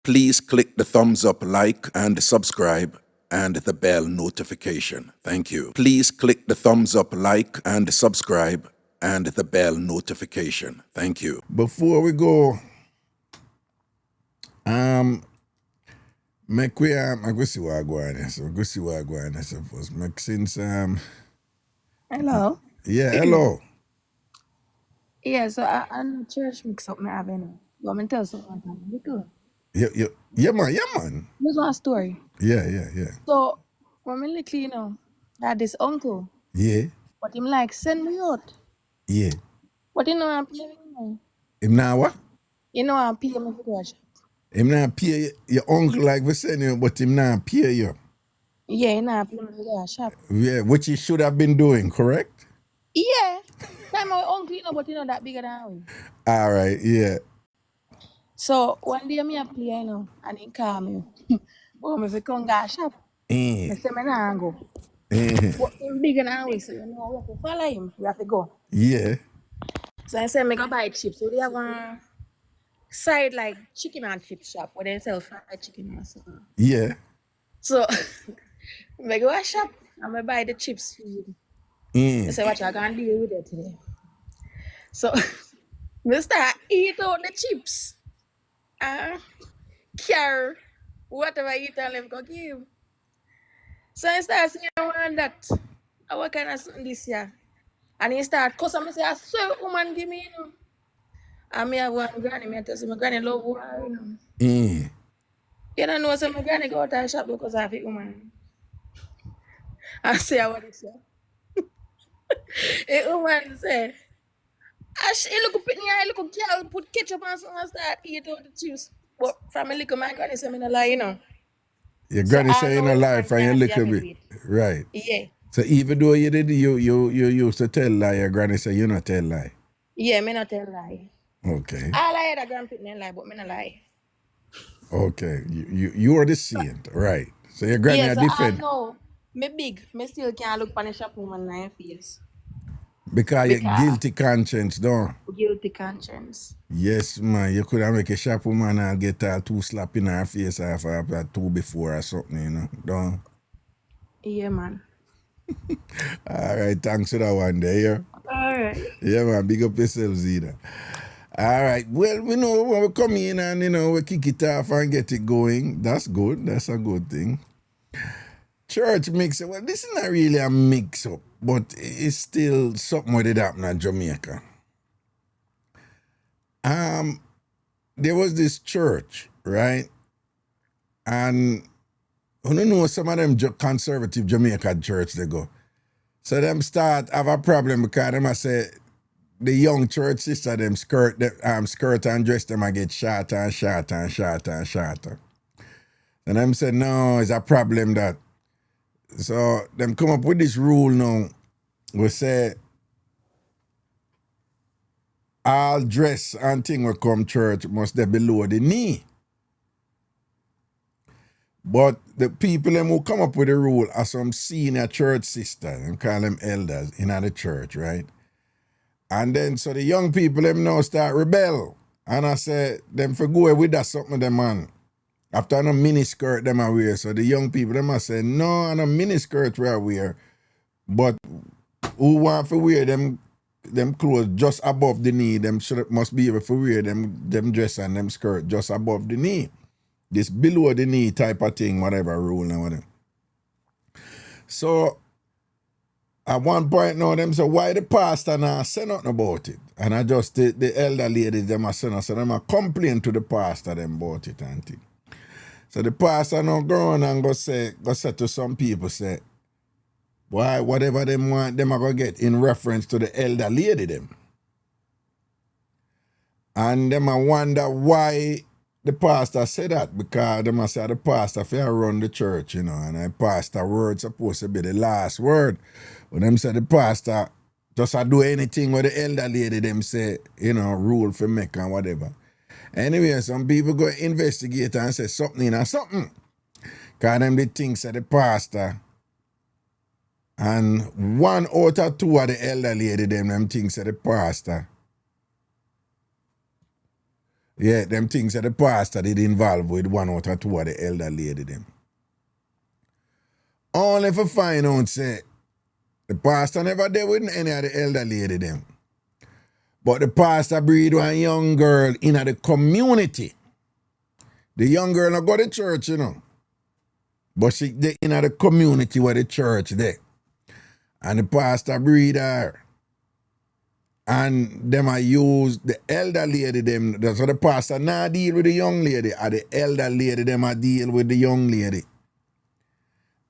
Please click the thumbs up, like, and subscribe, and the bell notification. Thank you. Please click the thumbs up, like, and subscribe, and the bell notification. Thank you. Before we go, make we I go see what I go on. So go see what I go on. I suppose. Make since Hello. yeah, hello. Yeah, so I'm church mix up my avenue. But I'm tell something. Because Yeah, man. there's one story. Yeah. So when I little, I had this uncle, Yeah, but him like send me out. yeah. But I'm paying me. Him now what? I'm paying me for go shop. Him now pay your uncle like we send you, but him now pay you. Yeah, I'm paying me for go shop. Yeah, which he should have been doing, correct? Yeah. That my uncle, but that bigger than we. All right, yeah. So one day me a play, and he call me. Oh, me fi come go shop. Eh, I say me nah go. eh. But him bigger than we, so we have to follow him. We have to go. Yeah. So I said, me go buy chips. So they have one side like chicken and chip shop where they sell fried chicken or something. Yeah. So I go a shop and I buy the chips for you. I say, what you gonna deal with it today? So I start eat out the chips. Care whatever I eat and them go give. So I start saying one that what kind of something this year? And he start cause I say, I swear woman give me, And me have one granny, me tell say my granny love her, You don't know, so my granny go to the shop because I have a woman. I say, what is it? A woman say, he look up in the eye, look up girl, put ketchup and something and start eat all the chips. But from a little, my granny say, me no lie, Your So granny I say in know a a life woman and you can't lick see a a bit. bit. Right. Yeah. So even though you did you used to tell lie, your granny say you not tell lie. Yeah, me not tell lie. Okay. I lie that grandparent no lie, but me no lie. Okay. You are the saint, right. So your granny Yeah, a so I defend know me big, me still can't look on the shop woman in her face. because you Because guilty conscience, don't. guilty conscience. Yes, man. You could have make a sharp woman and get her two slap in her face after two before or something, Don't. Yeah, man. All right, thanks for that one there. Alright. Yeah, man. Big up yourself, Zeta. All right. Well, we know when we come in and, we kick it off and get it going. That's good. That's a good thing. Church mix. Well, this is not really a mix up, but it's still something that happened in Jamaica. There was this church, right? And I don't know, some of them conservative Jamaica church they go. So them start have a problem because them I say the young church sister them skirt and dress them I get shorter and shorter and shorter and shorter. And them say no, it's a problem that. So them come up with this rule now. We say all dress and thing will come church must be below the knee. But the people them who come up with the rule are some senior church sisters, and call them elders in the church, right? And then so the young people them now start rebel. And I say, them for go with that something them man. After no mini skirt them I wear. So the young people them I say, no, no mini skirt we wear. But who want to wear them clothes just above the knee, them must be able to wear them dress and them skirt just above the knee. This below the knee type of thing, whatever rule and whatever. So at one point now, them say, why the pastor now say nothing about it? And I just, the elder ladies, them are saying, so them a complain to the pastor them about it and thing. So the pastor now go on and go say to some people, say, why, whatever them want, them are going to get in reference to the elder lady them. And them I wonder why the pastor said that, because them I say the pastor fair run the church, and the pastor word supposed to be the last word. But them say the pastor just do anything what the elder lady them say, rule for make and whatever. Anyway, some people go investigate and say something in something. Because them the things say the pastor and one out of two of the elder lady them things say the pastor Yeah, them things that the pastor did involve with one out of two of the elder lady them. Only for find out say the pastor never there with any of the elder lady them. But the pastor breed one young girl in the community. The young girl not go to church, you know. But she they in the community where the church there. And the pastor breed her. And them I use the elder lady them. So the pastor not deal with the young lady. Or the elder lady them I deal with the young lady.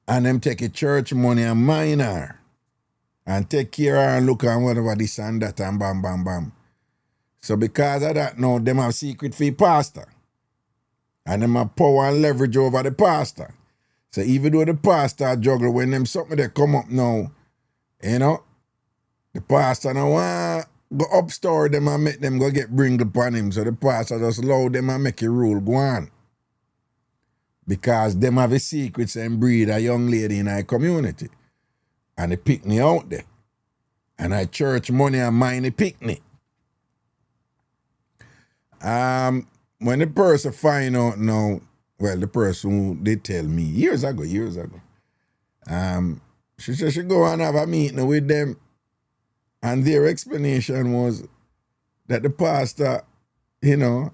And them take a church money and mine her. And take care of her and look at whatever this and that and bam, bam, bam. So because of that now, them have secret for pastor. And them have power and leverage over the pastor. So even though the pastor juggle, when them something they come up now, you know, the pastor now want go up store them and make them go get bring upon him. So the pastor just allow them and make a rule go on. Because them have a secrets and breed a young lady in our community. And they pick me out there. And I church money and mine the picnic. When the person find out now, well, the person who they tell me years ago, she said she go and have a meeting with them, and their explanation was that the pastor, you know,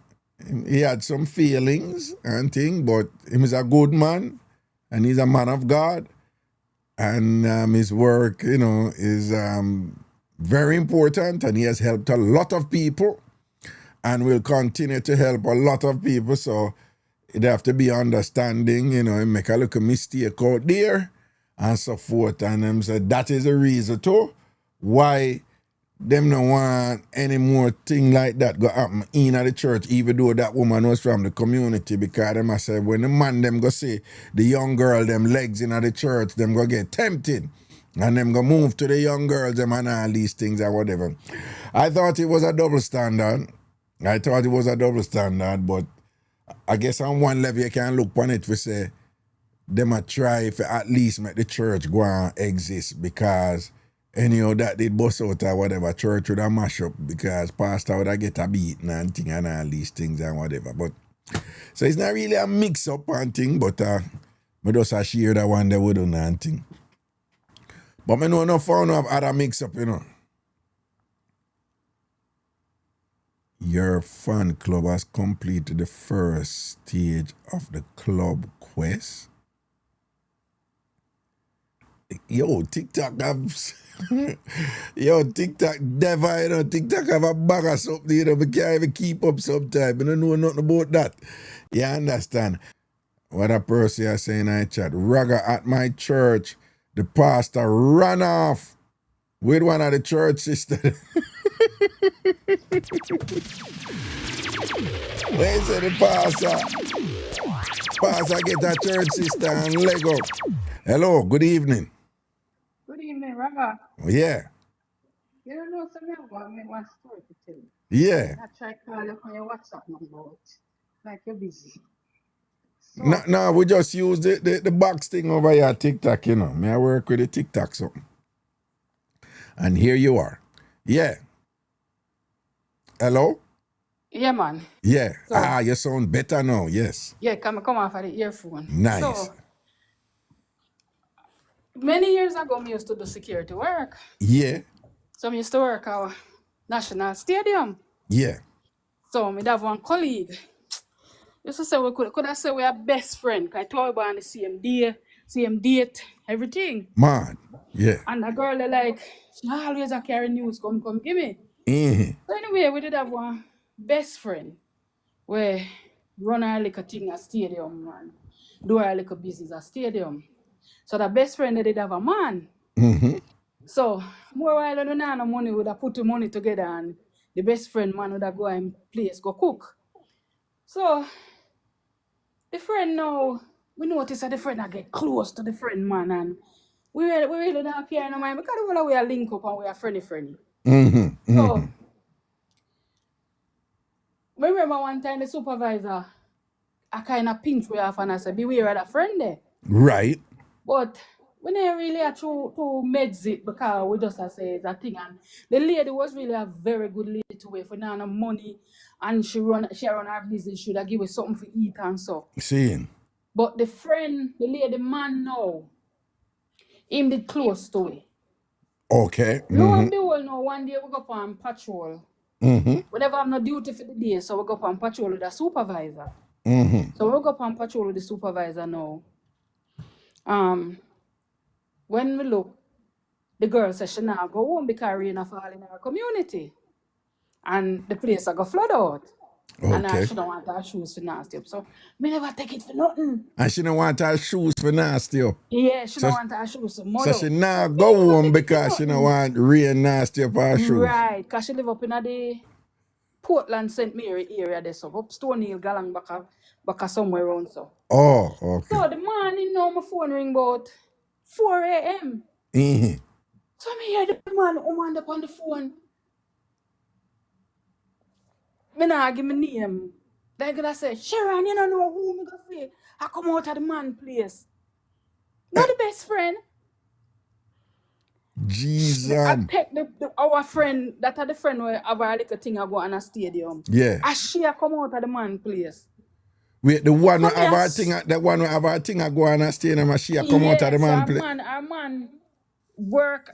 he had some feelings and thing, but he is a good man, and he's a man of God, and his work, you know, is very important, and he has helped a lot of people. And will continue to help a lot of people, so it have to be understanding, you know, make a little mistake out there and so forth. And them said that is a reason too why them don't want any more thing like that go happen in the church, even though that woman was from the community, because them I said when the man them go see the young girl them legs in the church, them go get tempted. And them go move to the young girls them and all these things or whatever. I thought it was a double standard. But I guess on one level you can look on it to say them a try to at least make the church go and exist, because anyhow that did bust out or whatever, church would have mash up because pastor would have get a beating and thing and all these things and whatever. But so it's not really a mix up and thing, but I just share that one they would do and thing. But I know no found of other mix up, you know. Your fan club has completed the first stage of the club quest. Yo, TikTok have TikTok never, you know, TikTok have a bag of something, you know, we can't even keep up sometimes. I don't know nothing about that. You understand? What a person is saying in chat. Raga at my church, the pastor ran off with one of the church sisters. Where is the pastor? Pastor get a church sister and leg up. Hello, good evening. Good evening, Raga. Yeah. You don't know something about me, one story to tell you. Yeah. I try to call you on your WhatsApp number, but like you're busy. So, No, we just use the box thing over here at TikTok, you know. Me I work with the TikTok something. And here you are. Yeah. Hello? yeah, man. Yeah. So, You sound better now, yes. yeah, come off of the earphone. Nice. So, many years ago, I used to do security work. Yeah. So, I used to work at National Stadium. Yeah. So, I have one colleague. Used to say we could I say we are best friend. I told her on the same day, same date, everything. Man. Yeah. And the girl they like, she always a carry news, come give me. Mm-hmm. So anyway, we did have one best friend where run our little thing at stadium and do our little business at stadium. So the best friend they did have a man. Mm-hmm. So more while than no money would have put the money together and the best friend man would have go and place go cook. So the friend now, we notice that the friend I get close to the friend man and we really don't care no mind because we are link up and we are friendly. Mm-hmm. So remember one time the supervisor I kind of pinch me off and I said, beware of that friend there. Right. But we never really had to meds it because we just say it's a thing. And the lady was really a very good lady to wait for now no money, and she run her business. Should have give us something for eat and so. Seeing. But the lady man now, him did close to it. Okay. Lo and behold, now one day we go up on patrol. Mm-hmm. We never have no duty for the day, so we go up on patrol with the supervisor. Mm-hmm. So we go up on patrol with the supervisor now. When we look, the girl says she now go home because rain fall in our community. And the place I go flood out. And Okay. she don't want her shoes for nasty up. So me never take it for nothing. And she don't want her shoes for nasty up. Yeah, she don't want her shoes for mud. So she now go home because she don't want rain nasty up her shoes. Right, because she live up in the Portland, St. Mary area there, so up Stone Hill, Galang, back somewhere around so. Oh, okay. So the morning now my phone ring about 4 a.m. Mm-hmm. So me hear the man up on the phone. Me nah give me name. They're gonna say, Sharon, you don't know who me gonna say. I come out of the man place. Not the best friend. Jesus. I take our friend, that are the friend where have a little thing I go on a stadium. Yeah. And she a come out of the man place. Wait, the one who Come have here. her thing, the one who have her thing I go on and stay and she come out of the man place. Our man work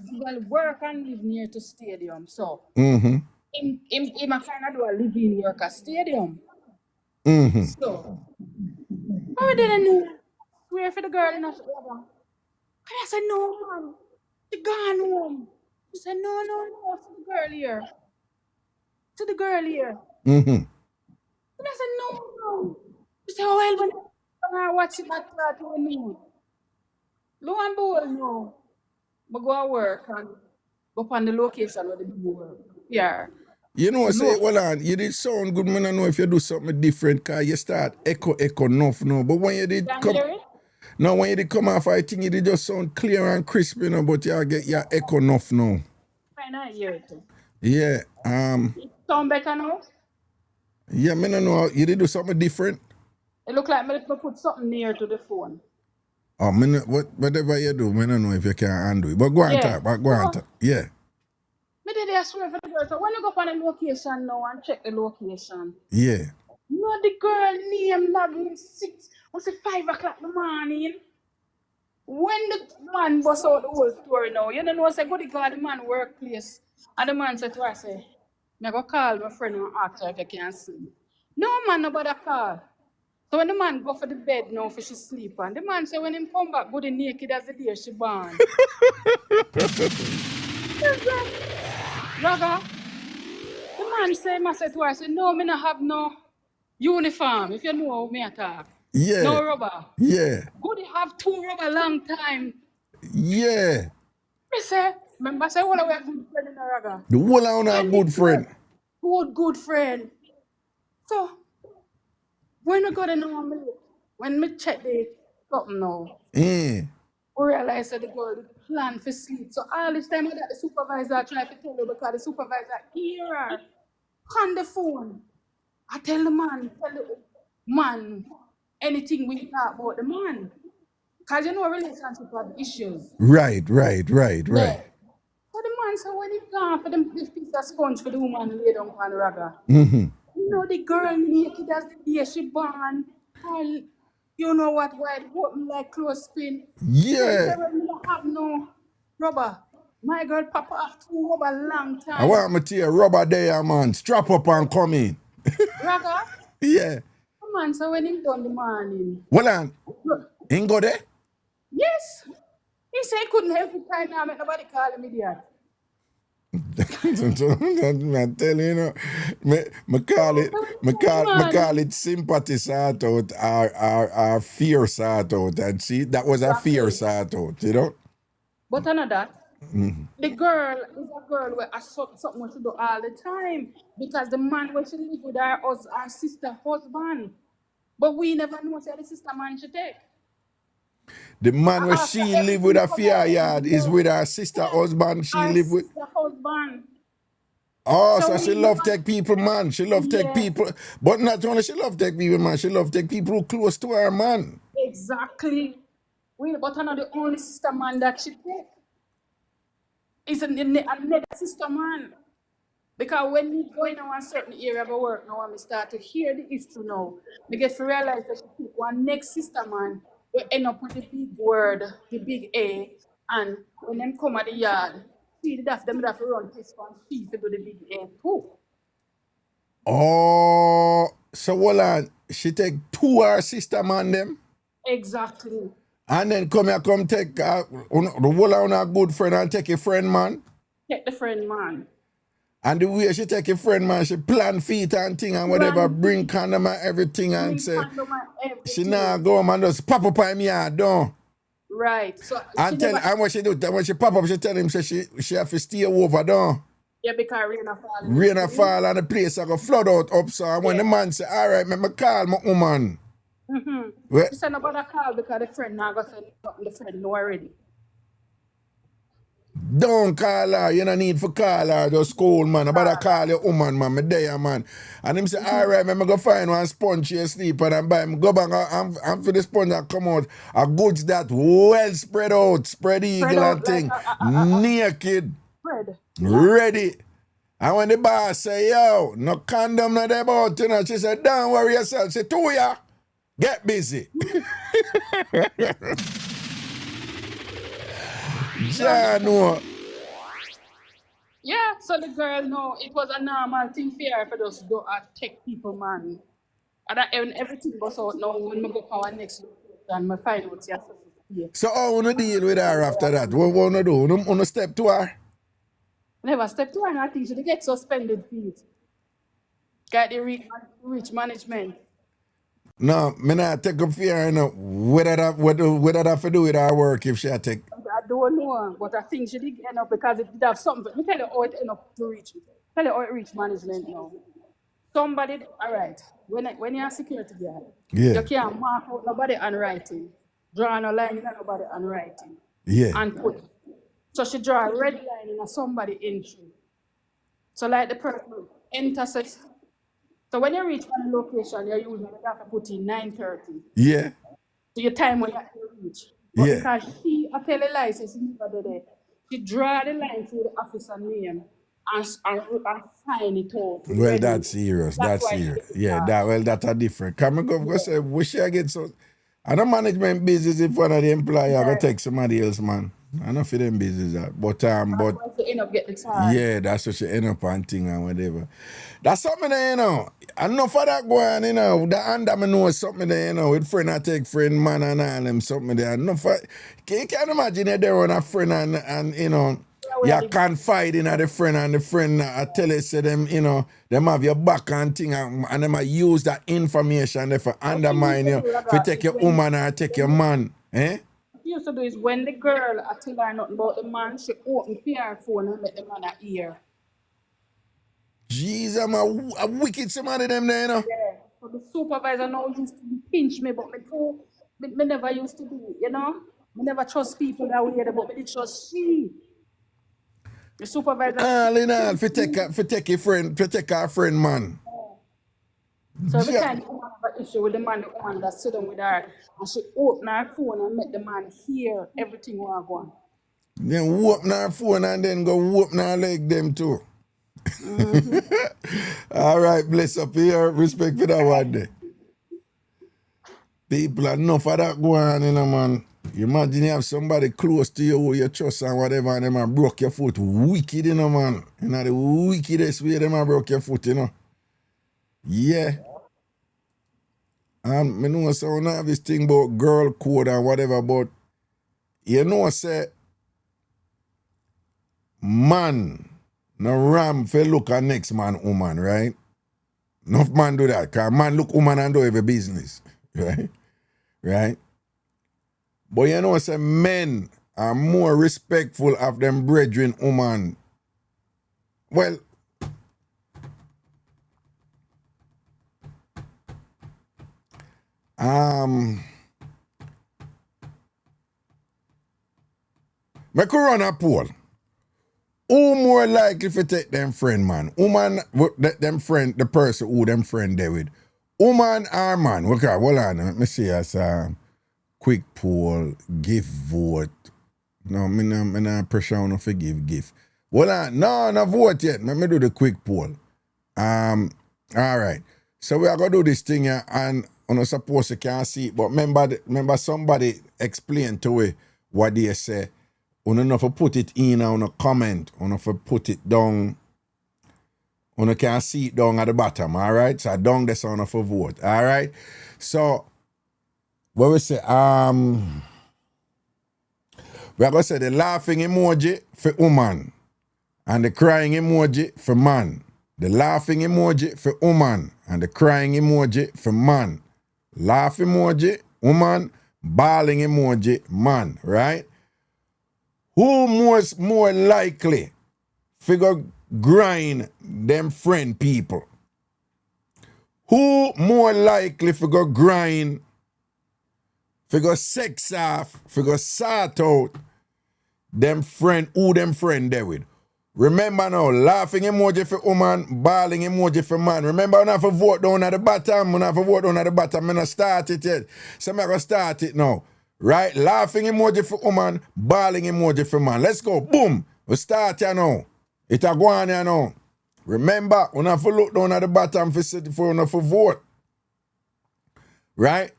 and live near to stadium. So Mm-hmm. him a kind of do a living work at stadium. Mm-hmm. So I didn't know where for the girl in Australia. And I said, no man, she gone home. She said, no, to the girl here. To the girl here. Mm-hmm. And I said, no. She said, oh, well, when I watch it, I thought you know. Lo and behold, no. I go to work and go up on the location where the people work. Yeah. You know, say, well, on, you did sound good, man. I know if you do something different, because you start echo enough now. But when you did Can come, you hear it? now when you did come off, I think it did just sound clear and crisp, you know, but you get your echo enough now. I not hear it. Yeah, It sound better now? yeah, me no know, you did do something different. It look like me put something near to the phone. Oh, me no, whatever you do, me no know if you can handle it. But go on Yeah. talk, but go on talk. Yeah. Me did I swear for the girl. So when you go on the location now and check the location, Yeah. no, the girl name logging 6. Was it 5 o'clock in the morning? When the man bust out the whole story now, you don't know, say, go to the man workplace. And the man said to her, say, I go call my friend and ask her if you can sleep. No man, nobody call. So when the man go for the bed now for she sleep, and the man say when him come back, good and naked as the day she born. Raga, the man say, I said to her, I said, no, me not have no uniform, if you know how me attack. Yeah. No rubber. Yeah. Good have 2 rubber long time. Yeah. Me say, remember say, well, we are good friend in the Raga. The whole on a good friend. Good friend. So, when we go to normal, when we check the something now, Yeah. we realize that the girl did plan for sleep. So all this time that the supervisor try to tell her because the supervisor hear her on the phone. I tell the man anything we talk about the man. Because you know relationship have issues. Right. Yeah. So the man said when he gone for this piece of sponge for the woman lay down on the Raga. Mm-hmm. You know the girl naked as the day she born. And you know what wide open like clothespin. Yeah. So we don't have no rubber. My girl papa have 2 rubber long time. I want me to hear rubber there, man. Strap up and come in. Raga, Yeah. the man so when him done the morning. Well on. Look, Ain't go there? yes. He said he couldn't help it right now, make nobody call him idiot. I tell you, you know, me call it sympathy sort out or fear sort out. And see, that was a fear sort out, you know? But another, the girl is a girl where something she do all the time. Because the man where she live with her sister husband. But we never know say the sister man she take. The man where she live with a fear yard is with her sister husband she live with. Sister husband. Oh, So so she we love never- take people, man. She love take Yeah. people. But not only she love take people, man. She love take people who close to her, man. Exactly. Well, but I'm not the only sister man that she take. It's another sister man. Because when we go in a certain area of work now and we start to hear the history now, we get to realize that she took one next sister man, we end up with the big word, the big A, and when them come at the yard, them have to run test and she to do the big A too. Oh, so hold on. She take 2 her sister man them? Exactly. And then come take the whole of her good friend and take a friend man? Take the friend man. And the way she take a friend man, she plan feet and thing and whatever, bring condom and everything and say, she now go home and just pop up on me yard, don't. Right. So and what she do, when she pop up, she tell him she have to stay over, don't. Yeah, because rain a fall. Rain a fall and the place I go flood out up, so when the man say, all right, me call my woman. She said nobody call because the friend now got the friend know already. Don't call her, you don't need for call her, just call man. I better call your woman, man, me there, man. And him say, all right, man, I go find one sponge here sleep and buy him, go back and for the sponge that come out, a goods that well spread out, spread eagle and thing, naked, ready. And when the boss say, yo, no condom not about, you know, she said, don't worry yourself, say, to ya, get busy. Yeah, so the girl know it was a normal thing for her for those to take people, man. And everything was out now when we go for our next and my find out. Yeah. So how you deal with her after that? What you do? You step to her? Never step to her, and I think she get suspended fees. Got the reach management. No, me not take up for her, you know, whether that have to do with her work if she take. I don't know, but I think she did end up because it did have something. Let me tell you how it end up to reach. Tell you how it reach management now. Somebody, all right, when you're a security guard, you can't mark out nobody handwriting, draw no line in nobody handwriting, and put it. So she draw a red line in somebody entry. So like the person enters. So when you reach one location, you usually have to put in 9:30. Yeah. So your time when you have to reach. But because she, I tell a lie, so she never there. She draw the line through the officer name and sign it out. Well, that's serious. That's serious. Yeah, that's a different. Come and go say, wish I get so. I don't management business if one of the employee I go take somebody else, man. I don't feel them business that. But she end up getting time. Yeah, that's what she end up on thing and whatever. That's something there, you know. Enough of that going, you know. The under me know something there, you know. With friend I take friend, man and all them something there. Enough of, you can imagine you're there on a friend and you know, you confide in the friend and the friend I tell you say them, you know, them have your back and thing and them use that information there for undermine you, for take your woman or take your man. Eh? What she used to do is when the girl I tell her nothing about the man, she open her phone and let the man hear. Jeez, I'm a wicked somebody them there, you know. Yeah. So the supervisor now used to pinch me, but me never used to do it, you know. Me never trust people that way, but me did trust she. The supervisor. All in all, for take our friend, man. So every time the woman have an issue with the man that sit down with her, and she open her phone and make the man hear everything going on. Then open her phone and then go open her leg them too. All right, bless up here. Respect for that one day. People are enough of that going on, you know, man. You imagine you have somebody close to you who you trust and whatever, and them have broke your foot. Wicked, you know, man. You know, the wickedest way them have broke your foot, you know. Yeah. And I know so I have this thing about girl code and whatever, but you know, say, man, no ram for look at next man woman, right? Enough man do that, because man look woman and do every business, right? Right? But you know, say men are more respectful of them brethren woman. Well, me could run a poll. Who more likely to take them friend, man? Woman, them friend, the person who them friend there with. Woman or man? Okay, hold on, let me see as quick poll, gift vote. No, me not pressure on to give gift. Well, no vote yet. Let me do the quick poll. All right. So we are gonna do this thing here, and I'm not supposed to can't see it, but remember somebody explain to me what they say. You don't have to put it in on a comment. You don't have to put it down. You can see it down at the bottom, all right? So down there, so you have to vote, all right? So what we say, we are gonna say the laughing emoji for woman and the crying emoji for man. The laughing emoji for woman and the crying emoji for man. Laugh emoji, woman, bawling emoji, man, right? Who more likely figure grind them friend people? Who more likely figure grind, figure sex off, figure sort out them friend, who them friend there with? Remember now, laughing emoji for woman, bawling emoji for man. Remember, we have to vote down at the bottom. We have to vote down at the bottom. I'm not start it yet. So I'm going to start it now. Right? Laughing emoji for woman, bawling emoji for man. Let's go. Boom. We start here now. It's a go on here now. Remember, we have to look down at the bottom for vote. Right?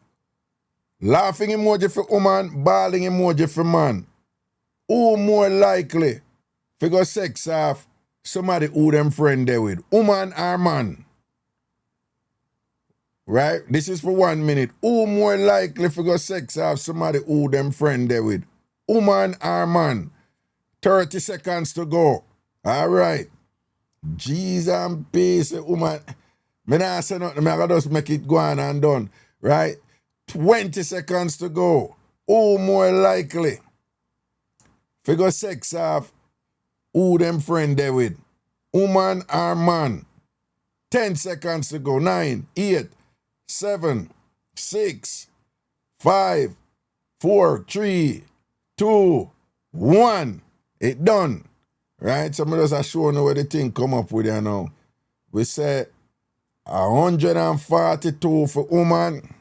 Laughing emoji for woman, bawling emoji for man. Who more likely figure sex off somebody who them friend there with? Woman or man? Right? This is for 1 minute. Who more likely figure sex off somebody who them friend there with? Woman or man? 30 seconds to go. All right. Jeez and peace, woman. Me not say nothing. I just make it go on and done. Right? 20 seconds to go. Who more likely figure sex off who them friend there with? Woman or man? 10 seconds to go. 9, 8, 7, 6, 5, 4, 3, 2, 1. It done. Right? Some of us are showing where the thing come up with you now. We say 142 for woman,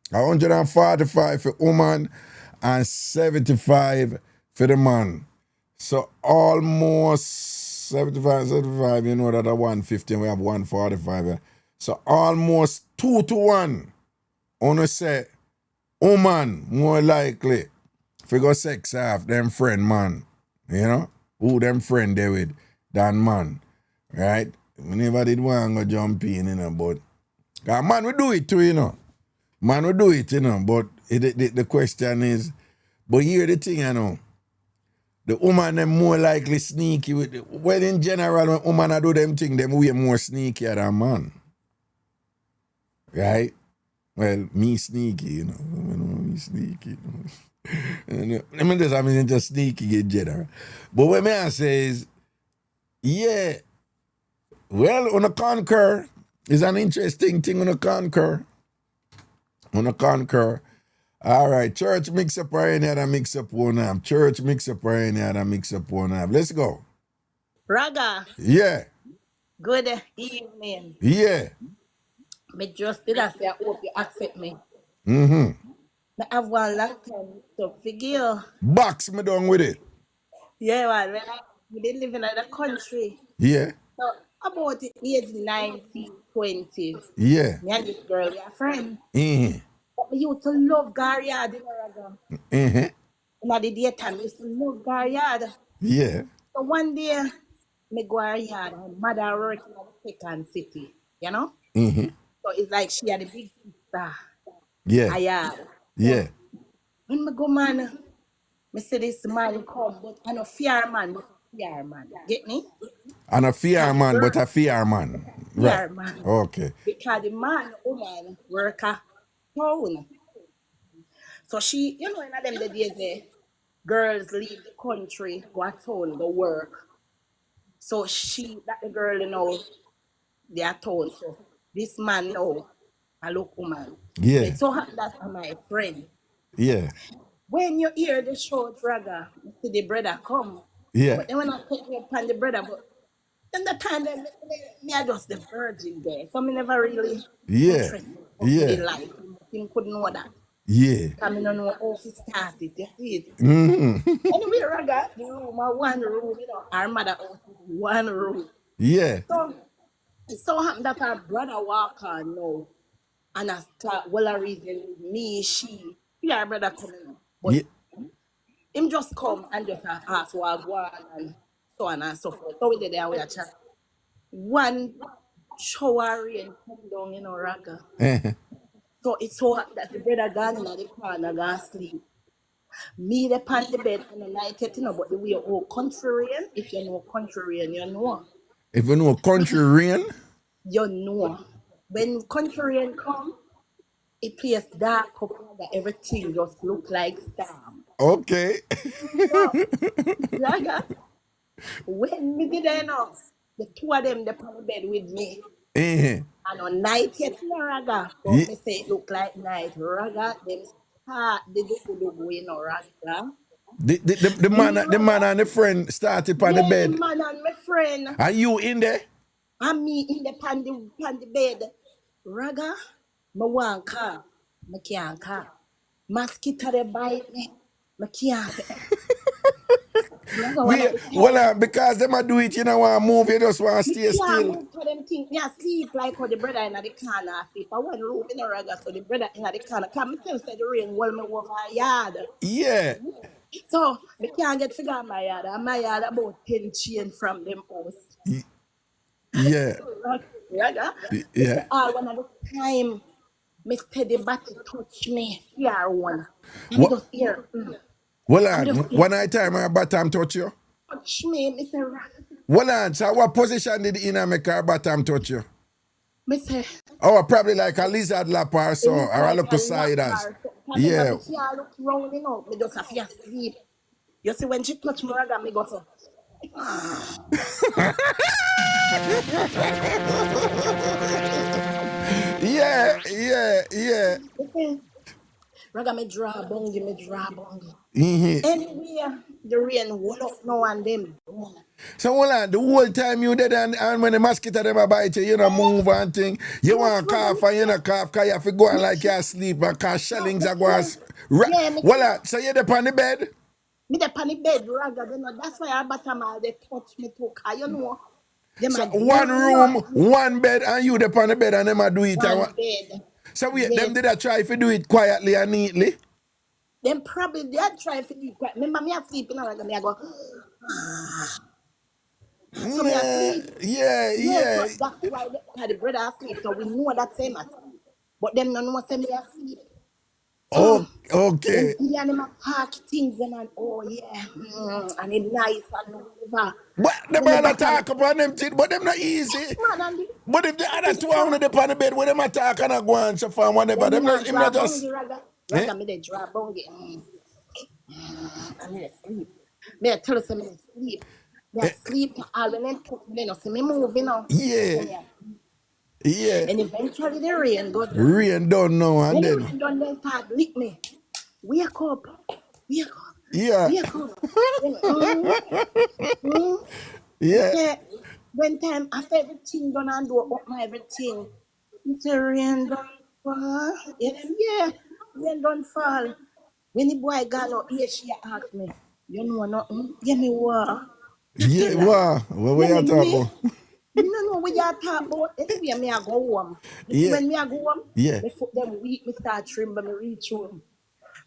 145 for woman, and 75 for the man. So almost 75, you know that at 150, we have 145. Yeah. So almost 2 to 1. Wanna say, woman more likely figure sex off them friend man. You know? Who them friend there with than man. Right? We never did want to jump in, you know, but man, we do it too, you know. Man, we do it, you know, but the question is, but here the thing, you know, the woman them more likely sneaky with it. Well, in general, when woman do them thing, them way more sneakier than man. Right? Well, me sneaky, you know. Me sneaky. I mean, just sneaky in general. But what I say is, yeah, well, on a conquer is an interesting thing on a conquer. On a conquer. All right, church mix up or any other mix up one have. Church mix up or any other mix up one have. Let's go. Raga, Yeah. good evening. Yeah. Me just did I say I hope you accept me. Mm-hmm. I have one long time to figure. Box me down with it. Yeah, man. We didn't live in the country. Yeah. So about the age 1920s, Yeah. me and this girl, we are friends. Mm-hmm. But we used to love Garyard, you know, Raga. Mm-hmm. In the daytime, we used to love Garyard. Yeah. So one day, me go Garyard, my mother working in the second city, you know? Mm-hmm. So it's like she had a big sister. Yeah. I had. Yeah. When me go, man, me see this man come, but I know fear man, but fear man. Get me? And a fear man, but a fear man. Fear Right. man. Okay. Because the man, woman, work a town. So she, you know, in them the days there, girls leave the country, go a town, go work. So she, that the girl, you know, they are town. So this man, know, I look woman. Yeah. It's so happy that my friend. Yeah. When you hear the show, Draga, you see the brother come. Yeah. But then when I take me upon the brother, but then the time me I just the virgin there. So me never really Yeah. interested in Yeah. the life. Him couldn't know that. Yeah. I mean, I don't know how to start it, you see it. Mm-hmm. Anyway, Raga, the room, one room, our mother house is one room. Yeah. So, it so happened that our brother walk on now, and I start, well, a reason with me, she, our brother coming up. But Yeah. him just come and just ask what go on and so on and so forth. So we did there, we a chat. One shower rain come down, Raga. So it's so hot that the brother gone in the corner, gone sleep. Me the pan the bed and the night, but the way contrarian, if you know contrarian, you know. If you know country rain. You know. When contrarian come, it plays dark up that everything just look like storm. Okay. So, Raga, when me did enough, the two of them they on the bed with me. And on night yet Raga, but Yeah. me say it look like night. Raga, them start the do Raga. The man and the friend started on the Yeah, the bed. man and my friend. Are you in there? And me in the pan the bed. Raga, me want car. Me can't car. Mosquito they bite me. Me can't. Because them a do it, you know, want to move, you just want to stay still. Move for them think me sleep like how the brother in the corner sleep. I want room in the Raga, so the brother in the corner. Come tell say the rain while me over a yard. Yeah. So me can't get figure my yard. And my yard about 10 chain from them house. Yeah. Raga. Yeah. All one of the time, me steady body touch me. Fear one. What? Just hear. Well, on, one night time my bottom touch you? Touch me, me say, Well, on, so what position did the inner make her bottom touch you? me say, Oh, probably like a lizard lap or so, or I look to side as. Yeah. Me look round, me just have to sleep. You see, when she touch me, Raga, me go so. Yeah. Raga, me draw bongi. Mm-hmm. Anyway, the rain wall up now and them. So hold on, the whole time you did and when the mosquito them a bite you, you know, move and thing, you want to cough and you know cough because you have to go on like you asleep and cause shellings are going. Well, so you're up on the bed? Me dey on the bed, Raga, that's why I bottom all they touch me too, cause you know. So one room, one bed, and you up on the bed and them a do it. One bed. So them did I try to do it quietly and neatly? Then probably they try to do it quiet. Remember me sleeping and I go. So me asleep. Yeah. So that's why the brother asleep. So we know that same asleep. But them no know say me asleep. Oh, okay. And them talk things and yeah. And it's nice and whatever. But the man attack upon them things, but them not easy. But if the other two are on the bed, when them attack and go on so far, whatever, them not just. Raga, me dey draw bongi. I'm sleep. Me tell us me sleep. Me sleep all when them put me, see me moving now. Yeah. And eventually the rain go down. Rain done now and then. Rain done, they start lick me. Wake up. Yeah. Wake up. Yeah. When time after everything done and do up my everything, it's a rain done fall. Yeah, rain done fall. When the boy got out here, she asked me, you know nothing? Give me what? Yeah, wow. What you talking about? You don't know what you talk about. Anyway, me I go home. When me I go home, me foot them weak, me start tremble, me reach home.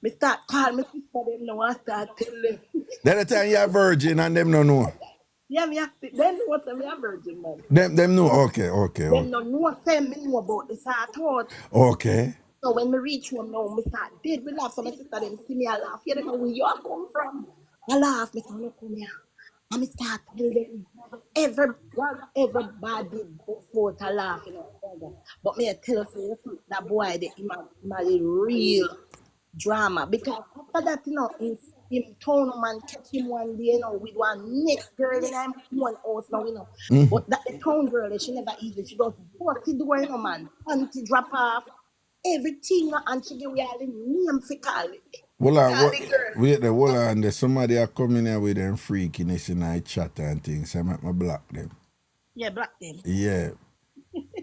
Me start call me sister them now and start tell them. That the time you're a virgin and them no know. Yeah, me have to, them know say me a virgin man. Them know, okay. Them no know say me know about this I thought. Okay. So when me reach home now, me start dead. We laugh, so my sister them see me I laugh. You don't know where you are come from. I laugh, me say look come here. And me start tell them everybody before to laugh, you know. But me I tell you that boy the real drama. Because after that, you know, in town man catch him one day, you know, with one next girl in one house now, you know. But that the town girl, she never easy. She just bust the door, you know, man. Panty drop off, everything, and she give me all the name for call it. Wait, hold on. There's somebody are coming here with them freakiness in I chat and things. I might block them. Yeah, block them. Yeah.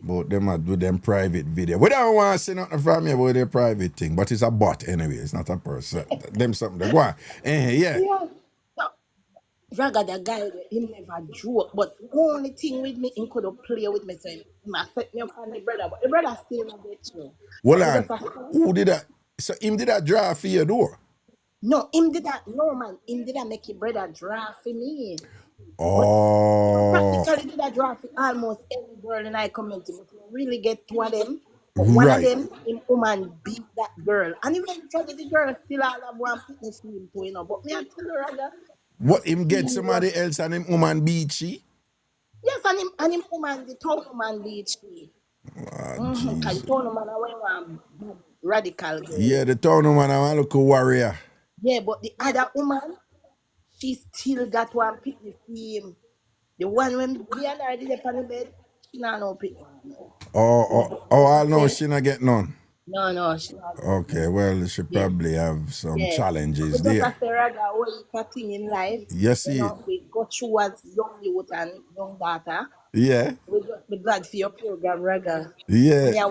But them a do them private video. We don't want to see nothing from you about their private thing, but it's a bot anyway. It's not a person. Them something they go on. Yeah. Yeah. So, Raga, the guy, he never joke, but the only thing with me, he could play with me, so he set me up on the brother, but the brother still not get you. Well, But we on. just a- Who did that? So him did that draw for your door? No, him did that, no man, him did that make your brother draft for me. Oh. Practically did that draft for almost every girl in our community, but we really get two of them. But one of Right. them, him woman beat that girl. And eventually the girl still all have one fitness film too, you know. But me I tell you, Raga, What him get somebody else and him woman beat she? yes, and him woman, the town woman beat she. Because the town woman I went one radical girl. Yeah, the town woman I want look a warrior. Yeah, but the other woman, she still got one pick the film. The one when we and her did up on the bed, she not no pick one. No. I know she not get none. No, she not. Okay, well, she probably have some Yeah. challenges We just there. have to Raga what thing in life. Yes, You know, we go through as young youth and young daughter. yeah, We just be glad for your program, Raga. yeah.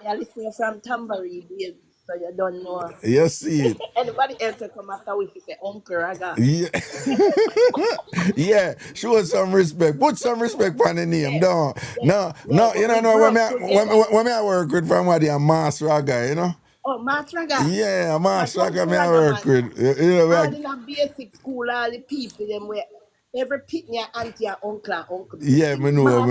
I'm listening from Tambourine days, so you don't know. You see it. Anybody else to come after we say Uncle Raga. Yeah. Yeah, show some respect. Put some respect on the name. No, you know when I work with somebody a mass raga, you know? Oh, Mass Raga. Yeah, a mass But raga don't me I Raga, work man. with. You know, All in a basic school, all the people, them where every pitney auntie and uncle. Yeah, me know.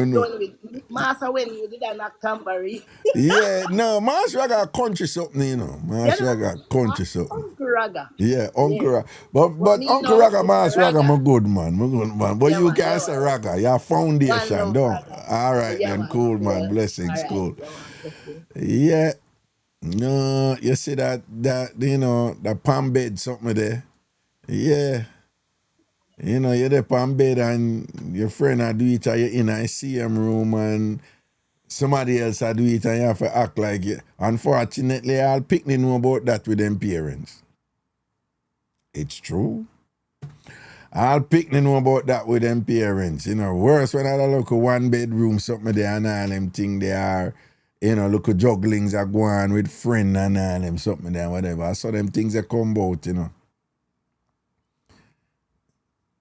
Master when you did an tambourine. Yeah, no, mass raga country something, you know. Mass raga country something. Uncle Raga. Yeah, Uncle Raga. But me Uncle know Raga, it's Mass a Raga, Raga. my good man. But Yeah, you man, can yeah, say man. Raga, your foundation, One love, don't. Raga. All right, Yeah, then, man. cool, man. Yeah. Blessings, All cool. right. Yeah, man. Blessings. Yeah. No, you see that you know, the palm bed something there. Yeah. You know, you're there palm bed and your friend I do it and you're in a CM room and somebody else I do it and you have to act like it. Unfortunately, I'll pick know about that with them parents. It's true. I'll pick know about that with them parents. You know, worse when I look at one bedroom, something there and all them thing they are, you know, look at jugglings are going with friend and all them something there, whatever. I saw them things that come out, you know.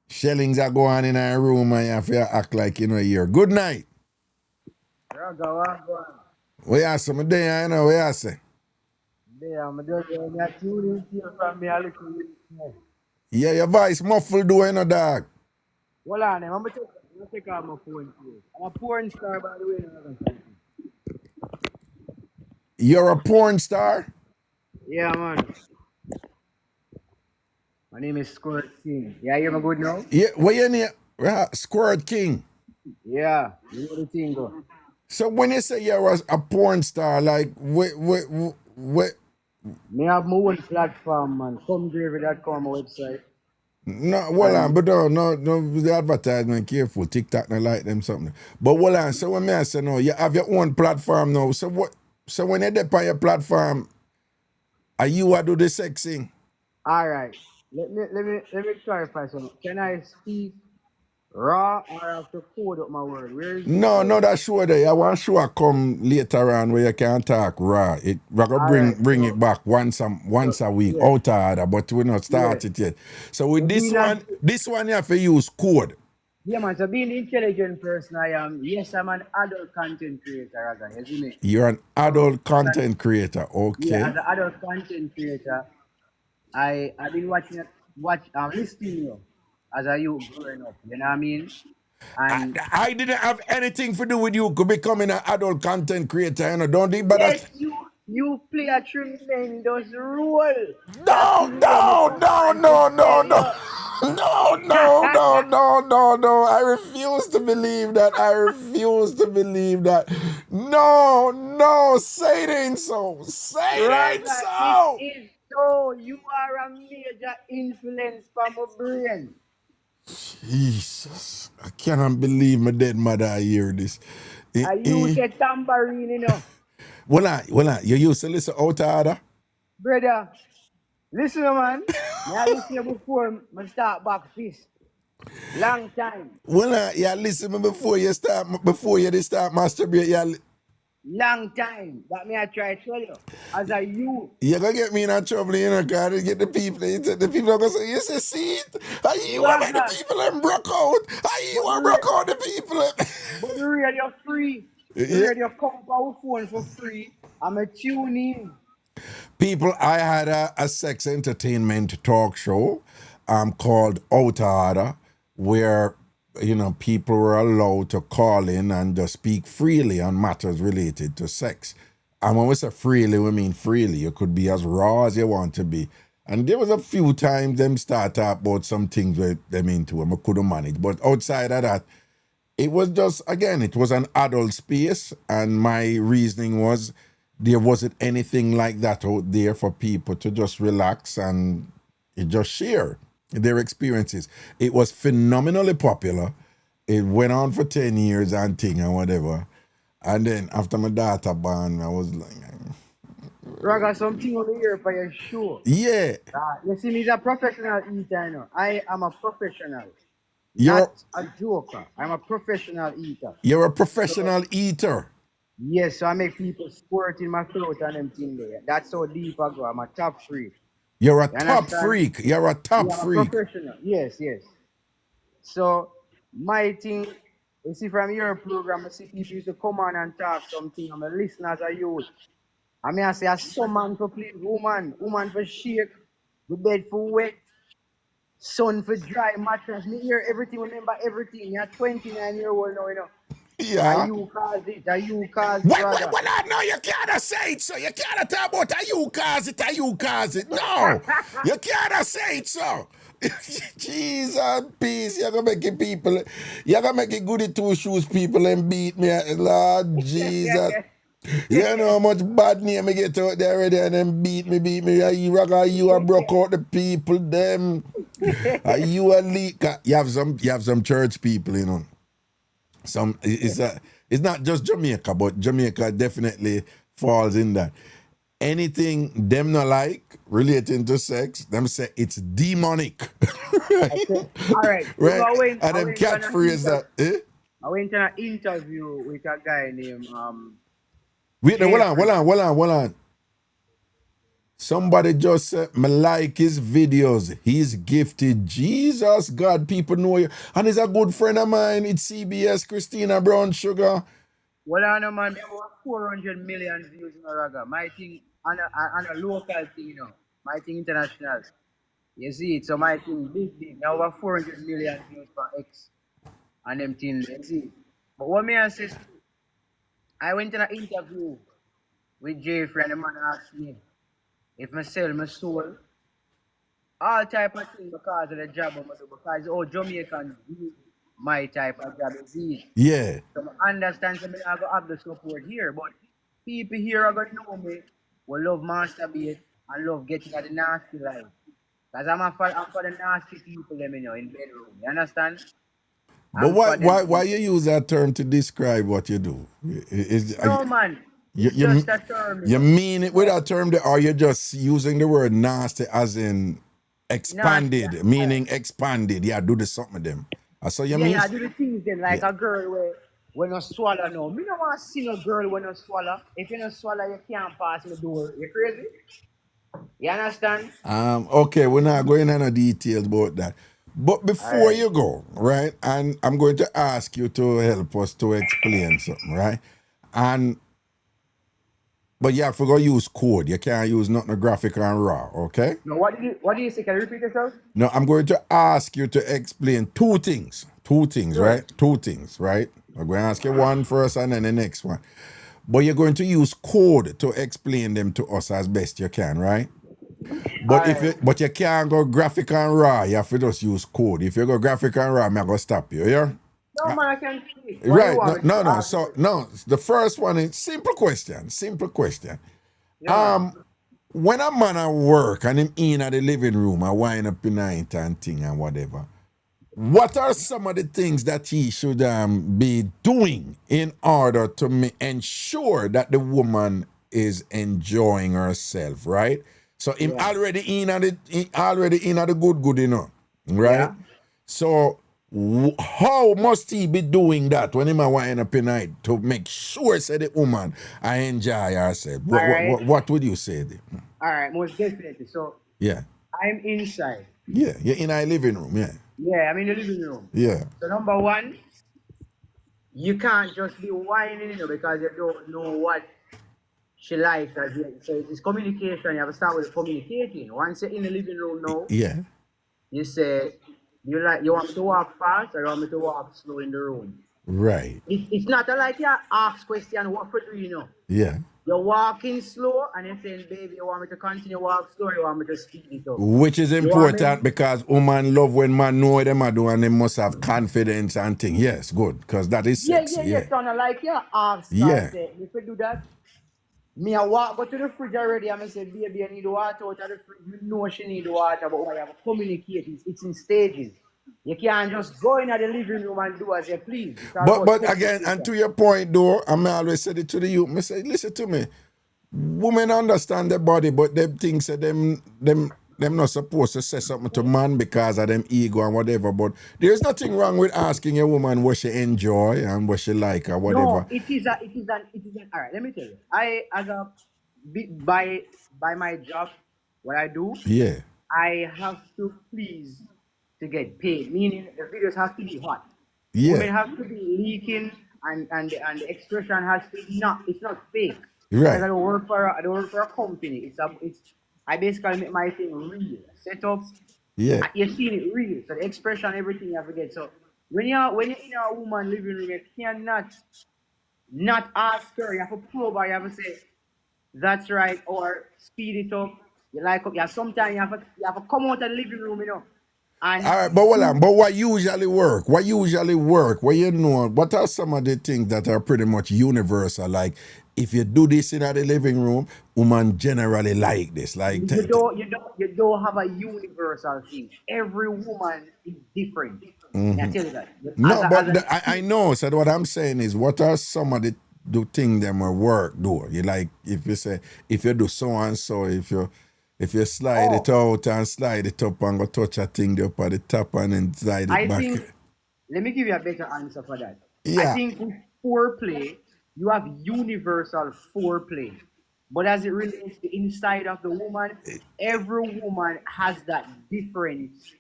Shellings are going in a room and you have to act like, you know, you're good night. Raga, what going? What you say, my day, you know, what you say? There, I'm just going to tune in from me a little bit. Yeah, your voice muffled though, you know, dog. Hold on, I'm going to take out my phone here. I'm a porn star, by the way. Ragashanti. You're a porn star? Yeah, man. My name is Stewart King. Yeah, you hear me good now? Yeah, what you name? Squirt King. Yeah, you know the thing go. So when you say you was a porn star, like what? Me have my own platform, man. Comegravy.com, my website. No, well on, but no, the advertisement careful. TikTok not like them something. But well on, so when me I say no, you have your own platform now. So what? So when you dip on your platform, are you a do the sexing? All right. Let me clarify something. Can I speak raw or I have to code up my word? Where is No, that show there. I want show I come later on where you can talk raw. We're gonna bring it back once a week out of order, but we not start it yet. So with this one you have to use code. Yeah, man. So being the intelligent person I am, yes, I'm an adult content creator, Raga, isn't it? You're an adult content creator, okay? Yeah, as an adult content creator, I've been listening to you as a youth growing up. You know what I mean? And I didn't have anything to do with you becoming an adult content creator, you know. Don't think about yes, that. you play a tremendous role. No. I refuse to believe that. No. Say it ain't so. It is so. You are a major influence for my brain. Jesus. I cannot believe my dead mother hear this. And you say tambourine, you know. Well, you used to listen out of order? Brother, listen, man. I listen before I start back fist. Long time. Well, you listen me before you start masturbate. long time. That me I try to tell you. As a youth. You're gonna get me in a trouble, you know, because get the people, the people are gonna say, you say, see it? Are you are make the Raga. people and broke out? Are you But are broke out the people? but the radio free. The Yeah. radio come up our phone for free. I'm a tune in. People, I had a sex entertainment talk show called Out Order, where, you know, people were allowed to call in and just speak freely on matters related to sex. And when we say freely, we mean freely. You could be as raw as you want to be. And there was a few times them start talk about some things with them into them I couldn't manage. But outside of that, it was just, again, it was an adult space, and my reasoning was there wasn't anything like that out there for people to just relax and just share their experiences. It was phenomenally popular. It went on for 10 years and thing and whatever. And then after my daughter born, I was like, Raga, something over here for your show. yeah, You see, me's a professional eater, you know. I am a professional, you're, not a joker. I'm a professional eater. you're a professional eater. Yes, so I make people squirt in my throat and them thing there. That's how deep I go. I'm a top freak. You're a You top understand? freak. You're a top Yeah, I'm a freak. professional. Yes, yes. So my thing, you see from your program, I see people used to come on and talk something. I'm a listener as a youth. I mean, I say, a some man for please woman for shake, the bed for wet, sun for dry, mattress. Me hear everything, remember everything. You're 29-year-old now, you know. Yeah. Are you cause it? Are you cause Well, brother? no, you can't say it, so. You can't talk about are you cause it. No, you can't say it, so. Jesus, peace. You're gonna make it people, you're gonna make it goody two shoes people and beat me, Lord Jesus. You know how much bad name I get out there already and then beat me. You are broke out the people, them. You a leak. You have some church people, you know. It's not just Jamaica, but Jamaica definitely falls in that. Anything them not like relating to sex, them say it's demonic. All right. Right? And them catchphrase that. I went on an interview with a guy named Wait, no, Jeffrey. hold on. Somebody just said, me like his videos. He's gifted. Jesus, God, people know you. And he's a good friend of mine. It's CBS, Christina Brown Sugar. Well, I know, man, there were 400 million views in Raga. My thing, on a local thing, you know. My thing international. You see it, so my thing big. Now over 400 million views for X. And them things, you see. But what me I say, I went on an interview with Jeffrey, and the man asked me if I sell my soul, all type of things because of the job I'm do, because all Jamaican do my type of job is. Yeah. So I understand so I go have the support here, but people here are gonna know me will love masturbate and love getting at the nasty life. Because I'm for the nasty people them, you know, in bedroom. You understand? But why you use that term to describe what you do? No, man. It's just a term. You mean it with that term, or you're just using the word nasty as in expanded, Nasty. meaning expanded? Yeah, do the something with them. So you mean? Yeah, I do the things then, like a girl where when you swallow now. Me don't want to see a girl when you swallow. If you don't swallow, you can't pass the door. You crazy? You understand? Okay, we're not going into details about that. But before you go, right, and I'm going to ask you to help us to explain something, right? But you have to go use code. You can't use nothing graphic and raw, okay? No, what do you say? Can you repeat yourself? No, I'm going to ask you to explain two things. Sure. Right? Two things, right? I'm going to ask you one first and then the next one. But you're going to use code to explain them to us as best you can, right? But you can't go graphic and raw. You have to just use code. If you go graphic and raw, I'm going to stop you, yeah? No, man, I can't see. Right. No. So, the first one is simple question. Yeah, When a man at work and him in at the living room, I wind up in night and thing and whatever, what are some of the things that he should be doing in order to ensure that the woman is enjoying herself, right? So already in at the good, you know, right? Yeah. So How must he be doing that when he might wind up in night to make sure say the woman I enjoy herself? Alright. What would you say there? Alright, most definitely. So Yeah. I'm inside. Yeah, you're in our living room, yeah. Yeah, I'm in the living room. Yeah. So number one, you can't just be whining, because you don't know what she likes. So it's communication. You have to start with communicating. Once you're in the living room now, Yeah. you say, you want me to walk fast or you want me to walk slow in the room? Right. It's not like you ask question, what for do? Yeah. You're walking slow and you're saying, baby, you want me to continue walk slow or you want me to speed it up? Which is You want important me- because women love when man know what them are doing and they must have confidence and thing. Yes, good. Because that is sexy. Yeah. Kind of like you ask, Yeah. say, if you do that, me I walk go to the fridge already. I'm say, baby, I need water out of the fridge. You know she need water, but we have to communicate. It's in stages. You can't just go in the living room and do as you please. It's all about But again, and communication. to your point though, I may always say it to the youth, I say, listen to me. Women understand their body, but them things that them not supposed to say something to man because of them ego and whatever. But there's nothing wrong with asking a woman what she enjoy and what she like or whatever. No, it is an. All right, let me tell you. By my job, what I do, Yeah. I have to please to get paid. Meaning the videos have to be hot. Yeah. Women have to be leaking, and the expression has to be it's not fake. Right. Because I don't work for a company. I basically make my thing real. Setups. Yeah. You're seeing it real. So the expression, everything you have to get. So when you're in a woman living room, you cannot not ask her. You have to probe her. You have to say, that's right, or speed it up. Sometimes you have to come out of the living room, And All right, but hold on. But what usually work? What usually work? What what are some of the things that are pretty much universal? Like if you do this in the living room, women generally like this. Like you don't have a universal thing. Every woman is different. I tell you that. no, but I know. So what I'm saying is, what are some of the things that will work? Do you like if you say if you do so and so if you slide it out and slide it up and go touch a thing up at the top and then slide it I back. think, let me give you a better answer for that. Yeah. I think with foreplay, you have universal foreplay. But as it relates to the inside of the woman, every woman has that difference,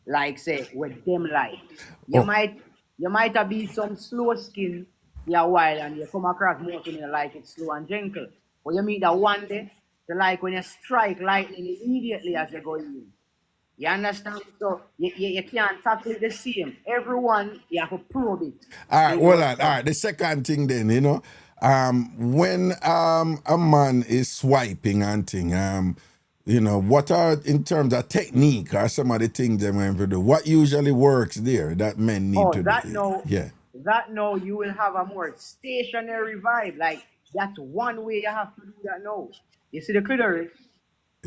like say, with them like. You might have be some slow skin for a while and you come across most women that like it slow and gentle. But you meet that one day, they like when you strike lightning immediately as you go in. You understand? So you can't tackle it the same. Everyone, you have to probe it. All right, well, all right. The second thing then, when a man is swiping and thing, what are in terms of technique or some of the things they want to do? What usually works there that men need to do? Yeah. That now you will have a more stationary vibe. Like that's one way you have to do that now. You see the clitoris,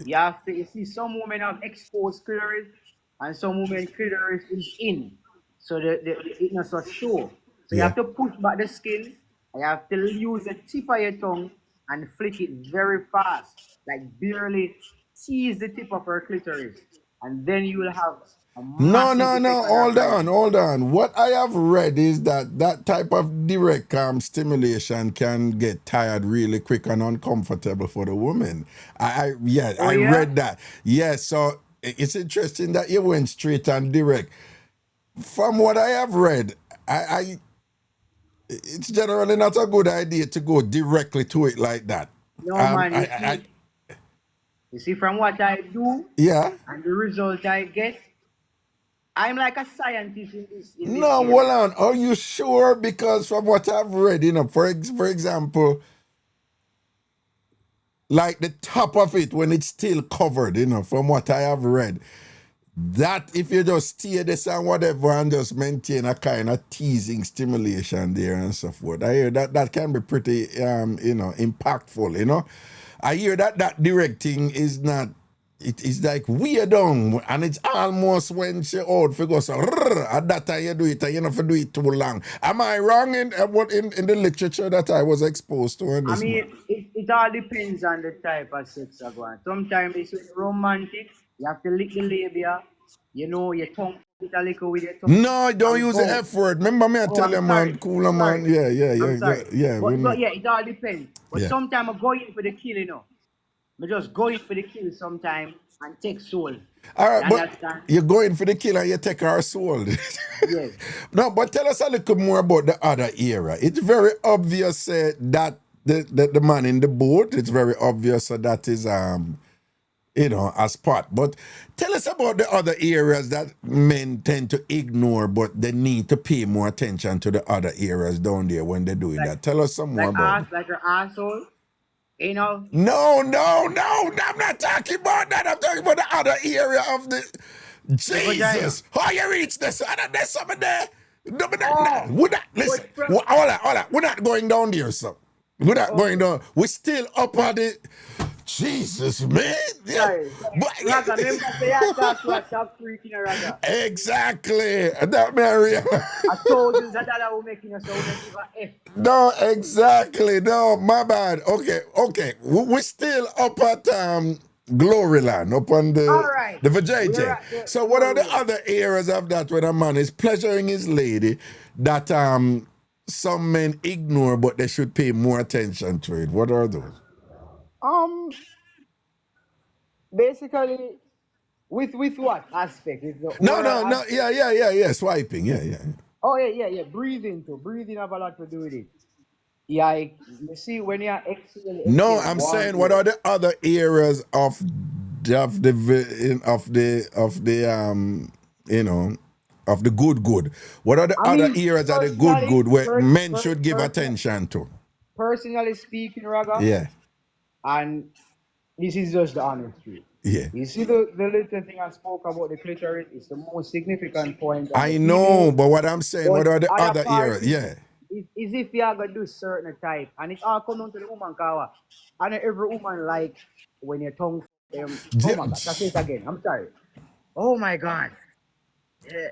you see some women have exposed clitoris and some women clitoris is in. So it's not so sure. So you have to push back the skin and you have to use the tip of your tongue and flick it very fast. Like barely tease the tip of her clitoris. And then you will have a No, massive effect hold on. What I have read is that type of direct stimulation can get tired really quick and uncomfortable for the woman. I read that. Yeah, so it's interesting that you went straight and direct. From what I have read, it's generally not a good idea to go directly to it like that. No, man, you see, from what I do, and the result I get, I'm like a scientist in this. No, hold on. Are you sure? Because from what I've read, for example, like the top of it when it's still covered, from what I have read, that if you just steer this and whatever and just maintain a kind of teasing stimulation there and so forth, I hear that can be pretty, impactful, I hear that directing is not, it is like weird on, and it's almost when she out for go so at that time you do it and you don't do it too long. Am I wrong in the literature that I was exposed to? It all depends on the type of sex I go on. Sometimes it's romantic, you have to lick the labia, your tongue it a little with it. No, don't and use go. the F word. Remember me, I Oh, tell I'm you, sorry. man, cooler, I'm sorry. man. Yeah. I'm sorry. Yeah. we know. But yeah, it all depends. But Yeah. sometimes I go in for the kill, you know. I just go in for the kill sometimes and take soul. All right, You but understand? you're going for the kill and you take our soul. Yes. No, but tell us a little more about the other era. It's very obvious that the man in the boat, it's very obvious that is a spot. But tell us about the other areas that men tend to ignore, but they need to pay more attention to the other areas down there when they're doing that. Tell us some more about it. Like your asshole, you know. No, I'm not talking about that. I'm talking about the other area of the Jesus. How you reach this? There's something there. No, we're not, listen, hold on. We're not going down there, sir. We're not going down. We're still up on the Jesus, man. Sorry. Raga, remember say I talk to a top freak in a Raga. Exactly. That Mary. Thousands of dollars will make you so we give a F. No, exactly. No, my bad. Okay. We're still up at Gloryland, up on the Vajayjay. So what are the other areas of that when a man is pleasuring his lady that some men ignore but they should pay more attention to it? What are those? Basically, with what aspect? Is the No. aspect? Yeah. Swiping, yeah. Oh yeah. Breathing have a lot to do with it. Yeah, you see when you're exhaling. No, I'm saying what are the other areas of the good? What are the other areas of the good where men should give attention to? Personally speaking, Raga. Yeah. And this is just the honest truth. Yeah. You see the little thing I spoke about the clitoris is the most significant point. I know, but what I'm saying, what are the other areas? Yeah. Is if you are gonna do certain type, and it all comes down to the woman kawa. And every woman like when your tongue oh my God, that's it again. I'm sorry. Oh my God. Yeah.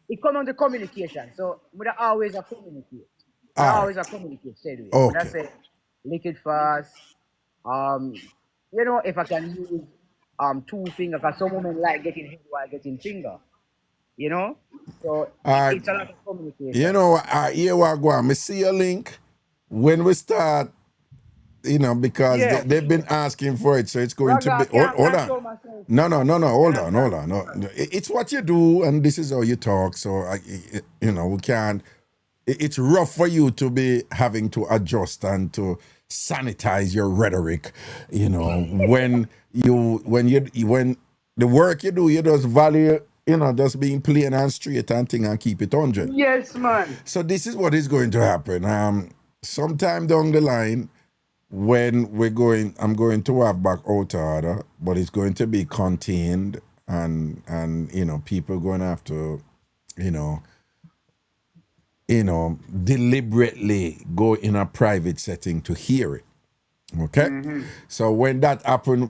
It comes down to communication. So we always a communicate. Always a communicate, say to you. Okay. That's it. Lick it fast. If I can use 2 fingers, because some women like getting hit while getting finger. So it's a lot of communication. Here we go. I see a link when we start, because they've been asking for it, so it's going to be. Hold on. No. Hold on. No, it's what you do, and this is how you talk. So we can't. It's rough for you to be having to adjust and to sanitize your rhetoric. When the work you do, you just value. Just being plain and straight and thing and keep it 100. Yes, man. So this is what is going to happen. Sometime down the line, when I'm going to have back out order, but it's going to be contained and people going to have to, deliberately go in a private setting to hear it. Okay? Mm-hmm. So when that happens,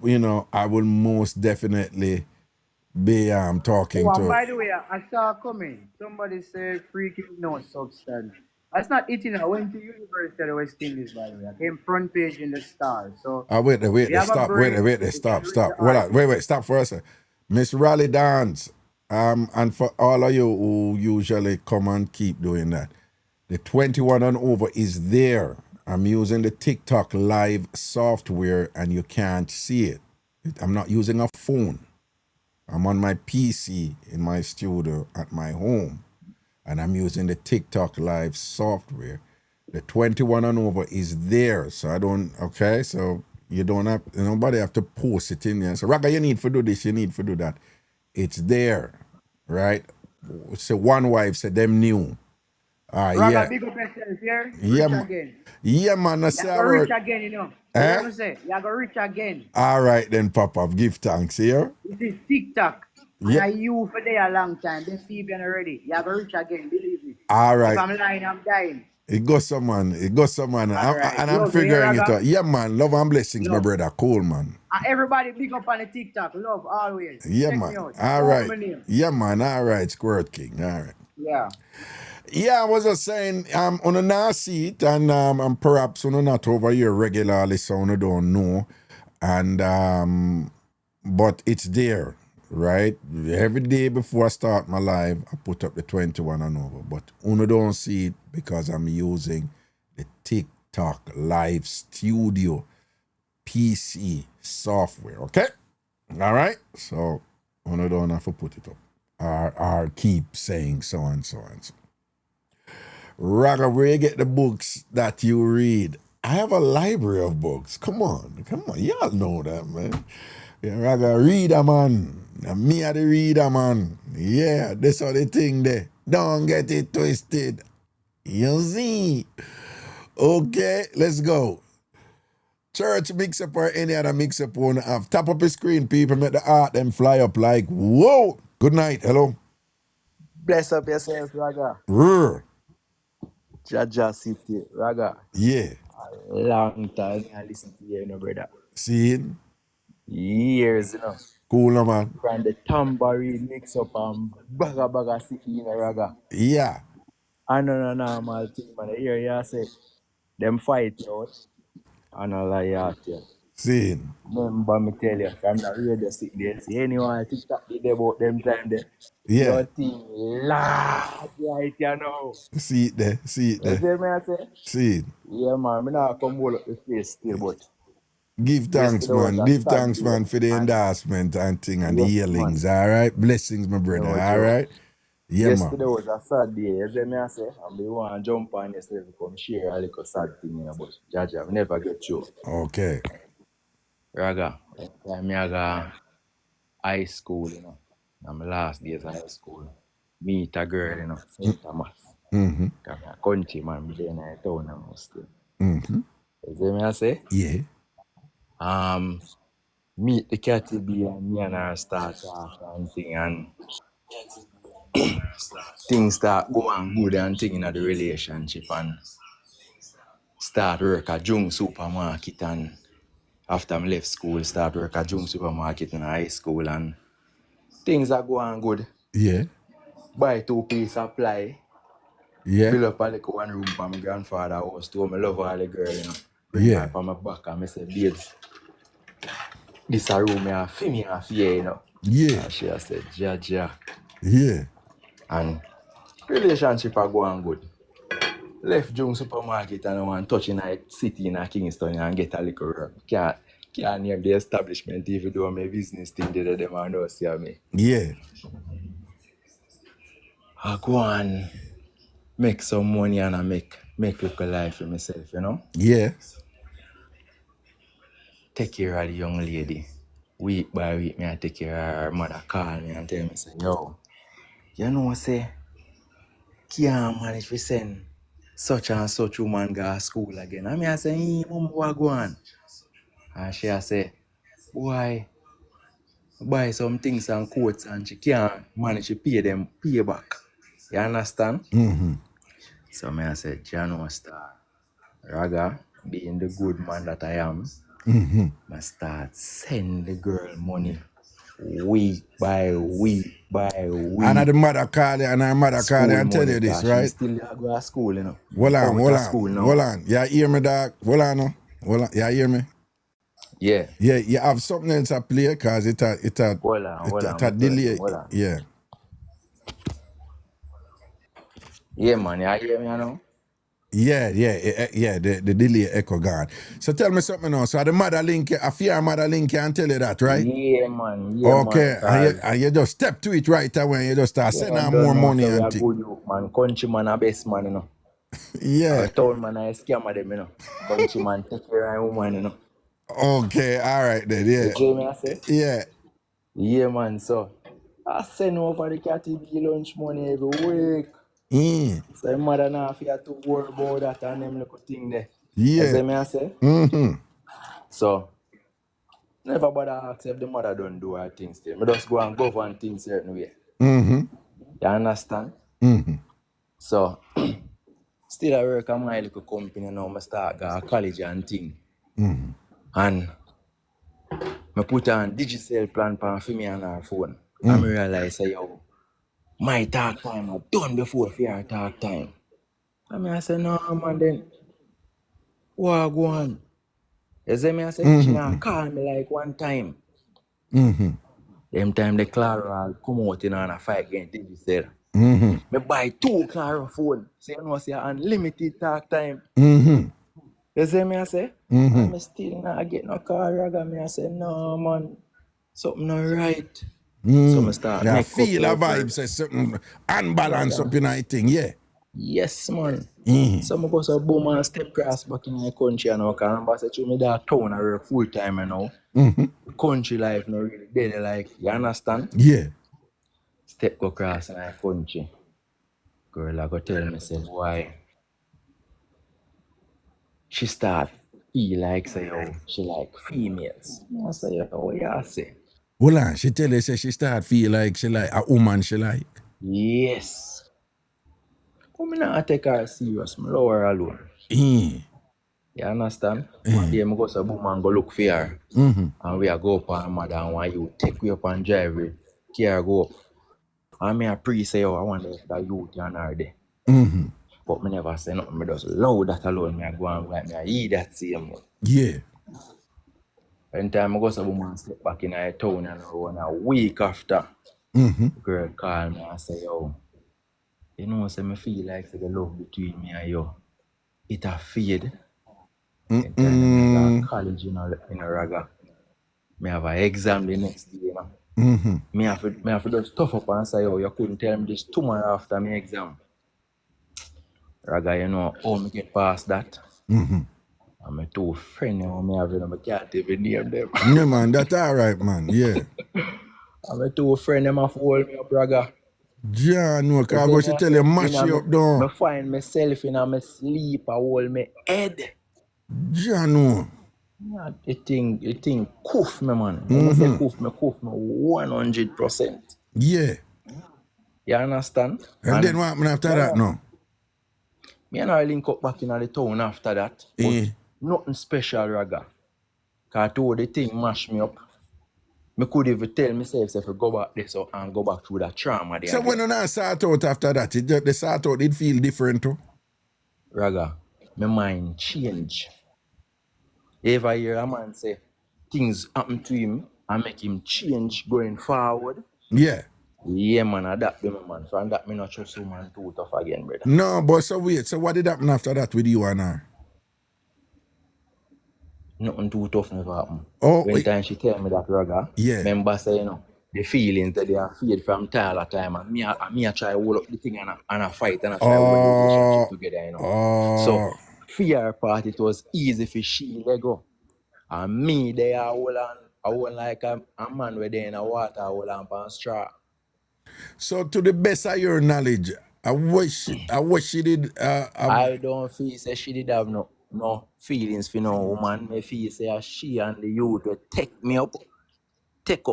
I will most definitely be talking to. By the way, I saw coming. Somebody said freaking no substance. That's not eating. I went to University of West Indies, by the way. I came front page in the Stars. So wait, stop. Wait, stop for a second. Miss Raleigh Dance. And for all of you who usually come and keep doing that, the 21 and over is there. I'm using the TikTok live software and you can't see it. I'm not using a phone. I'm on my PC in my studio at my home, and I'm using the TikTok live software. The 21 and over is there, so so you don't have, nobody have to post it in there. So, Raga, you need to do this, you need to do that. It's there, right? So one wife said them new. Raga, big up yourself here. Yeah, man. You're going to rich again, You are going to rich again. All right, then, Papa. Give thanks here. This is TikTok. Yeah. And you for there a long time. This people are ready. You're going to rich again. Believe me. All right. If I'm lying, I'm dying. It goes some man. I'm figuring it out. Yeah, man. Love and blessings, my brother. Cool, man. Everybody big up on the TikTok. Love always. Yeah, check man. All right. Yeah, man. All right. Squirt King. All right. Yeah. Yeah, I was just saying, on a nice seat, and perhaps on not over here regularly, so I don't know, and but it's there, right? Every day before I start my live, I put up the 21 and over. But uno don't see it because I'm using the TikTok Live Studio PC software, okay? All right? So uno don't have to put it up or keep saying so and so and so. Raga, where you get the books that you read? I have a library of books. Come on. Y'all know that, man. Yeah, Raga, reader, man. And me are the reader, man. Yeah, that's how the thing there. Don't get it twisted. You see? Okay, let's go. Church mix-up or any other mix-up one have. Tap up the screen, people. Make the art them fly up like, whoa. Good night. Hello. Bless up yourself, Raga. Rrr. Jaja City, Raga. Yeah. A long time I listen to you, brother. See? Years, Cool, no, man. From the Tambourine Mixup and Baga City, Raga. Yeah. I know no normal thing, man. Here you say, them fight out. And I lie out here. See? Remember me tell you, from the radio sick there, see anyone TikTok did about them time there. Yeah. Your thing large right you know. See it there. See it You there. see me I say? See it. Yeah man, me not come hold up the face still, but Give thanks, yesterday was man. a Give sad thanks, day, man, for the and endorsement and thing and the yes, healings, all right? Blessings, my brother, No all joke. right? Yeah, yesterday man. was a sad day, you see me I say? And me want to jump on yesterday to come share a little sad thing, but Jaja, I never get through. Okay. Raga, me I go high school, And my last days of high school. Meet a girl, St. Thomas. Mm-hmm. I'm a country man, me there in a town now still. Mm-hmm. You see me I say? Yeah. Meet the Catty B and me and her start talking and thing and things start going good and thing in the relationship and start work at Jung Supermarket and after I left school start work at Jung Supermarket in high school and things are going good. Yeah. Buy 2 piece of ply. Yeah. Build up a little one room for my grandfather house too. I love all the girl, Bring her from my back and I say, babes, this a room I for me and for you, Yeah. And she said, Jaja. Yeah. And relationship are going good. Left Jung Supermarket and I want to touch in a city in a Kingston and get a little work. Can't name the establishment even though my business thing there, them and don't see me. Yeah. I go and make some money and I make little life for myself, Yeah. Take care of the young lady. Week by week, I take care of her. Mother call me and tell me, say, yo, say, can't manage to send such and such woman go to school again. I say, mom, what go on? And she say, boy, buy some things and coats and she can't manage to pay back. You understand? Mm-hmm. So I said, star. Raga, being the good man that I am, I start send the girl money week by week by week. And the mother call you and her mother call you and tell you this, right? She still go to school, Hold on. You hear me, dog? Hold on. You hear me? Yeah. Yeah, you have something else to play because it Hold on. delay. Hold on. Yeah. Yeah, man. You hear me now? Yeah. The delay echo gone. So tell me something now. So the mother link, a fear mother link and tell you that, right? Yeah, man. Okay, and you just step to it right away. You just start sending her more money and things. Good youth, man. Country man a best man, Yeah. Town man a scammer them, Country man take care of woman, Okay, all right then. Yeah. You see me I say? Yeah. Yeah, man. So I send over the Catty B lunch money every week. So your mother now have to worry about that and them little thing there. Yeah. You see me I say? Mm-hmm. So never bother ask if the mother don't do her things there. I just go and govern things certain way. Mm-hmm. You understand? Mm-hmm. So still I work at my little company now. I start go to college and thing. Mm-hmm. And I put on digital plan for me and her phone. And I realize say, yo, my talk time are done before for your talk time. And I say, no man then. What go on? You see me I say, she now call me like one time. Mm-hmm. Them time the Clara come out in and a fight against Digicel. Me buy 2 Clara phone. So you know say unlimited talk time. You see me I say? I'm still not get no car Raga. Me I say no man. Something not right. So I start Yeah, make feel a up vibe, say something unbalanced up in I thing, yeah. Yes, man. So I go so boom and step cross back in the country and I can remember say to me that town I work full time and now. Country life no really daily like you understand? Yeah. Step go cross in the country. Girl I go tell me say why she start feel like say she like females. I say what you say? Hold on, she tell you say she start feel like she like a woman she like. Yes. Come not take her serious, me love her alone. You understand? One day I go to boom and go look for her. And we go up on mother and want you take me up and drive it. Care go up. And me a pre say, I wonder if that youth and her there. But me never say nothing. Me just loud that alone. Me a go and like me a eat that same. Yeah. When time I go to boom and step back in the town and around a week after, girl call me and say, yo, you know, say me feel like the love between me and you, it a fade. And then I go to college in a Raga. Me have an exam the next day, man. Me have to just tough up and say, oh, you couldn't tell me this tomorrow after my exam. Raga, you know, how me get past that. And my 2 friends, me have them, I can't even name them. Yeah, man, that's all right, man, yeah. And my 2 friends, them have hold me up, Raga. Yeah, no, because she tell you mash you up down. I find myself in my sleep, I hold my head. Yeah, no. Yeah, it thing coof me, man. When I say coof me 100%. Yeah. You understand? And then what happened after that, no? Me and I link up back in the town after that. But nothing special, Raga. Because all the thing mash me up. Me could even tell myself if I go back there so and go back through that trauma there. So again. when you not sort out after that, the sort out, it feel different too? Raga, my mind change. If I hear a man say things happen to him and make him change going forward. Yeah. Yeah, man, adapt them, man. From that, me not trust woman too tough again, brother. No, but so wait, so what did happen after that with you and her? Nothing too tough never happen. Oh, when time she tell me that, Raga, remember say, you know, the feelings that they are fed from time to time, and me I try to hold up the thing and I fight and I try to hold the relationship together, you know. So, fear part, it was easy for she let go. And me, they are hold like a man where they in a water, hold on straw. So, to the best of your knowledge, I wish she did. I don't feel say she did have no feelings for no woman. I feel say she and the youth will take me up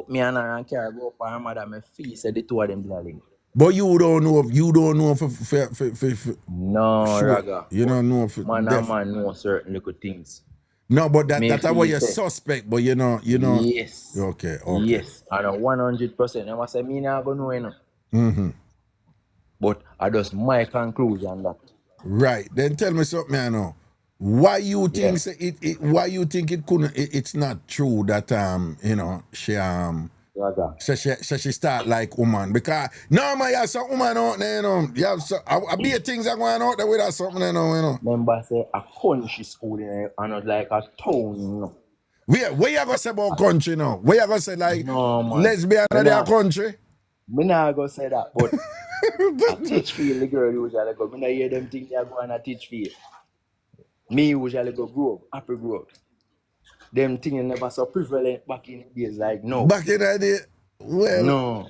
me and her and carry go up for her mother. I feel say the 2 of them darling. But you don't know for no, sure. Raga. You don't know for man and man know certain little things. No, but that's what you suspect, but you know. Yes. Okay. Yes. I know 100%. I must say me not gonna know, you know. But I just my conclusion that. Right. Then tell me something, I know. Why you think why you think it couldn't it's not true that you know she she start like woman, because normally you have some woman out there, you know. You have I be things are going out there with something, you know. Remember say a country school and not like a town, you know. Where you gonna say about country now? Where you gonna say like lesbian in their country? Me not gonna say that, but I teach field the girl usually go. Me not hear them things they go and I teach field. Me usually go grow up, happy grow up. Them things never so prevalent back in the days like no. Back in the day, well.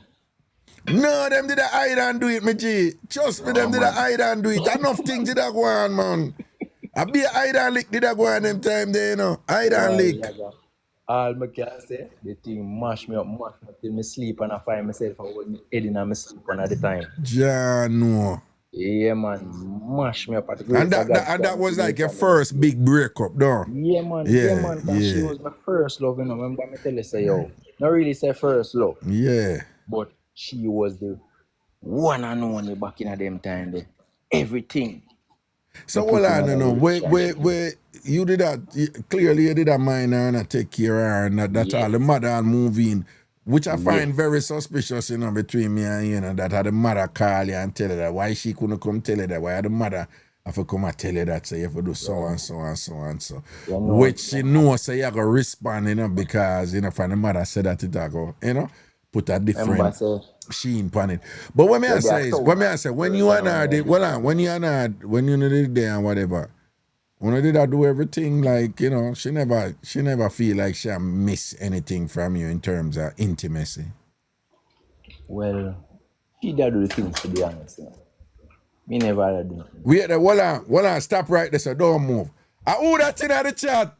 No, them did a hide and do it, me G. Trust me, them did a hide and do it. Enough things did a go on, man. I be a hide and lick did a go on them time there, you know. Hide and lick. All I can say, the thing mash me up till me sleep and I find myself I hold me head in and me sleep one at the time. Jano. Yeah, man, mash me up at the and that was like your first big breakup, though. Yeah, man. Yeah, man. She was my first love, you know. Remember me tell you say, yo, not really say first love. Yeah. But she was the one and only back in them time there. Everything. So hold on, no. Where you did that clearly you did a minor and I take care of her and that's all the mother and moving. which I find very suspicious, between me and you, that had the mother call you and tell you that. Why she couldn't come tell you that? Why had the mother have to come and tell you that? So you have to do so and so and so and so. Which she knows, so you have to respond, because, from the mother said that it go, put a different sheen on it. But what may I say is, when you and her did, when you did there and whatever, when I did I do everything, like, she never feel like she miss anything from you in terms of intimacy. Well, she did do the things, to be honest. Me never had do. Wait there, hold on, stop right there, so don't move. Who that in the chat?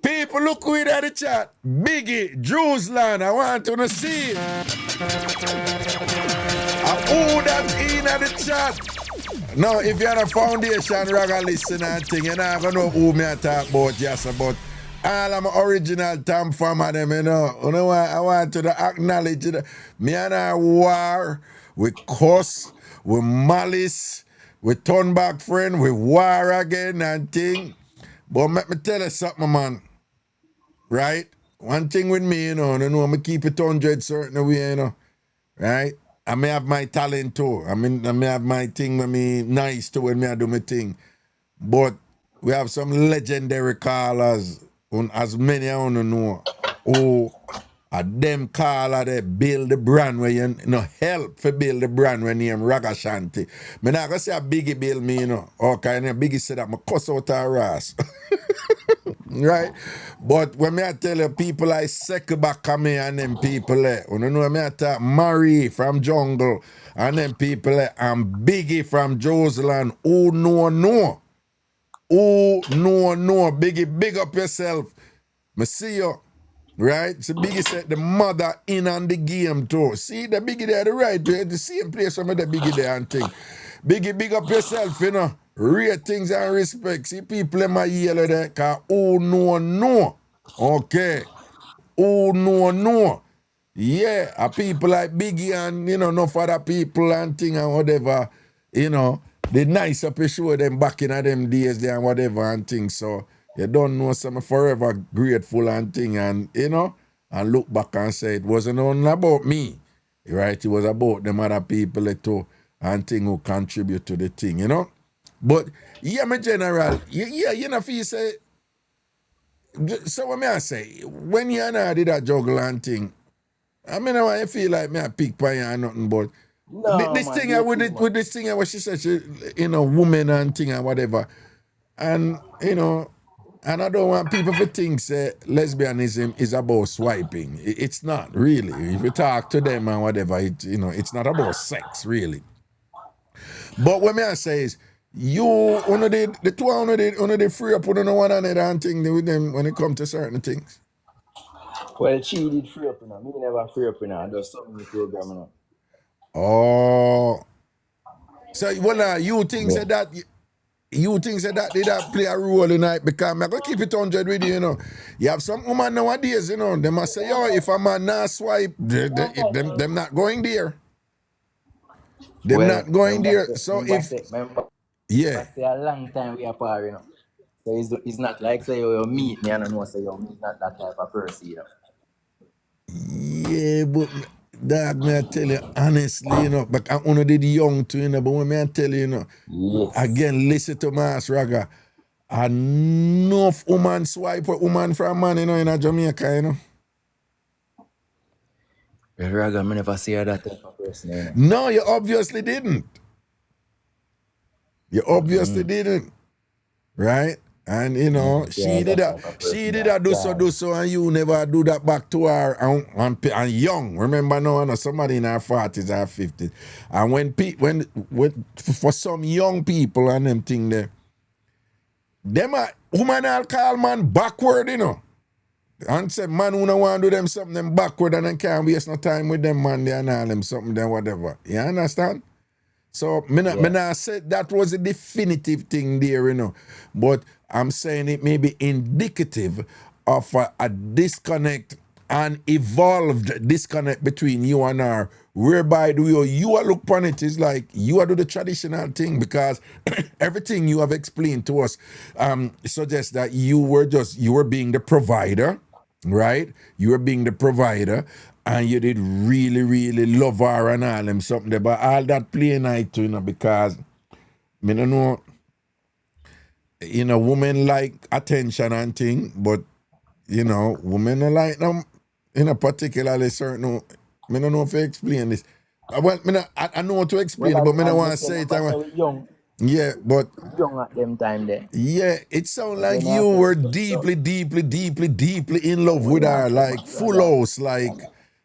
People, look who in the chat. Biggie, Jerusalem, I want to see it. Who that in the chat? Now, if you're a foundation Raga listener thing, you're not going to know who me I talk about, yes, about all of my original TamFam of them, I want to acknowledge it. Me and I war, we cuss, we malice, we turn back friend, we war again and thing. But let me tell you something, man. Right? One thing with me, I keep it 100 certain way, right? I may have my talent too. I may have my thing when me nice too when me I do my thing. But we have some legendary callers, as many I want to know, who are them caller they build the brand where you help for build the brand when you name Ragashanti. Me not gonna say a Biggie build me, Okay, and Biggie said that my cuss out her ass. Right? But when me I tell you people like Sekba come and them people me I talk Marie from Jungle and them people and Biggie from Joseland. Who know? Who know? Biggie, big up yourself. Me see you. Right? So Biggie said the mother in on the game too. See the Biggie there the right way, the same place where the Biggie there and thing. Biggie, big up yourself, Ratings and respect. See people in my yellow there, cause who know. Okay. Who know. Yeah, people like Biggie and enough other people and thing and whatever, they nice up show them back in them days there and whatever and thing. So you don't know some forever grateful and thing and and look back and say it wasn't only about me. Right? It was about them other people too and thing who contribute to the thing, But yeah, my general, feel say. So what may I say? When you and I did that juggle and thing, I feel like me I pick by you and nothing, but this thing with this thing what she said, woman and thing and whatever, and and I don't want people to think say lesbianism is about swiping. It's not really. If you talk to them and whatever, it's not about sex really. But what may I say is, you one of the free up on one another and thing with them when it comes to certain things. Well, she did free up, Me never free up, There's something in the program, Oh. So, you think that did that play a role tonight? Because I'm going to keep it 100 with you, You have some woman nowadays, they must say, if a man not swipe, them not going there. Them not going there. So yeah. Say a long time we are apart, So it's not like say you meet me and I know say you meet not that type of person, Yeah, but dog, may I tell you honestly, but I'm one of the young too, but when may I tell you, Yes. Again, listen to my ass, Raga. Enough woman swipe a woman from man, in Jamaica, Well, Raga, I never see her that type of person, No, you obviously didn't. You obviously didn't. Right? And she did that do so, and you never do that back to her and young. Remember now, somebody in her 40s or 50s. And when for some young people and them thing there, them a woman I'll call man backward, And say man who don't want to do them something them backward and then can't waste no time with them man they and all them something then whatever. You understand? So me not said that was a definitive thing there, But I'm saying it may be indicative of a disconnect, an evolved disconnect between you and her, whereby you are look upon it is like you are do the traditional thing because everything you have explained to us suggests that you were being the provider, right? You were being the provider, and you did really, really love her and all them something there. But all that play night too, because me don't know, women like attention and thing, but women don't like them, particularly certain. Me don't know if I explain this. Well, I know how to explain it, but me don't want to say it. Young But at them time there. yeah, it sounds like Then you after were the stuff, deeply, deeply, deeply, deeply in love with her, like full house, like,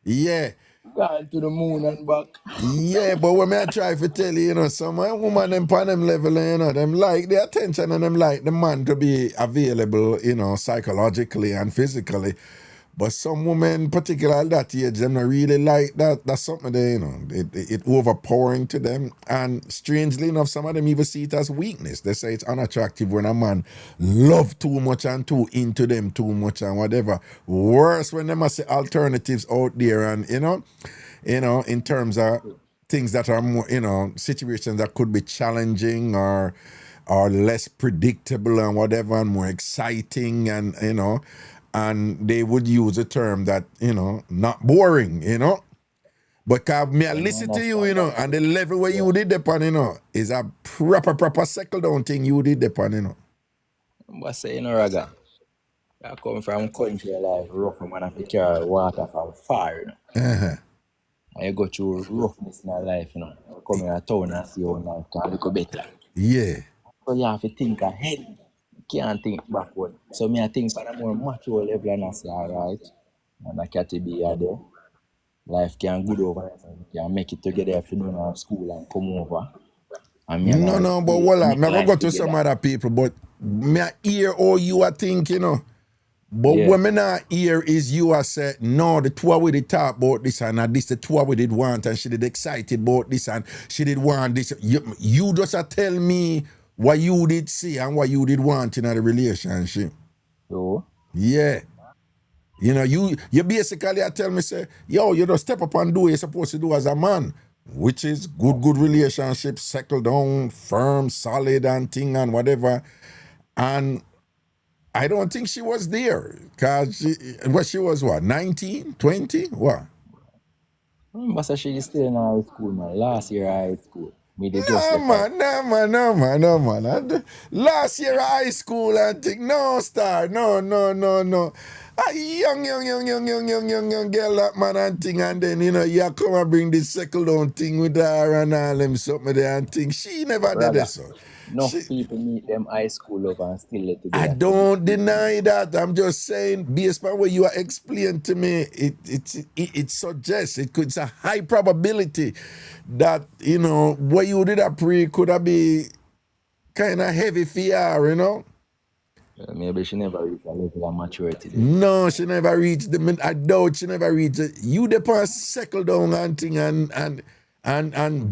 yeah. gone to the moon and back. Yeah, but when I try to tell you, some woman them on them level, them like the attention and them like the man to be available, psychologically and physically. But some women, particularly at that age, them not really like that. That's something they, it overpowering to them. And strangely enough, some of them even see it as weakness. They say it's unattractive when a man love too much and too into them too much and whatever. Worse when they must say alternatives out there and, in terms of things that are more, situations that could be challenging or less predictable and whatever and more exciting and, and they would use a term that, not boring, But me I listen to you, and the level where you did upon, is a proper settle down thing you did upon, But say, Raga, I come from country like rough, man, I have to carry water from far, Uh-huh. And you go through roughness in your life, You come in a town and see your life can look better. Yeah. So you have to think ahead. You can't think backward. So me I think on a more mature level and I say, alright, and I can't be there. Life can good over there. You can make it together if you don't have school and come over. And me and her No, but make I'm not life go to together. some other people, but me I hear all you are thinking, But Yeah. what me not hear is you are say, no, the two we did talk about this and this the two we did want and she did excited about this and she did want this. You just tell me what you did see and what you did want in a relationship. So Yeah. You basically tell me say, yo, you just step up and do what you're supposed to do as a man, which is good relationship, settle down, firm, solid and thing and whatever. And I don't think she was there because she was what, 19, 20? What? remember say she is still in high school, man. Last year high school. Me they just No left her. man. Last year high school and think, no star, no. A young girl that man and thing and then, you come and bring this settle down thing with her and all them something there and think. She never did Raga, this. So. enough people meet them high school love and still let together. I don't deny that. I'm just saying, based on what you are explaining to me, it suggests it's a high probability that what you did at pre could have been kind of heavy for her, Maybe she never reached a level of maturity. No, she never reached the. I doubt she never reached it. You the pass settle down and thing and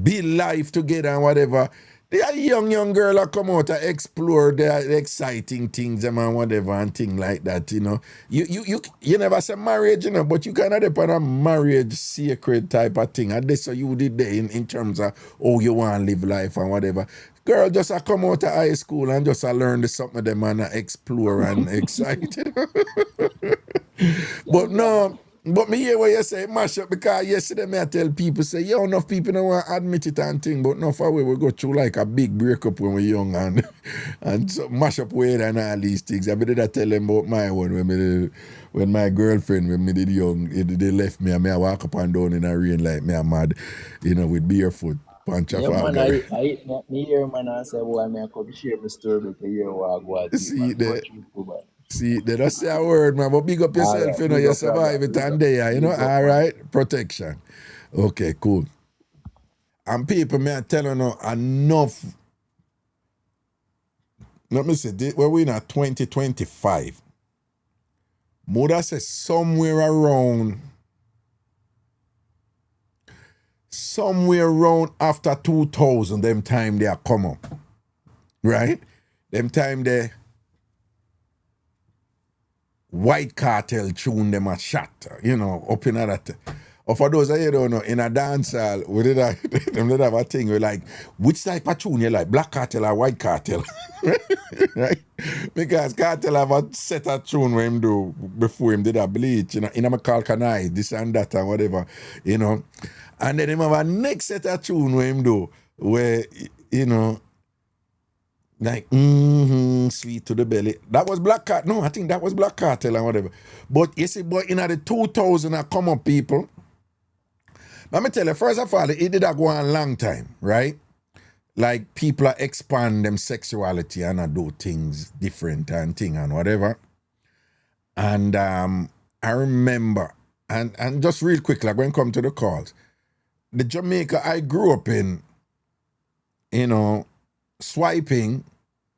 build life together and whatever. They are young girl that come out to explore the exciting things and whatever and thing like that, You never say marriage, but you kind of depend on a marriage sacred type of thing. And that's what you did there in terms of how you want to live life and whatever. Girl just come out of high school and just learn the something of them and explore and excited. But no, but me hear what you say, mash up, because yesterday me I tell people, say, enough people don't want to admit it and thing, but enough of we go through like a big breakup when we're young and so mash up weight and all these things. I did tell them about my one when my girlfriend, when me did young, they left me and me I walk up and down in the rain like me I'm mad, with barefoot. Punch Yeah, man, me hear man and say, boy, I come share my story with you hear what I go at. See that, that's a word, man. But big up yourself, Right, you survive it and there, all right? Protection. Okay, cool. And people, me I tell you enough. Let me see, where we in 2025. Mother says somewhere around after 2000, them time they are come up. Right? Them time they White Cartel tune them a shot, up in that. Or for those of you who don't know, in a dancehall, we did have a thing where like, which type of tune you like, Black Cartel or White Cartel? Right? Because Cartel have a set of tune where him do before him did a bleach, you know, in a call canai, this and that and whatever, you know. And then him have a next set of tune where him do, where, you know, like, sweet to the belly. That was Black Cartel. No, I think that was Black Cartel and whatever. But you see, but in the 2000 I come up people, let me tell you, first of all, it did go on a long time, right? Like people are expand them sexuality and I do things different and thing and whatever. And I remember, and just real quick, like when it come to the calls, the Jamaica I grew up in, you know, swiping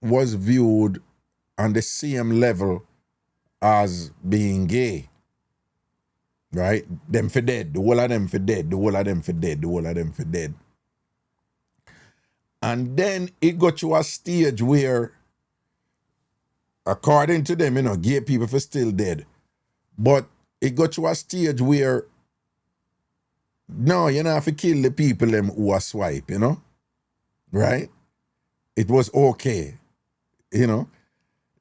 was viewed on the same level as being gay. Right? Them for dead. The whole of them for dead. The whole of them for dead. The whole of them for dead. And then it got to a stage where, according to them, you know, gay people for still dead. But it got to a stage where, no, you don't have to kill the people them who are swipe, you know? Right? It was okay, you know?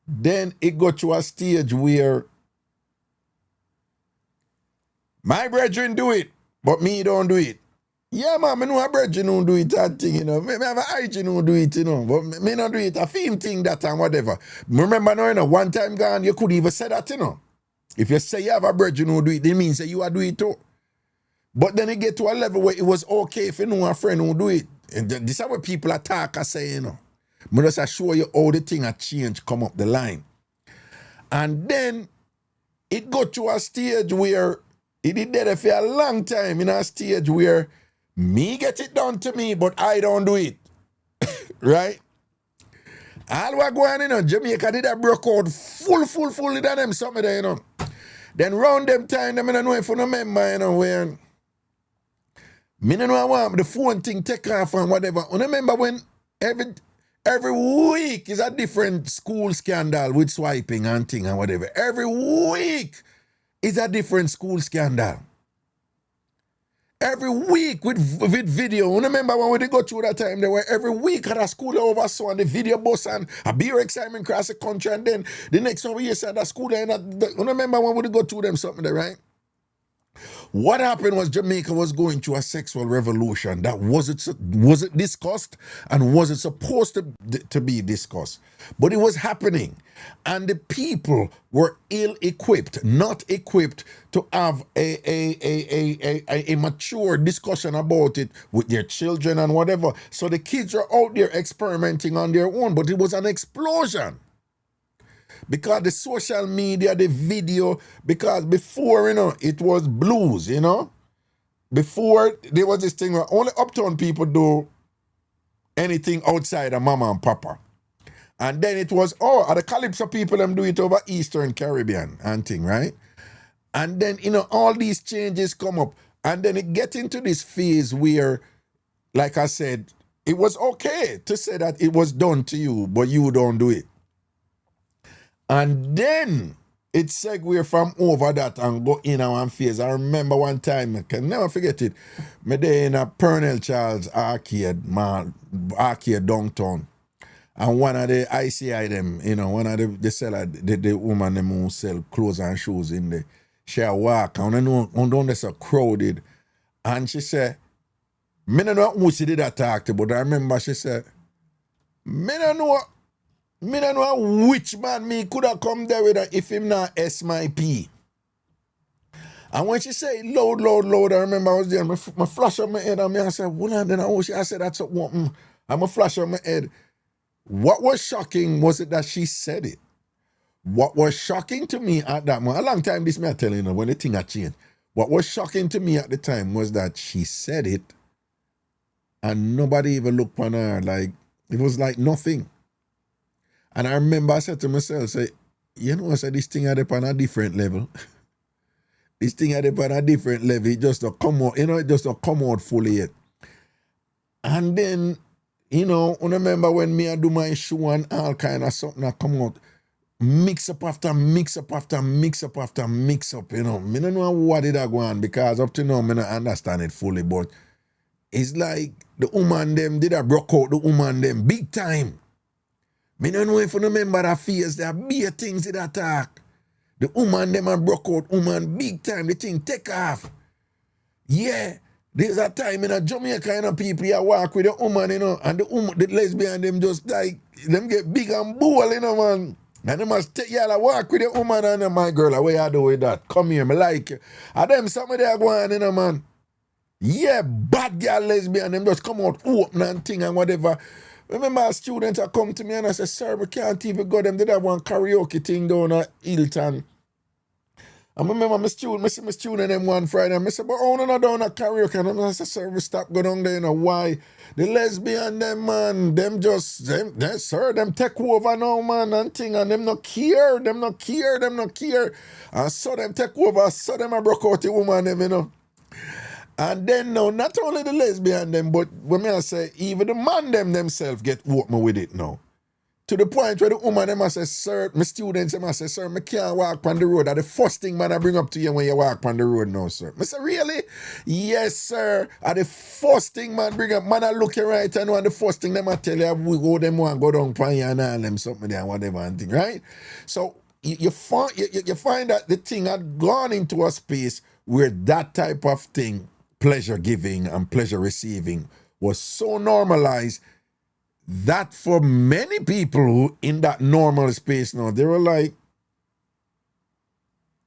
Then it got to a stage where my brethren do it, but me don't do it. Yeah, man, I know a brethren don't do it, that thing, you know. Me have a hygiene don't do it, you know. But me not do it, a film thing that and whatever. Remember now, you know, one time gone, you could even say that, you know. If you say you have a brethren who do it, it means that you are do it too. But then it get to a level where it was okay if you know a friend who do it. And this is what people attack and say, you know. I just show you how the thing a change come up the line. And then it got to a stage where it did there for a long time in a stage where me get it done to me, but I don't do it. Right? All what going on, you know, Jamaica did a broke out full of them something there, you know. Then round them time, them I don't know if you remember, you know, when me don't know I want the phone thing take off and whatever. You remember when every week is a different school scandal with swiping and thing and whatever. Every week is a different school scandal. Every week with video. You remember when we go through that time there were every week at a school over so on the video bus and a beer excitement across the country and then the next one we said that school there. You remember when we go through them something there, right? What happened was Jamaica was going through a sexual revolution that was it discussed and was it supposed to be discussed? But it was happening. And the people were ill-equipped, not equipped to have a mature discussion about it with their children and whatever. So the kids are out there experimenting on their own, but it was an explosion. Because the social media, the video, because before, you know, it was blues, you know. Before, there was this thing where only uptown people do anything outside of mama and papa. And then it was, the Calypso people, them do it over Eastern Caribbean and thing, right? And then, you know, all these changes come up. And then it get into this phase where, like I said, it was okay to say that it was done to you, but you don't do it. And then it segue from over that and go in our phase. I remember one time, I can never forget it. Me there in a Pernell Charles arcade downtown. And one of the ICI them, you know, one of the seller, the woman them who sell clothes and shoes in the she walk and I know there's a crowded. And she said, me don't know who she did attack to, but I remember she said, me don't know which man me could have come there with her if him not S my P. And when she said loud, I remember I was there, my flash on my head and I said, well, and then I said that's what I'm a flash on my head. What was shocking was it that she said it. What was shocking to me at that moment, a long time this me I telling you when the thing had changed. What was shocking to me at the time was that she said it and nobody even looked on her, like it was like nothing. And I remember I said to myself, say, you know, I said this thing had up on a different level. This thing had up on a different level. It just don't come out, you know, it just don't come out fully yet. And then, you know, I remember when me I do my show and all kind of something that come out, mix up after mix up after mix up after mix up, you know. Me don't know what it a go on because up to now, me don't understand it fully, but it's like the woman them did a broke out the woman them big time. Me don't know if you remember that phase, there be things in attack. The woman them a broke out woman big time, the thing take off. Yeah. There's a time in a Jamaica, you know, people you walk with the woman, you know, and the lesbian them just like them get big and bold, you know, man. And they must take y'all walk with the woman and my girl, what you do with that? Come here, me like you. And them somebody are going, you know, man. Yeah, bad girl lesbian, them just come out open and thing and whatever. Remember a student that come to me and I say, sir, we can't even go. Them did have one karaoke thing down at Hilton. I remember my student them one Friday, and I said, but I want to down at karaoke. And I said, sir, we stop go down there, you know, why? The lesbian them, man, them just, them take over now, man, and thing, and them not care. And so them take over, so them a broke out the woman them, you know. And then now, not only the lesbian them, but when I say, even the man them themselves get open with it now. To the point where the woman them say, sir, my students them say, sir, I can't walk on the road. That's the first thing man I bring up to you when you walk on the road now, sir. I say, really? Yes, sir. That's the first thing man bring up. Man I look you right and the first thing them I tell you, we go them one go down pan you and all them something there and whatever and thing, right? So you find that the thing had gone into a space where that type of thing, pleasure giving and pleasure receiving, was so normalized that for many people who in that normal space now, they were like,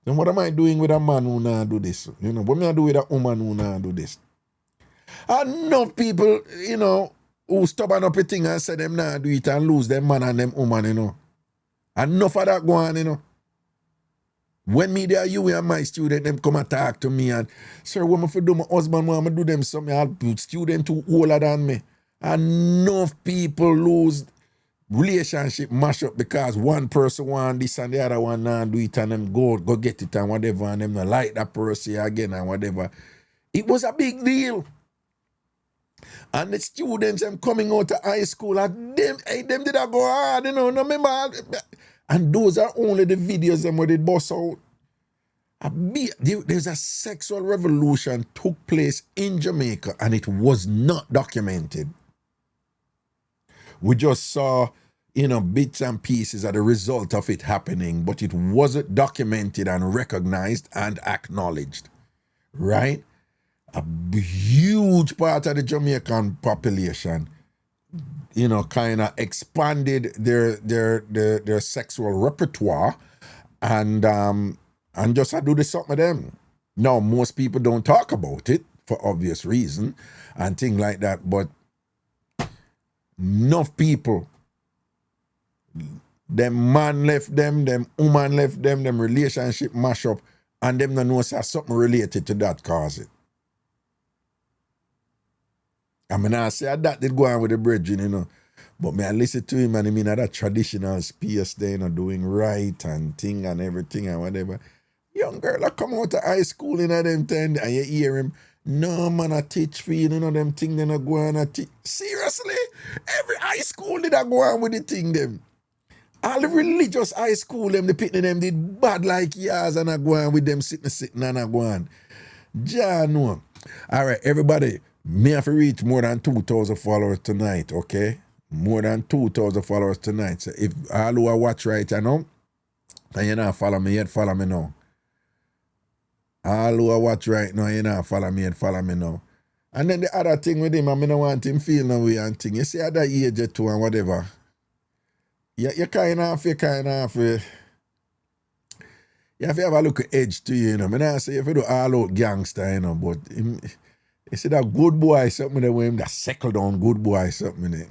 then what am I doing with a man who nah do this? You know, what am I do with a woman who nah do this? Enough people, you know, who stubborn up a thing and say them nah do it and lose them man and them woman, you know. Enough of that go on, you know. When me there, you and my student, them come and talk to me and, sir, what am I do my husband, what am I do them something? I'll put student too older than me. Enough people lose relationship mash up because one person want this and the other one not do it and them go get it and whatever and them not like that person again and whatever. It was a big deal. And the students them coming out of high school and them did I go hard, you know, remember. And those are only the videos them where they bust out. There's a sexual revolution took place in Jamaica and it was not documented. We just saw, you know, bits and pieces as a result of it happening, but it wasn't documented and recognized and acknowledged, right? A huge part of the Jamaican population, you know, kind of expanded their sexual repertoire and just do the something with them. Now, most people don't talk about it for obvious reason and things like that, but enough people, them man left them woman left them relationship mash up, and them don't know something related to that cause it. I mean, I say that did go on with the brethren, you know, but me I listen to him and I mean that traditional space there, you know, doing right and thing and everything and whatever. Young girl that come out of high school in them time and you hear him, no man, I teach for you know them thing they not go on and teach. Seriously? Every high school did I go on with the thing them. All the religious high school them, the pitney them did bad like yours and I go on with them sitting and I go on. Ja no. Alright, everybody, me have to reach more than 2,000 followers tonight, okay? More than 2,000 followers tonight. So if all who are watch right you know, and you not follow me yet, follow me now. All who are watch right now, you know, follow me now. And then the other thing with him, I mean, I want him feel no way and thing. You see at that age too and whatever. You kind of you have to have a look at edge to you, you know. I mean, I say if you do all out gangster, you know, but him, you see that good boy something there with him, that settle down good boy something there.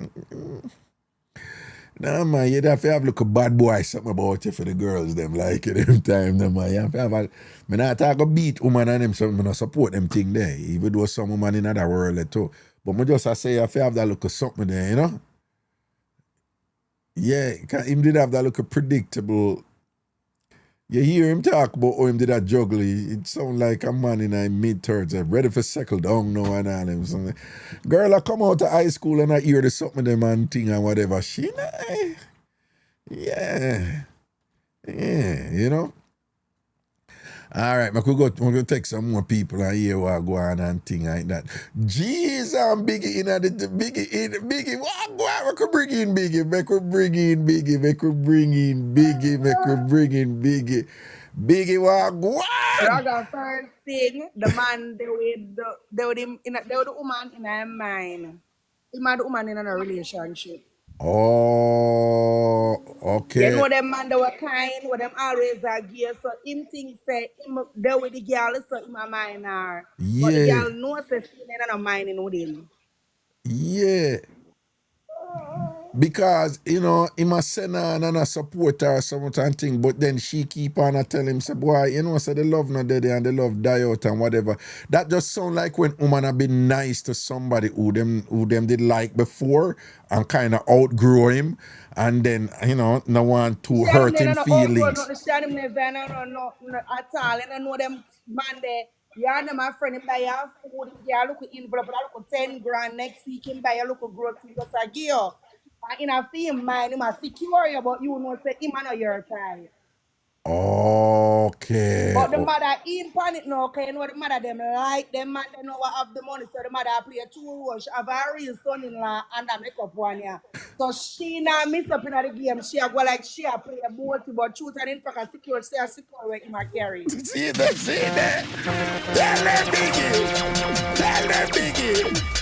Nah, man, you'd have to have look a bad boy something about you for the girls, them like it them time, them man. You have to have a, me not talk a beat woman and them something, I support them thing there, even though some woman in that world too. But me just I say you have to have that look of something there, you know? Yeah, him did have that look of predictable. You hear him talk about how him did that juggle, it sound like a man in a mid-30s, ready for settle down now and all them something. Girl, I come out of high school and I hear the something them and thing and whatever. She nah, yeah. Yeah, you know. All right, we're gonna take some more people and hear what go on and thing like that. Jeez, I'm Biggie in the Biggie. What go on? We could bring in Biggie. We could bring in Biggie. We could bring in Biggie. We could bring in Biggie. Biggie, what go on? Raga first thing, the man they with him they with the woman in her mind. Him and the woman in a relationship. Oh, okay. You know them man they were kind, with them always are gay. So him think say him they with the girl, so him a mind her. But the Yeah, girl knows that she ain't a mind with him. yeah. Because, you know, he must send her and a support her some thing, but then she keep on and tell him, say, boy, you know, say the love not dead and the love die out and whatever. That just sound like when woman have been nice to somebody who them did like before and kind of outgrow him and then, you know, no want to hurt him feelings. She never no at all. And I know them man there. Yeah, my friend him buy her food. Yeah, look at envelope. I look 10 grand next week. Him buy a look grocery. Just a give you. And in a film mind, him a secure you, but you know say him and not your child. Okay. But the mother in panic now, because you know the mother them like them man, they know what have the money, so the mother play 2 roles. She have a real son-in-law and a makeup one, yeah. So she now miss up in the game. She a go like she a play both, but truth and in fact a secure, say a secure where him a carry. See that. Tell them Biggie.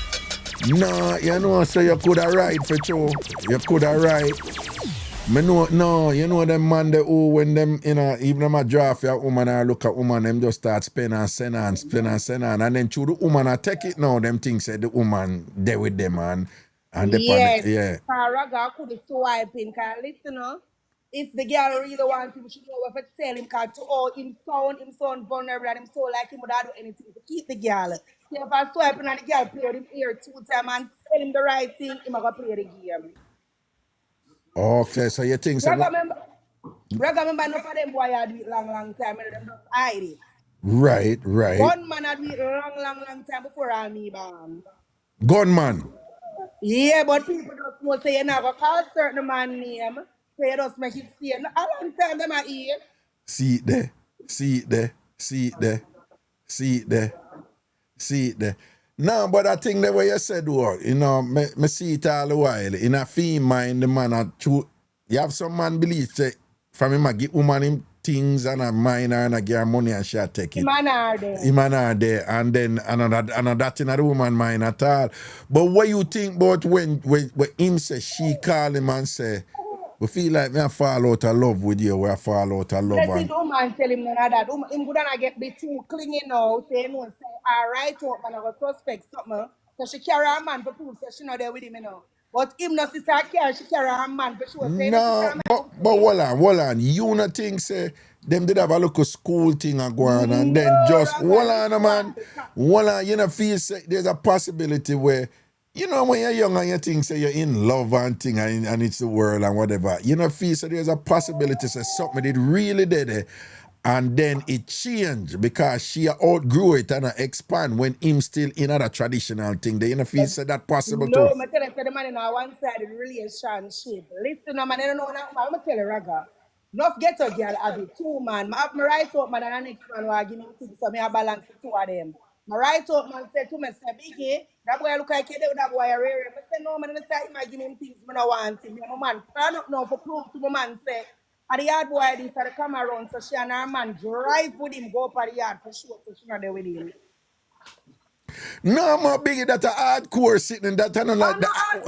No, you know, so you could have ride for sure. You could have ride. Me know, no, you know them man they who when them, you know, even them a draft your woman or look at woman, them just start spend and send and and then through the woman I take it now, them things say the woman there with them and yes, yeah. Raga could swipe in, because listen, if the girl really wants him, she know what to tell him, because to all him sound vulnerable and him so like him would do anything to keep the girl. So if I swipe and the girl play him ear 2 times and tell him the right thing, him going to play the game. Okay, so you think so? Remember enough of them boy had do it long time and them just hide it. Right. Gunman had do it long time before I me born. Gunman. Yeah, but people just know say you never call certain man name. So you just make it stay. A long time them are here. See it there. No, but I think the way you said, you know, me see it all the while. In a female mind, the man are true. You have some man believe say from him I give woman him things and a minor and I give her money and she take it. Him and there. And then another thing at the woman mind at all. But what you think about when him say she call him and say, we feel like me I fall out of love with you, we I fall out of love. Let's see the woman tell him none of that. Him good and get be too clingy now. Say no, say alright up and I go suspect something. So she carry her man for proof, so she not there with him, you know. But him no sister carry, she carry her man for sure. No, but hold on. You not think say them did have a local school thing and go on and then just hold on, man. Hold on, you know, feel say there's a possibility where, you know, when you're young and you think say you're in love and thing and it's the world and whatever, you know, feel so there's a possibility say something did really did and then it changed because she outgrew it and expand when him still in other traditional thing. They, you know, feel say that possible too. No, I tell you, the man in a one-sided relationship. Listen, man, I don't know what I'm tell you, Raga. Not get a girl, I do 2 man. I have my right up, man, and the next man will give me things, so I balance the 2 of them. My right up, man, said to me, say, Biggie, that boy look like that boy a rare. I said, no, man, I say, I give him things, I don't want him. My man, I don't know for proof to my man, say, and the yard boy, this, and come around, so she and her man drive with him, go up at the yard for sure, so she not there with him. No, more Biggie, that a hardcore sitting that I don't like that.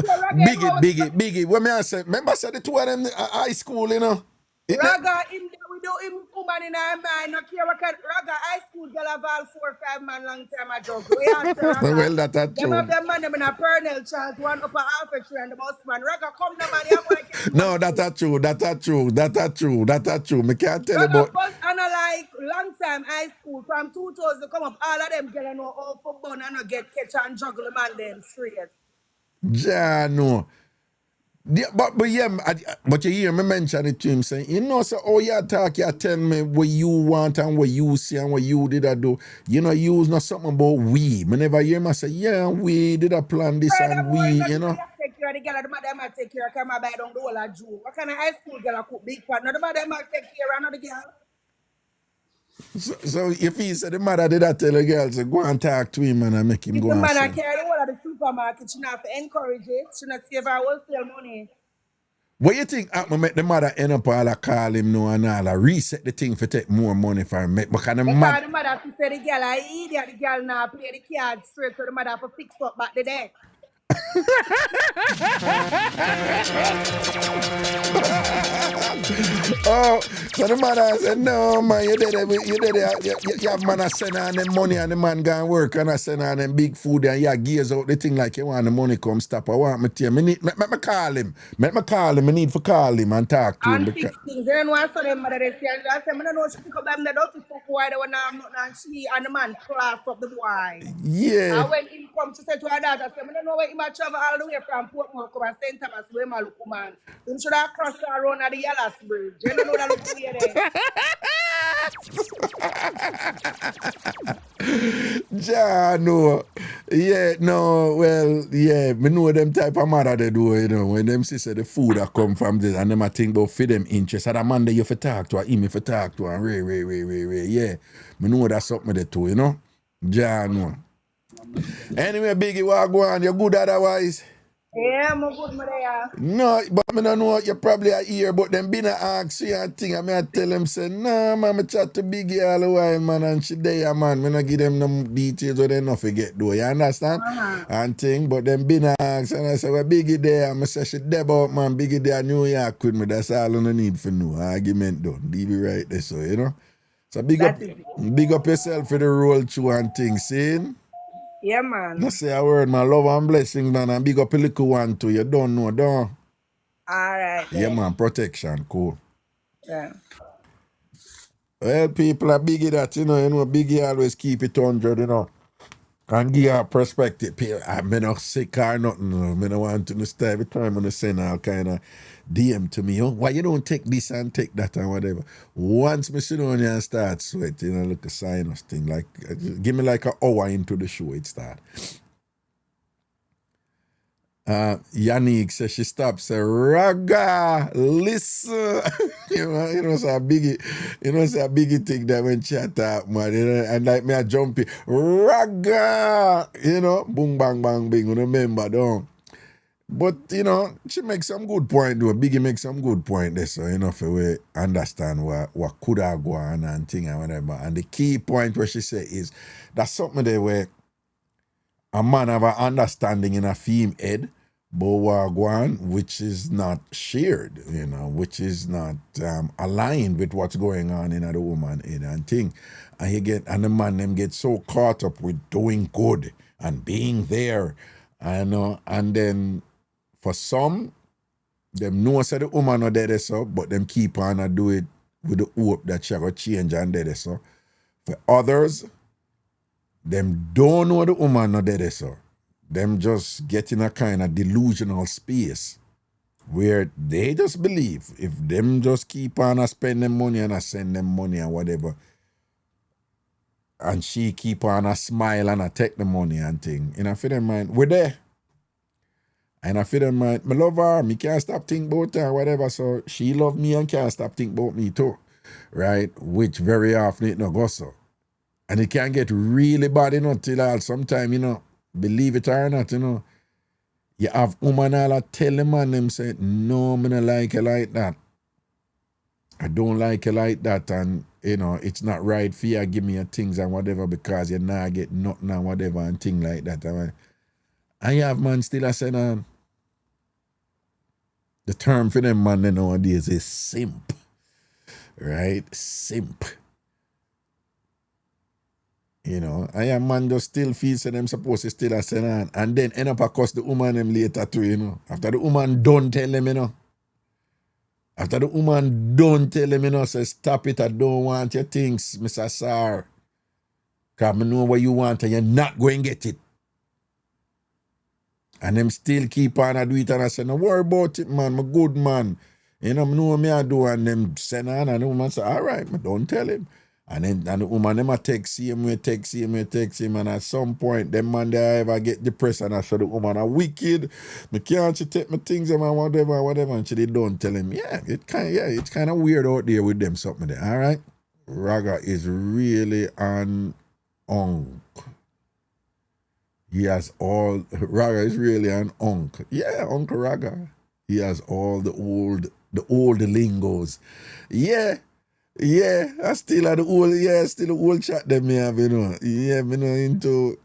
Biggie. What me I say? Remember I said the 2 of them high school, you know? Raga, him there we do him woman in our mind, no care what Raga high school girl have all 4 or 5 man long time a joke. We answer Raga. Well, that's true. Them have them man them in a pernel chance, one up a half a tree and the boss man. Raga, come the man, you have like no, that's true. Me can't tell you about. And I like long time high school from 2000 come up, all of them girl know all for bun and not get catch and juggle man them straight. Yeah, no. But you hear me mention it to him saying, you know, so you talk, you tell me what you want and what you see and what you did I do. You know, you know something about we. Me never hear me say, yeah, we did a plan this and we, you know. Take care of the girl, the mother might take care of her, my buy down the whole of Jew. What kind of high school girl cook big pot? No, the mother might take care of another girl. So if he said the mother did that tell the girl, so go and talk to him and make him If go the and man sell. carry the whole of the supermarket, she not have to encourage it. She not save her wholesale money. What you think happen make the mother end up all a call him now and all a reset the thing for take more money for him? Because the Because the mother she say the girl I idiot, the girl now play the card straight, so the mother have to fix up back the deck. Oh, so the mother said, no, man, you did it. You have man send on them money and the man go and work and I send on them big food and you gears out the thing like you want the money come stop. I want me to me call him. Make me call him. I need to call him and talk to him. And fix things. Then one son them mother they say, I say, I don't know she pick up them the dirty fuck boy, they want to have nothing and she and the man class up the boy. Yeah. And when he come to say to her daughter, I say, I don't know where he might travel all the way from Portmore come and St. Thomas where my look man. Him should have crossed around at the Yellow Bridge. You don't know that look way there. Ja, no. Yeah, no, well, yeah, me know them type of mother they do, you know, when them see say the food that come from this and them a think about feed them interest. And a man that you for talk to, him for talk to, and ray. Yeah, me know that's something they do, you know. Ja, no. Anyway, Biggie, what go on? You good otherwise? Yeah, I'm good, Maria. No, but me don't know what you probably are here, but them been a ask you and thing, and me I tell them say, nah, man, me chat to Biggie all the while, man, and she there, man. Me not give them no details or they not forget though, you understand? And thing, but them been a ask, and I say, well, Biggie there, and I say, she there about, man, Biggie there, New York with me, that's all I need for no argument done. Leave it right there, so, you know? So big up yourself for the roll through and things, see? Yeah, man. No say a word, man. Love and blessing, man. And big up a little one too. You don't know, don't? All right. Yeah, man. Protection. Cool. Yeah. Well, people are Biggie that, you know, Biggie always keep it 100, you know. And give a perspective. I'm not sick or nothing. I don't want to stay every time when I send all kind of DM to me. Oh, why you don't take this and take that and whatever. Once me sit down here and start sweat, you know, look a sinus thing. Like, give me like an hour into the show, it start. Yannick says she stops. Say, Raga, listen. you know, say a biggie thing that when chat up, man. You know, and like me, I jump in. Raga, you know, boom, bang, bang, bing. Remember, don't. But, you know, she makes some good point, though. Biggie makes some good point there, so, you know, for we understand what could have gone and thing and whatever. And the key point where she say is that's something there where a man have an understanding in a female head, but what gone, which is not shared, you know, which is not aligned with what's going on in the woman head and thing. And the man them get so caught up with doing good and being there, and then for some, them know say the woman not dead so, but them keep on and do it with the hope that she will change and dead so. For others, them don't know the woman not dead so. Them just get in a kind of delusional space where they just believe if them just keep on and spend them money and send them money and whatever, and she keep on a smile and take the money and thing, in a fit them mind, we're there. And I feel them mind, me love her, me can't stop thinking about her, whatever, so she love me and can't stop thinking about me too, right? Which very often it no go so. And it can get really bad, you know, till sometime, you know, believe it or not, you know, you have woman all tell the man them say, no, I don't like you like that. I don't like you like that, and, you know, it's not right for you to give me your things and whatever because you not get nothing and whatever and thing like that. And you have man still a saying, the term for them man nowadays is simp, right? Simp. You know, and your man just still feels that them supposed to still a saying, and then end up across the woman them later too, you know. After the woman don't tell them, you know. After the woman don't tell them, you know, say, stop it, I don't want your things, Mr. Sir. Because I know what you want and you're not going to get it. And them still keep on and do it and I say, no worry about it, man, I'm a good man. You know me I do, and them send on and the woman say, all right, don't tell him. And the woman them a text him, and at some point them man they ever get depressed and I show the woman a wicked. Me can't she take my things and whatever, and she don't tell him. It's kind of weird out there with them something there. All right, Raga is really an unk. Raga is really an unk. Yeah, Uncle Raga. He has all the old lingos. Yeah, I still have the old chat them me have, you know. Yeah, me know into,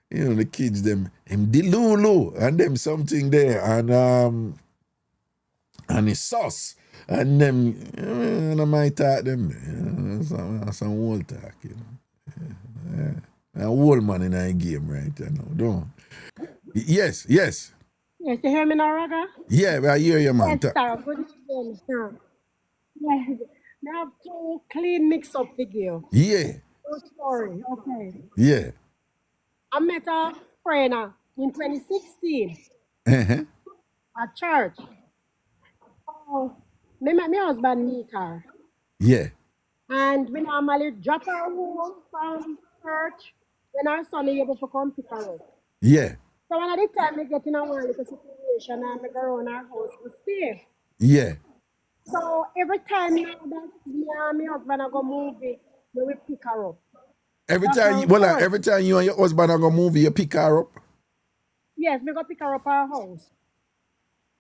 you know, the kids them, him the Lulu and them something there and it's sauce and them, and I might talk them, some old talk, you know. A old man in a game right now, don't. Yes. Yes, you hear me now, Raga? Yeah, I hear you, man. Yes, sir. Good evening. Yes. I have two clean mix-up video. Yeah. True story. Okay. Yeah. I met a friend in 2016 at church. So, me met my husband meet her. Yeah. And we normally drop her home from church when our son is able to come pick her up. Yeah. So when at the time we get in a one little situation and we go around our house to stay. Yeah. So every time now that me and my husband are go movie, we will pick her up. Every time you and your husband are gonna movie, you pick her up? Yes, we go pick her up our house.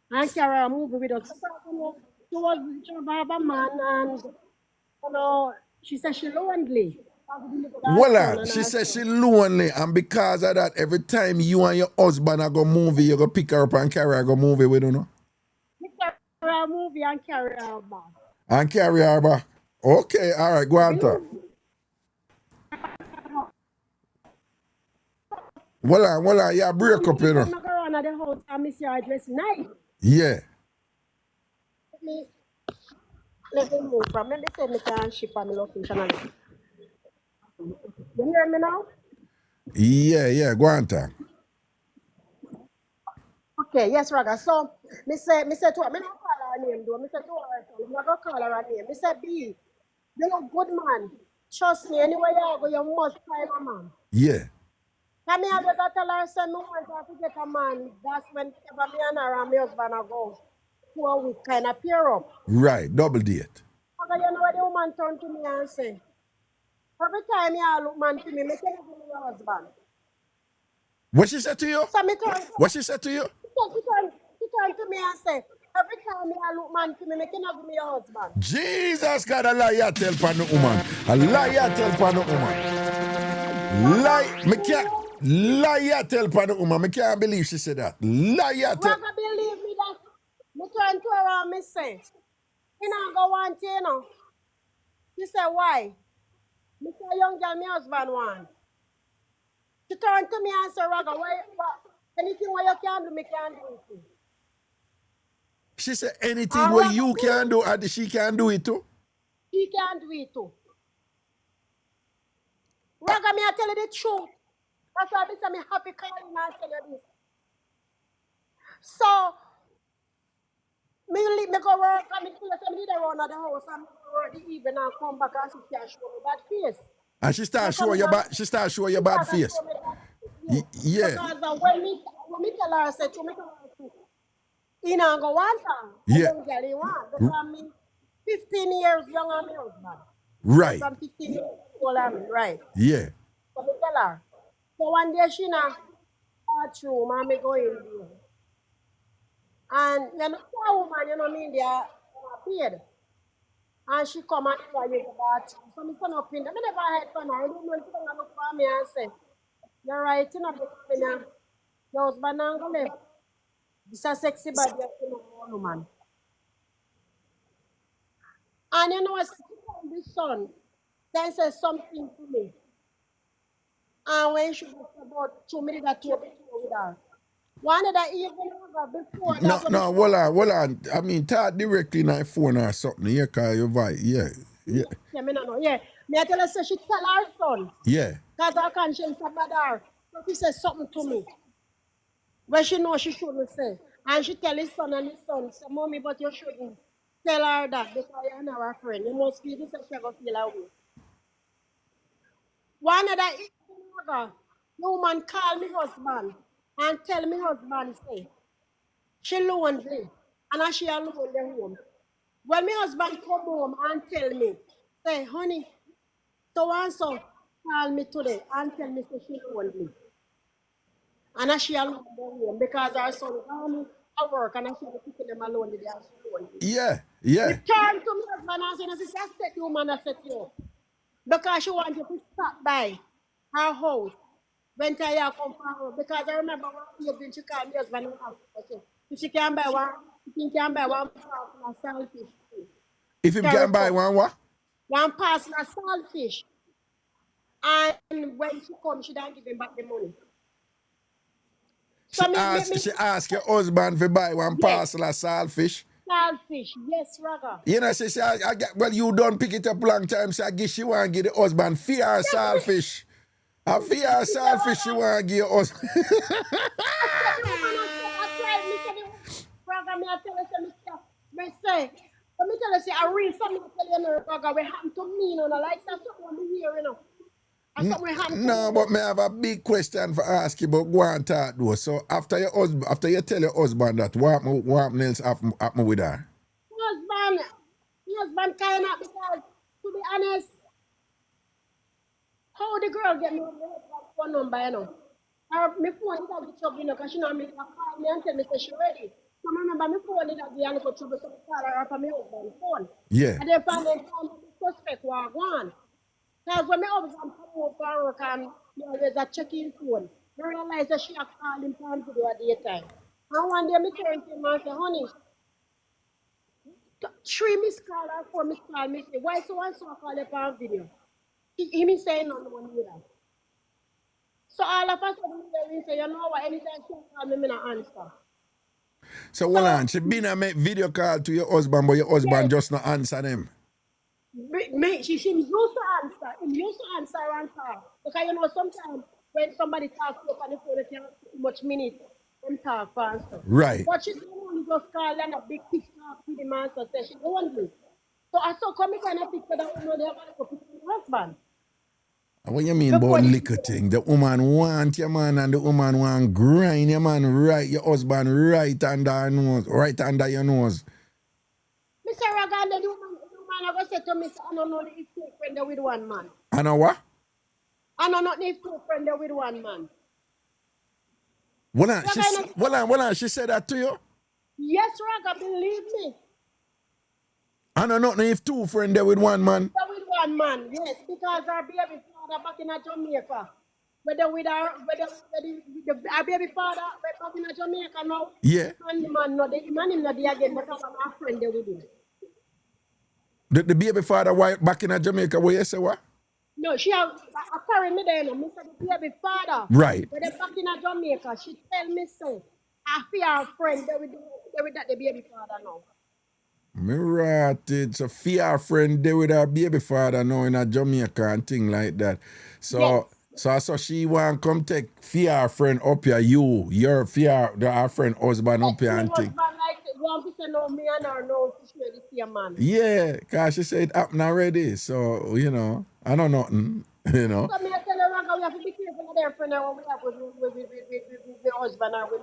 And carry her movie with us. She have a man and you know, she said she lonely. She said she lonely, and because of that, every time you and your husband are go movie, you go pick her up and carry her go movie with you, know? We carry her movie and carry her back. And carry her back. Okay, all right, go on talk. Well, yeah, break up, you know. I'm not going to the house and miss your dress nice. Yeah. Let me move from. Let me say me can shift from my location. You hear me now? Yeah, go on talk. Okay, yes, Raga. So, me say to her, me not call her name though. Me say to her, I'm not gonna call her name. Me say, B, you look good man. Trust me, anywhere you go, you must find a man. Yeah. Can me have to tell her, say, me want her to get a man. That's when me and her and my husband are go to a week kind of pair up. Right, double date. Raga, you know what the woman turned to me and say? Every time you look man to me, me tell you your husband. What she said to you? So what she said to you? She turned to me and said, every time you look man to me, me cannot give me your husband. Jesus God, a lie you tell pan the woman. A lie you tell pan the woman. Lie you tell pan the woman. Me can't believe she said that. Lie you tell. Rather believe me that me turn to her and me say, you know, go want you know. She said, why? Me say, young girl, my husband want. She turned to me and said, Raga, anything what you can do, me can do it too. She said, anything what you can do, and she can do it too? She can do it too. Raga, me I tell you the truth. That's why I say me happy calling and tell you this. So, me go work and me feel like I need to run out the house and me go work the evening and come back and she can show me that face. And she start showing your bad face. Yeah. Because when me tell her, I said to me, you know, go want her. Yeah. I don't get it want. Because I'm 15 years younger than my husband. Right. I'm 15 years older than me, right? Yeah. So me tell her. So one day she na bathroom and me go in there. And you know, poor woman, you know me in there, paid. And she come and use the bathroom. So me stand up in there. I never had fun. I don't know if you're look for me and say, you're right, you know, your husband and go left. This is a sexy body, you know, woman. And you know, this son, then says something to me. And when she was about 2 minutes or 2 minutes with her. One of the evening before that. No, hold on. I mean, talk directly in her phone or something. Yeah, cause your voice. Yeah. Yeah, me no know. Yeah. Me I tell her, say she tell her son. Yeah. Because her conscience about her. So she said something to me. But she know she shouldn't say. And she tell his son and his son, say, Mommy, but you shouldn't. Tell her that because you're not her friend. You must feel this and she go feel her way. One of the woman call me husband and tell me husband say she lonely and as she alone in the home. When my husband come home and tell me, say, honey, so and so call me today and tell me say she lonely. And as she alone in the home because her son gone at work and as she was picking them alone the day and she lonely. Yeah, He yeah. turned to me husband and said, sister, I set you woman, I set you up. Because she wanted to stop by her house when Taya come from her. Because I remember when she called me husband and asked her, if she can buy one, she can buy one parcel of saltfish. If him Carry can buy come. one what? One parcel of saltfish. And when she come, she don't give him back the money. So She asked your husband to buy one yes, parcel of saltfish. saltfish, yes, Raga. You know, she said, well, you don't pick it up long time, so I guess she want to give the husband fear saltfish. A fear saltfish she want to give your husband. I said the woman, I tried, me said the Raga, me I tell her, me say, let me tell you, say, I read something to tell you, no, Raga, what happened to me, you know, like, that's something we hear, you know. No, but me have a big question for ask you, but go on talk though. So after you tell your husband that, what else happen with her? Husband kind of, because to be honest, how the girl get me phone number, you know? Her, my phone is at the trouble, you know, because she know me call me and tell me say she ready. So I remember my phone is at the end of trouble, so I call her from my husband's phone. Yeah. And then finally found the suspect was gone. Because when my husband come home from work and he always a checking phone, I realized that she had called him from video at daytime. And one day I turned to him and said, honey, 3 missed call or 4 missed call, me say, why so and so call you on video? He me saying no one either. So all of us we say, you know what, anytime she call me, me not answer. So hold on, she been a make video call to your husband, but your husband just not answer them. She used to answer. He used to answer and call. Because you know sometimes when somebody talks to you on the phone, they can't too much minutes and talk faster. Right. But she's only just call and a big TikTok with the man so say she only. So I saw come kind of picture that woman they have to pick her husband. What you mean about liquor thing? The woman want your man and the woman want grind your man right, your husband right under her nose, right under your nose. Mr. Ragan, the woman I go say to me, I don't know if two friends with one man. I know what? I don't know if two friends with one man. Well, she said that to you? Yes, Raga, believe me. I don't know if two friends there with one man. With one man, yes, because our baby father back in Jamaica. Whether with our baby father back in Jamaica now. Yeah. And the man not there again, but our friend there with him. The baby father wife back in Jamaica, where you say what? No, she have a parent me there, me say the baby father. Right. When they back in Jamaica, she tell me so. I fear our friend there with that the baby father now. Me right, so fear friend there with her baby father now in a Jamaica and thing like that. So yes. so she want come take fear friend up here, your fear our friend husband up here and thing. Yeah, because she said it happened already. So, you know, I know nothing, you know. So me I tell you, Raga, we have to be careful of their friend when we have with the husband or with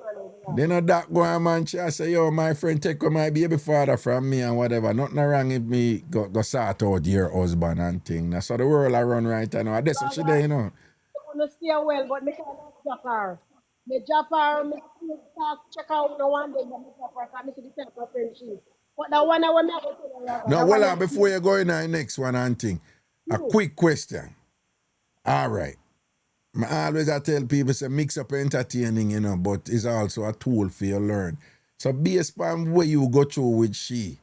man. Then a that go on, man, she say, yo, my friend take my baby father from me and whatever. Nothing wrong if me go sort out your husband and thing. That's how the world I run right now. That's what she there, you know. I want to stay well, but me can't drop her. Me drop her, me check out the one day, but me drop her, because me see the type of friendship. But the one I want to go to no, well, before you go in the next one and thing, a quick question. All right. I always tell people say mix up entertaining, you know, but it's also a tool for you to learn. So based on what you go through with she,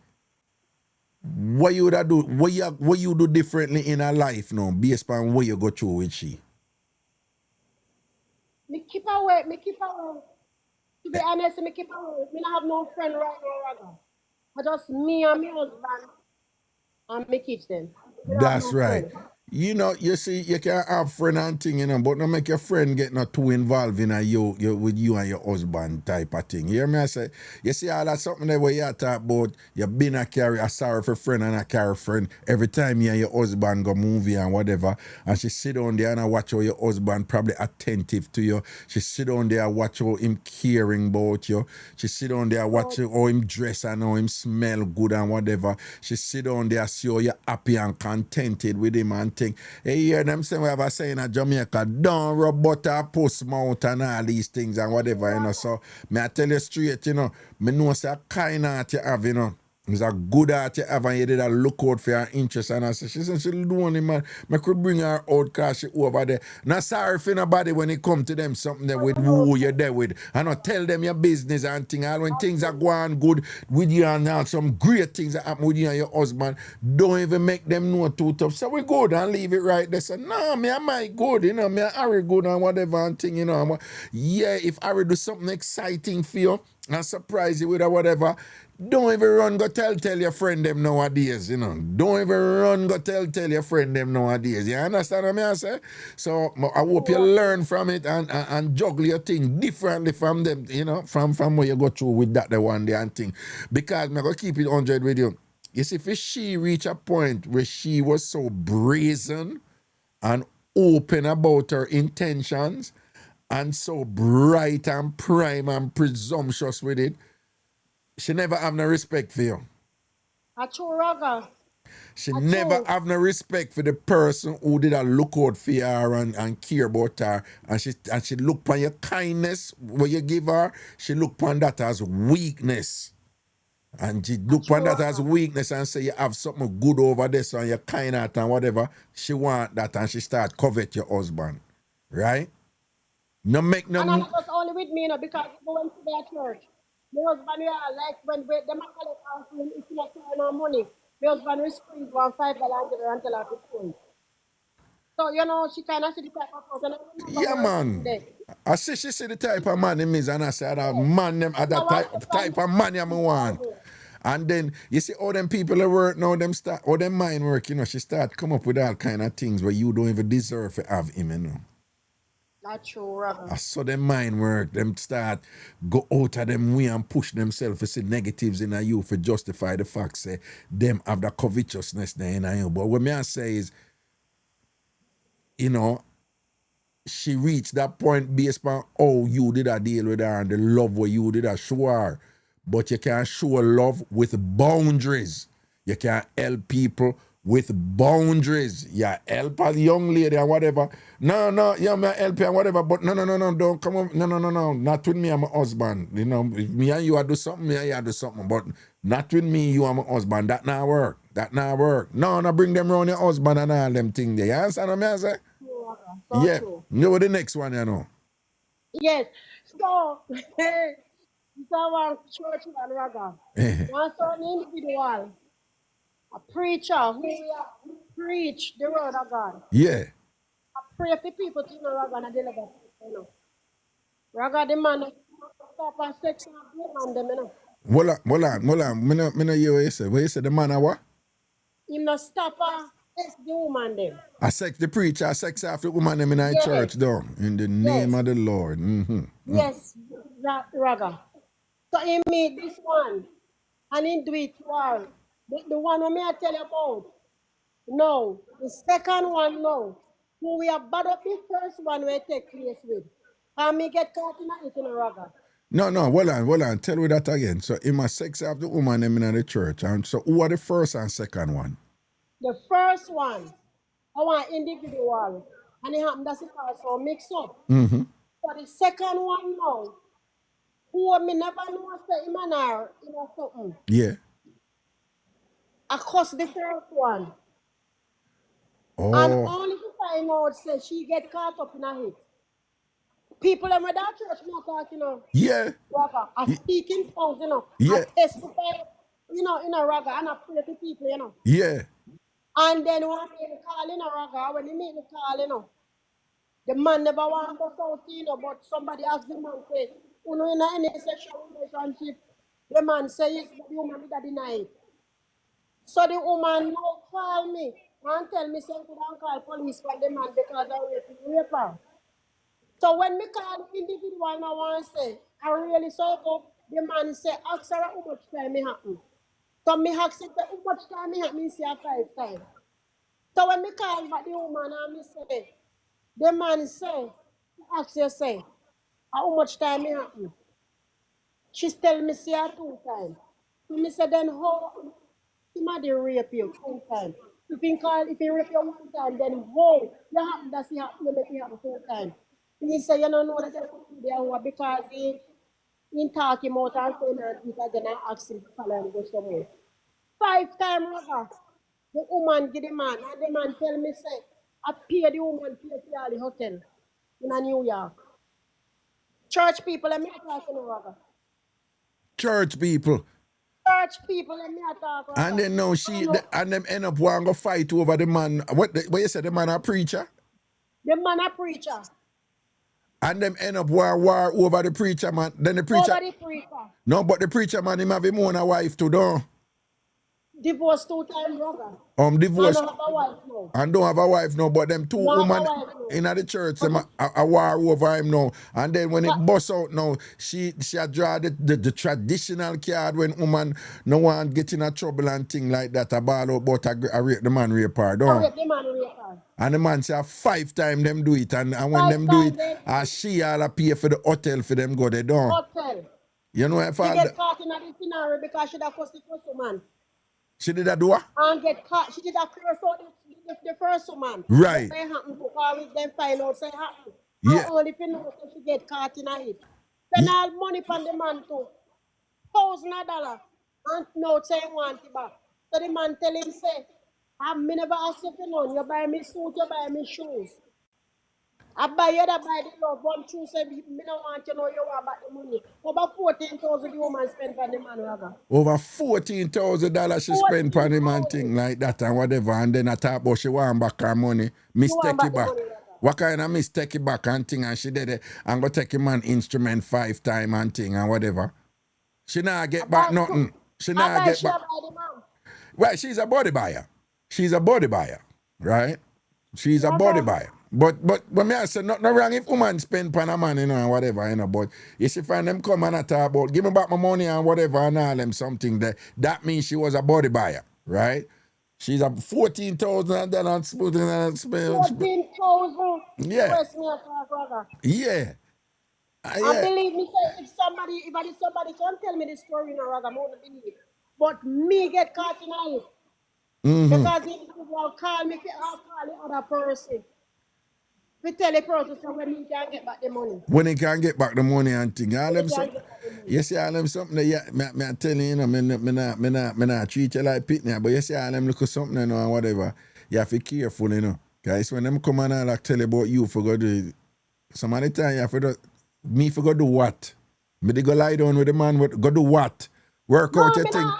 what you would do, what you do differently in her life now, based on what you go through with she? Me keep away. To be honest, me keep away. Me not have no friend right now, Raga. I just me and my husband and my kids then. That's right. You know, you see, you can have friend and thing, you know, but not make your friend get not too involved in a you with you and your husband type of thing. You hear me? I say, you see all that something there where you talk about you been a carry a sorry for friend and a carry friend every time you and your husband go movie and whatever, and she sit down there and I watch how your husband probably attentive to you. She sit down there and watch how him caring about you. She sit down there and watch how him dress and how him smell good and whatever. She sit down there see how you happy and contented with him and thing. Hey, hear them say we have a saying in Jamaica, don't rub butter, post mouth and all these things and whatever, you know. So, me I tell you straight, you know, me know say a kind heart you have, you know. It's a good heart you have and you did a look out for her interest. And I said, she said she'll do only man. I could bring her out because she over there. Not sorry for nobody when it come to them something there with who you're there with. And not tell them your business and thing. And when things are going good with you and now some great things that happen with you and your husband, don't even make them know too tough. So we good and leave it right there. Say, no, me I might good, you know, me I Harry good and whatever and thing, you know. Yeah, if Harry do something exciting for you and surprise you with or whatever, don't even run go tell your friend them nowadays, you know. Don't even run go tell your friend them nowadays. You understand what I say? So I hope you learn from it and juggle your thing differently from them, you know, from where you go through with that the one day and thing. Because I'm going to keep it 100 with you. You see, if she reach a point where she was so brazen and open about her intentions and so bright and prime and presumptuous with it, she never have no respect for you. A true Raga. She never have no respect for the person who did a look out for her and care about her. And she look upon your kindness what you give her, she look upon that as weakness. And she look upon that as weakness and say you have something good over there, so you're kind heart and whatever. She want that and she start covet your husband. Right? No make no. And I'm just only with me, you know, because we went to their church. My husband, we are like, when we, them are collect house, if you like no money, my husband will squeeze $1 5 and give her until I could pay. So, you know, she kind of see the type of person. Yeah, man. I see she see the type of man him is, and I said that man them at that type of man I want. And then you see all them people that work now, them start all them mind work, you know, she start come up with all kind of things where you don't even deserve to have him, you know. That's true, Robert. I saw them mind work, them start go out of them way and push themselves to see negatives in you for justify the fact say them have the covetousness there in you. But what me I say is, you know, she reached that point based on how you did a deal with her and the love what you did a show her. But you can't show love with boundaries. You can't help people with boundaries. Yeah, help a young lady or whatever. No, yeah, me help you and whatever, but no, don't come on. No, not with me and my husband. You know, if me and you I do something, me and you I do something, but not with me, you and my husband. That not work. No, bring them around your husband and all them things there. You understand what I say? So yeah. true. You know what the next one, you know? Yes. So, someone church and Raga. One certain individual, a preacher who preach the word of God. Yeah. I pray for people to know Raga and deliver people, you know. Raga the man stop and sex and abuse them, you know. Hold on. Me no hear what you say. What you say, the man a what? Him not stop and sex the woman them. I sex the preacher, I sex after the woman them in our church though. In the name of the Lord. Yes, Raga. So he made this one and he do it well. The one who me I tell you about. No. The second one, no. Who we have bad up the first one we take place with. And me get caught in it in a Raga. No, hold on. Tell me that again. So he must sex after the woman them in the church. And so who are the first and second one? The first one, I want individual. And it happened that's it also mix up. For the second one now, who me never know say him and her, you know something. Yeah. I cuss the first one. Oh. And only to find out say she get caught up in a hit. People in my that church not talking, you know. Yeah. Raga. I speak in tongues, you know. Yeah. I testify, you know, in a Raga and I pray to people, you know. Yeah. And then when I make the call in a Raga, when he make the call, you know, the man never want to go out, you know, but somebody asked the man, say, you know, in any sexual relationship, the man say yes, but the woman did deny it. So the woman now call me and tell me say could not call police for the man because I rape her. So when me call the individual now want say, I really so go, the man say, ask her how much time me happen. So me ask him how much time me happen, me say 5 times. So when me call back the woman and me say, the man say, ask you say, how much time me happen? She tell me see her 2 times. So me say then how somebody rape you 2 times. If he rape you 1 time, then how you happen that he happen to make you happen 2 times. He say you don't know that you there because he talk him out and say man because then I ask him to follow and go somewhere. 5 times rather. The woman give the man and the man tell me say I pay the woman pay for all the hotel in a New York. Church people, let me talk to you. Church people. Church people, let me talk. And then now and them end up want to fight over the man. What you said, the man a preacher? The man a preacher. And them end up war over the preacher man. Then the preacher. Over the preacher. No, but the preacher man him have him own a wife too, don't? Divorced 2 times, brother. Divorced. And don't have a wife now. And don't have a wife now, but them 2 women in the church, them a war over him now. And then when it busts out now, she a draw the traditional card when woman no one get in a trouble and thing like that. A ball out but a rape the man rape her, don't? Rape the man rape her. And the man say 5 times them do it, and when them do it, she all pay for the hotel for them go they don't. Hotel. You know if she get caught in this scenario because she da cuss the first woman. She did that do what? And get caught. She did a curse out the first woman. Right. Say happen because with them find out say happen. Yeah. And only if you know so she get caught in it. Spend all money from the man too. $1,000. And now say want it back. So the man tell him say, I never ask you for none. You buy me suit, you buy me shoes. I buy you that buy the love. One shoe say, me don't want you know you want back the money. Over 14,000 the woman spend for the man, Raga. Over $14,000 she spend on him and thing like that and whatever. And then I talk about she want back her money. Mistake it back. What kind of mistake it back and thing and she did it and go take him an instrument 5 times and thing and whatever. She not get back nothing. She not get back. Well, she's a body buyer. She's a body buyer, right? She's a body buyer. But me I say nothing wrong if woman spend pan a man, you know, and whatever, you know. But you see find them come and I talk about give me back my money and whatever and all them something that means she was a body buyer, right? She's a $14,000 $14,000. Yeah. Yeah. I believe me say if somebody can tell me the story in a Raga, I won't believe it. But me get caught in it. Because if people call me, I'll call the other person. We tell the person so when he can get back the money. When he can get back the money and thing. All them you see all them something that me I tell you, you know, me not treat you like pitney, but you see all them look at something you know and whatever. You have to be careful, you know. Guys, when them come and all like tell you about you for go do some of the time you have to do me for go do what? Me they go lie down with the man go do what? Work out a thing.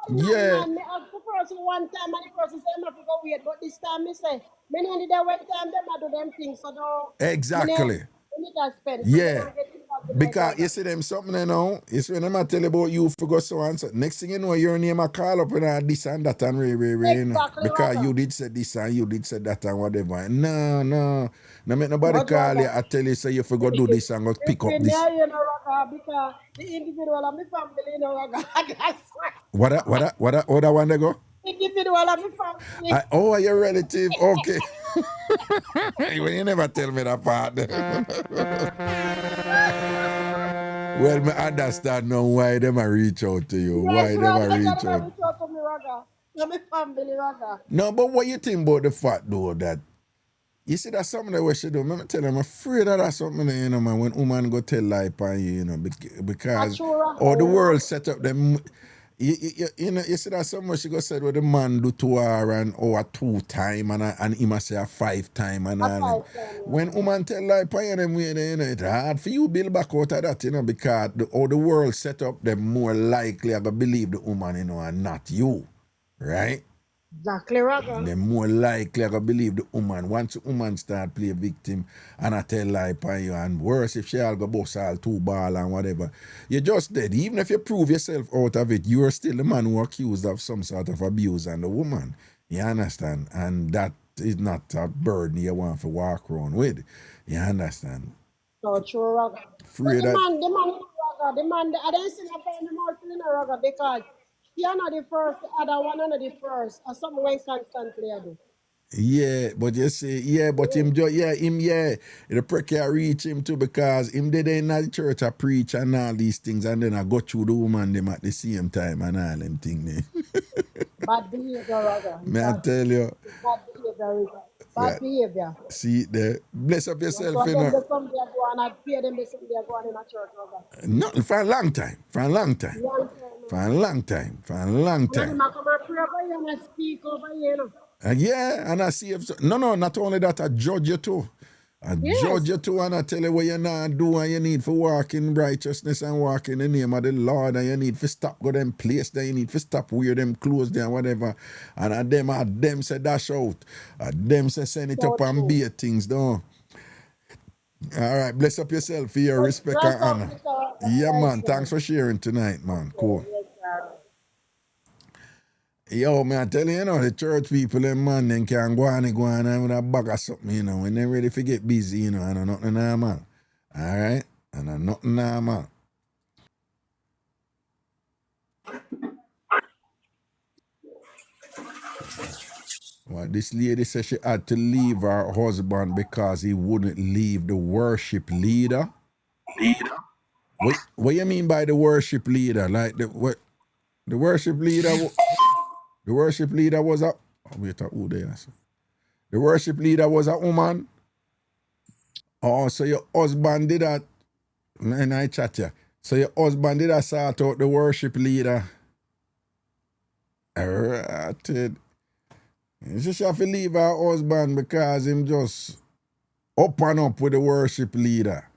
Yeah. Me ask the person one time and the person say I'm not to go wait, but this time me say many of the one time them I do them things so don't exactly. Yeah. Because you see them something you know, it's when them I tell about you for go so and so. Next thing you know, your name I call up and this and that and you know. Because you did say this and you did say that and whatever. No make nobody call you. I tell you say you for go do this and go pick up this. You know, because the individual of my family, you know, What that one they go? Individual of my family. Oh, your relative, okay. Well, you never tell me that part. Well, me understand now why them a reach out to you. Yes, why them a reach out to me, Raga. My family, Raga. No, but what you think about the fact though that you see that's something that we should do. I'm telling I'm afraid that that's something that, you know, man, when woman go tell lie upon you, you know, because all the world set up them. You know, you see that so much she go said what the man do to her and a 2 times and he must say a 5 times and all. When woman tell lie upon you, them way, you know, it's hard for you build back out of that, you know, because all the world set up them more likely to believe the woman, you know, and not you, right? Exactly, Raga. They're more likely to believe the woman. Once the woman start play victim and I tell lie upon you, and worse if she all go bust all 2 ball and whatever, you're just dead. Even if you prove yourself out of it, you're still the man who accused of some sort of abuse and the woman. You understand? And that is not a burden you want to walk around with. You understand? So true, Raga. But Free the that. man, Raga, I don't see no find him out in Raga because he are not the first, the other one are not the first. Or something when constantly I do. Yeah, but you see, but him the prick can't reach him too because him did in the church I preach and all these things and then I go through the woman them at the same time and all them things. Bad behavior, Raga. May I tell you? Bad behavior, Raga. Bad behavior. See it there. Bless up yourself, So you them know. they come there go and I pay them they some there go on in a church, Raga. Nothing for a long time. For a long time. Long time, For a long time. For a long and then time. I come and pray over you and I speak over you, you know. And I see if no, not only that, I judge you too. I judge you too, and I tell you what you not do, and you need to walk in righteousness and walk in the name of the Lord, and you need to stop go them place there, you need to stop wear them clothes there, whatever. And them say dash out. Them say send it up and be things down. All right, bless up yourself for your respect and honor. Yeah, man. Thanks for sharing tonight, man. Cool. Yo, man, I tell you, the church people, them man, they can go on and with a bag of something, when they ready to get busy, and I'm nothing normal. All right? And I'm nothing normal. Well, this lady said she had to leave her husband because he wouldn't leave the worship leader. What you mean by the worship leader? Like the worship leader? The worship leader was a... wait, who they are? The worship leader was a woman? Oh, so your husband did that? And I chat you. So your husband did that sort out the worship leader? Alright. She should have to leave her husband because him just up and up with the worship leader.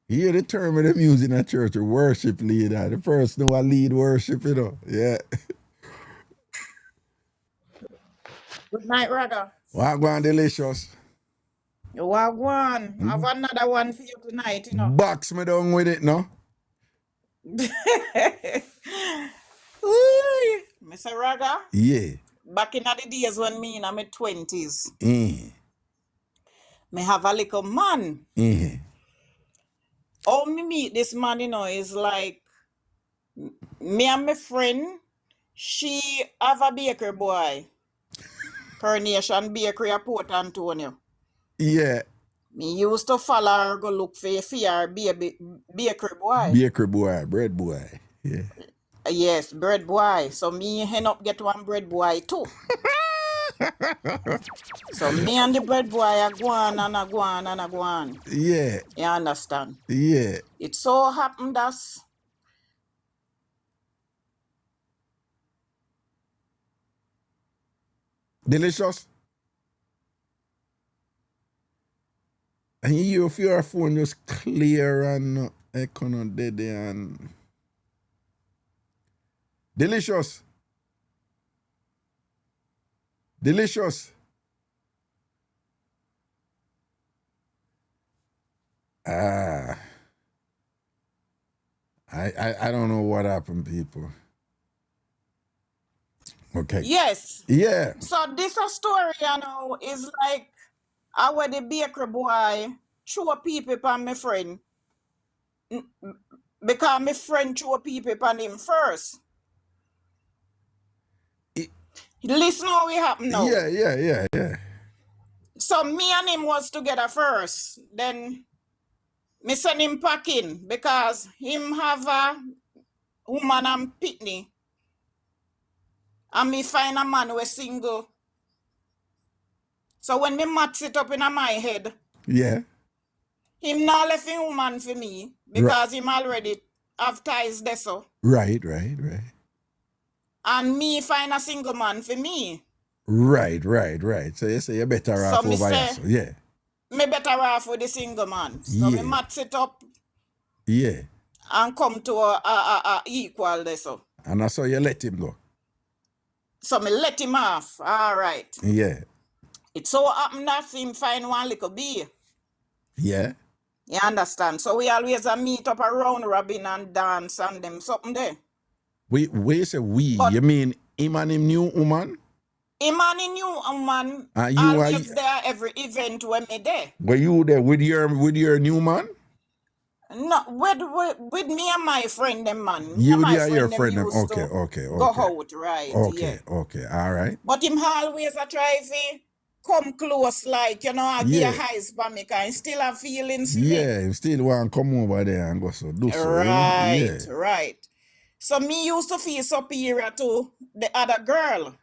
You hear the term of them using a church, a worship leader. The person who lead worship, Yeah. Good night, Raga. Wagwan delicious. Wagwan. I have another one for you tonight, Box me down with it, no? Ooh, Mr. Raga. Yeah. Back in the days when me in my 20s, me have a little man. How me meet this man, is like me and my friend, she have a bakery boy. Coronation Bakery at Port Antonio. Yeah. Me used to follow her, go look for her baby bakery boy. Bakery boy, bread boy. Yeah. Yes, bread boy. So me end up get one bread boy too. So me and the bread boy are go on and a go on and a go on. Yeah. You understand? Yeah. It so happened that delicious. And you feel your phone just clear and echo dead and delicious. Delicious. I don't know what happened, people. Okay. yes. Yeah. So this a story, is like how the bakery boy throw people upon my friend. Because my friend threw people upon him first. Listen how it happened now. Yeah. So me and him was together first. Then me send him packing because him have a woman and pitney. And me find a man who is single. So when me match it up in my head, Yeah. him not left a woman for me because him already have ties there so. Right. And me find a single man for me. Right. So you say you're better off over here. So, yeah. Me better off with the single man. So me match it up. Yeah. And come to a equal there so. And that's how you let him go. So me let him off. All right. Yeah. It so happened that him find one little bee. Yeah. You understand? So we always meet up around Robin and dance and them something there. We say we. But you mean him and him new woman? Him and he new man And you are always there every event when me there. were you there with your new man? No, with me and my friend them man. Me You and my there, your friend them friend them. used Okay, to okay, go okay. out, right? Okay, Yeah. okay, all right. But him always a try to come close, like, you know, I give Yeah. a highs for me, because still have feelings for me. Yeah, him still want to come over there and go so do so, you know? Right, Yeah. right. So me used to feel superior to the other girl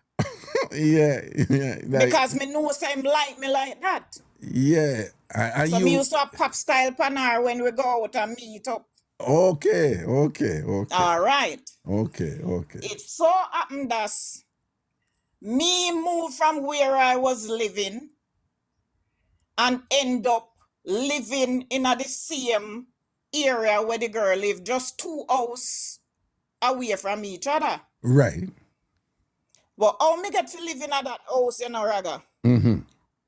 Yeah, yeah. Like, because me know him like me like that. yeah. And So you me used to have pop style pan her when we go out and meet up. okay. All right. Okay. It so happened that me moved from where I was living and end up living in the same area where the girl lived, just 2 houses away from each other. Right. But how me get to live in that house, you know, Raga? Mm-hmm.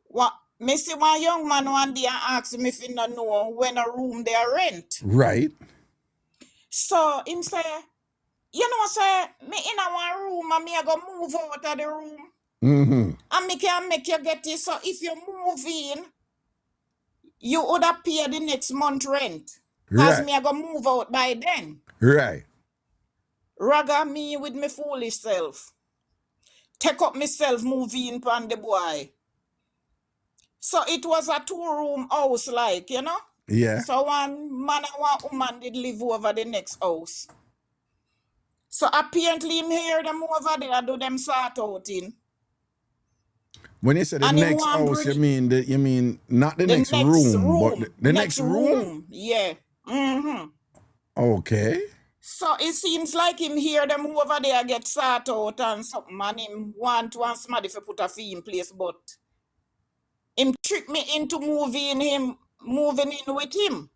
What me see one young man one day and ask me if he don't know when a room they rent. Right. So him say, you know, say, me in a one room and me I go move out of the room. Mm-hmm. And me can make you get it. So if you move in, you would have pay the next month rent. Because Right. me I go move out by then. Right. Raga me with me foolish self. Take up myself, move in upon the boy. So it was a 2-room house, like, you know? Yeah. So one man and one woman did live over the next house. So apparently him hear them over there do them sort out in. When you say the And him next want house, bring you mean not the, the next room, but the next next room? room. Yeah. Mm-hmm. Okay. So it seems like him hear them over there get sort out and something, and him want somebody to put a fee in place, but him trick me into moving in with him.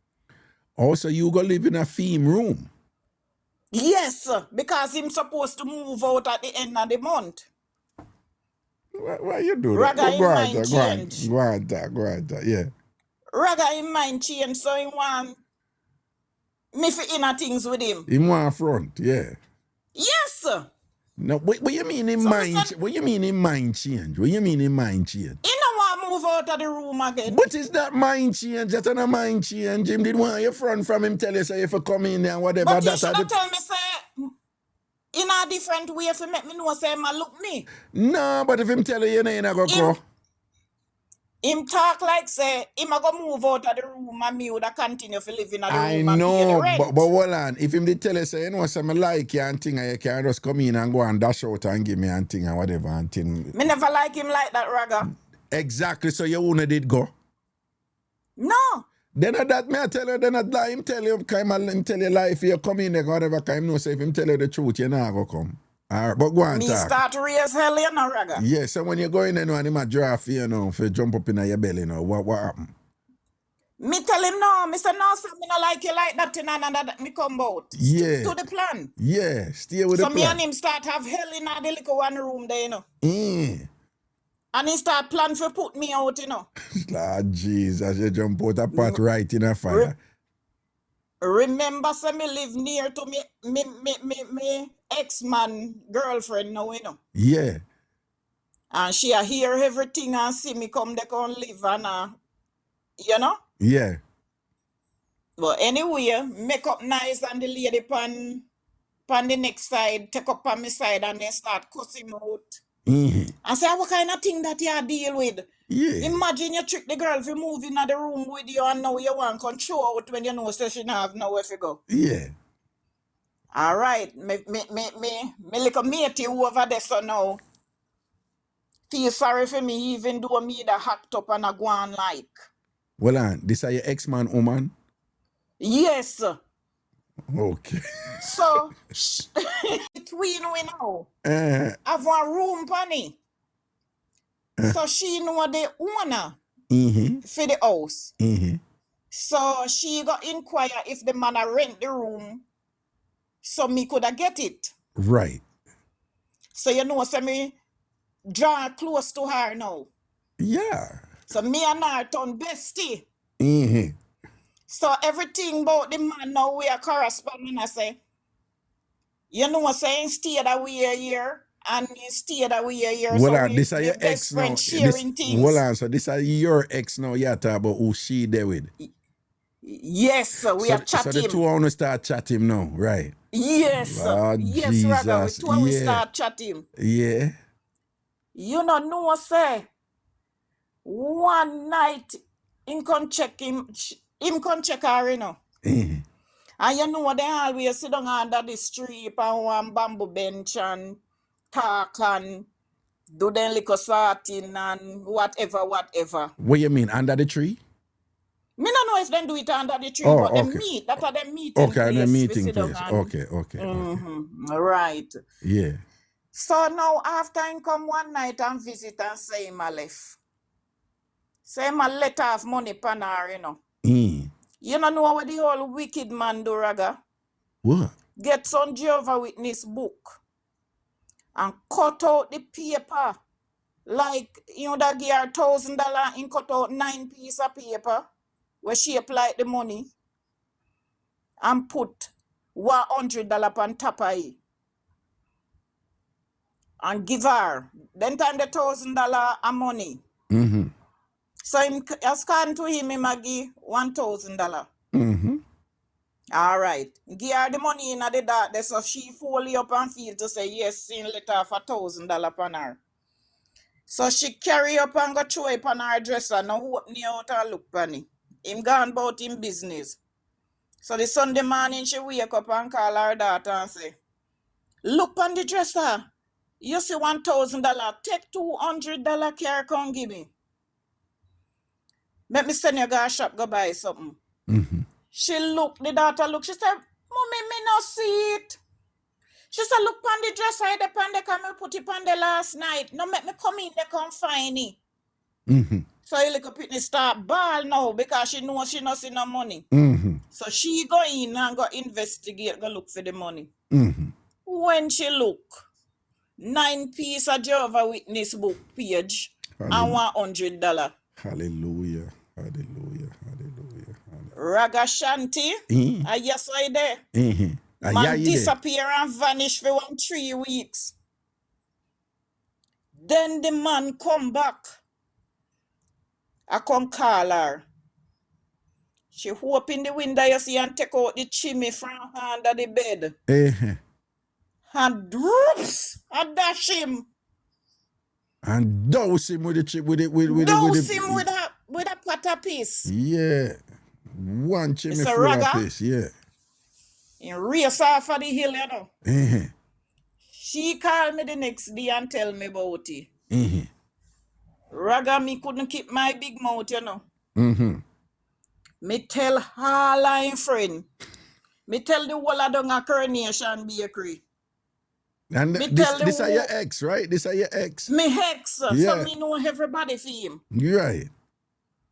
Also, you go live in a theme room. Yes, because him supposed to move out at the end of the month. Why you do that? Raga Go in on, mind change. go on, yeah. Raga in mind change, so he want me for inner things with him. In one front, yeah. Yes. No, what you mean in So mind? What you mean in mind change? What you mean in mind change? He don't want to move out of the room again. But is that mind change? That's not a mind change. Him did want your front from him tell you say if you come in there and whatever. But you should have told me say in a different way if you make me know say him a look me. No, but if him tell you you ain't go go. Him talk like say him a go move out of the room and me would have continue to live in the I room and pay the know, rent. but hold on. If him did tell you say you know some like you and thing and you can just come in and go and dash out and give me and thing and whatever and thing. Me never like him like that, Raga. Exactly, so you wanna did go. No. Then that me I tell you, then I lie him tell you, him tell you lie if you come in there, whatever kind no say if him tell you the truth, you not go come. Alright, but go on Me talk. start to raise hell, you know, Raga. Yeah, so when you go in there and him a draft you know, for jump up in your belly, you know, what happened? Me tell him no, me say no, sir, me not like you like that, and that me come out. Yeah. Stick to the plan. Yeah, stay with So the me plan. and him start have hell in the little one room there, you know. Mm. And he start plan for put me out, you know. Lord Jesus, you jump out a pot right in a fire. Remember, say me live near to me ex-man girlfriend now, you know. Yeah. And she hear everything and see me come there and live and you know. Yeah. But anyway, make up nice and the lady pan the next side, take up on my side and then start cussing out. Mm-hmm. I say, what kind of thing that you deal with? Yeah. Imagine you trick the girl for moving in the room with you and now you want control out when you know say she don't have nowhere to go. Yeah. All right, me little matey over there so now feel sorry for me even though me the hacked up and I go on like. Well, on, this are your ex-man, woman? Yes. Okay. So, between we now, have one room bunny. So she know the owner for the house. Mm-hmm. So she got inquire if the man a rent the room so me could get it. Right. So you know, so me draw close to her now. Yeah. So me and her turn bestie. Mm-hmm. So everything about the man now we are corresponding. I say, you know, saying stay that we are here and he stayed away a year. Hold So on, we this are the your best ex now. friend sharing things. Hold on, so this are your ex now. You talk about who she there with. Yes, we are chatting. So the two want to start chatting now, right? Yes, Lord yes, Jesus. Raga. We two we start chatting. Yeah. You know, say one night him come check him come check her, you know. Mm-hmm. And you know they always sit down under the street on one bamboo bench and talk and do them liquor sorting and whatever. What you mean, under the tree? Me don't know if they do it under the tree, Oh, but they okay. meet. That's what they meeting Okay, place. the meeting we sit down place. and- Okay. Right. Yeah. So now after him come one night and visit and say him a left. Say him a let off money pan her, you know. Mm. You know what the whole wicked man do, Raga? What? Get some Jehovah Witness book and cut out the paper. Like, you know, that give her $1,000 and cut out 9 pieces of paper where she applied the money and put $100 on top of it. And give her. Then time the $1,000 of money. Mm-hmm. So I scan to him, I give $1,000. Mm-hmm. All right. Give her the money in the dark, so she fully up and feel to say yes, seen letter for $1,000 upon her. So she carry up and go throw it on her dresser, now open it out and look on it. Him gone about him business. So the Sunday morning she wake up and call her daughter and say, look on the dresser. You see $1,000. Take $200 care come give me. Let me send you go shop go buy something. Mm-hmm. She look, the daughter look, she said, Mommy, me no see it. She said, look on the dresser, the pan they come and put it on the last night. No make me come in, they come find it. Mm-hmm. So you little pitney start ball now because she know she not see no money. Mm-hmm. So she go in and go investigate, go look for the money. Mm-hmm. When she look, 9 pieces of Jehovah Witness book page and $100. Hallelujah. Ragashanti, yes I there. Mm-hmm. Man disappear and vanish for 3 weeks. Then the man come back. I come call her. She open the window, you see, and take out the chimney from under the bed. And droops and dash him. And douse him with the chip with a pot of piece. Yeah. One chimney It's a full of Raga. piece, yeah. In race off of the hill, you know. Mm-hmm. She called me the next day and tell me about it. Mm-hmm. Raga, me couldn't keep my big mouth, you know. Mm-hmm. Me tell all I'm friend. Me tell the whole of the Coronation Bakery. And this are your ex, right? This are your ex. Me ex, Yeah. so me know everybody for him. Right.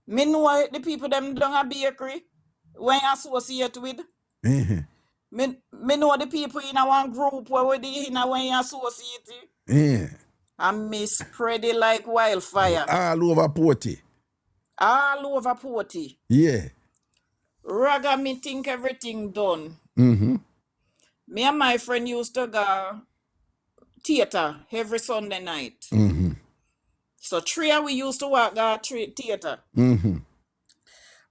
Me know the people them down a bakery when I associate with. Mm-hmm. Me know the people in a one group where we in a when you associate. Yeah. And me spread it like wildfire. All over Porty. All over Porty. Yeah. Raga, me think everything done. Mm-hmm. Me and my friend used to go theater every Sunday night. Mm-hmm. So 3 we used to walk theater. Mm-hmm.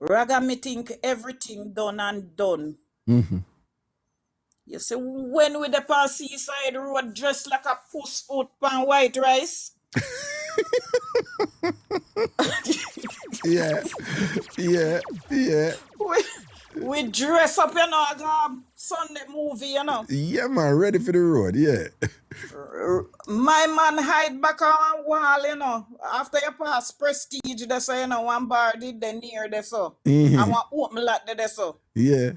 Raga, me think everything done and done. Mm-hmm. You see, when we the pass seaside road dressed like a puss foot pan white rice. Yeah. We dress up, you know, like Sunday movie, you know. Yeah, man, ready for the road, yeah. My man hide back on one wall, you know. After you pass Prestige, they say, you know, one bar did the near there, so. Mm-hmm. I want open lot there, so. Yeah.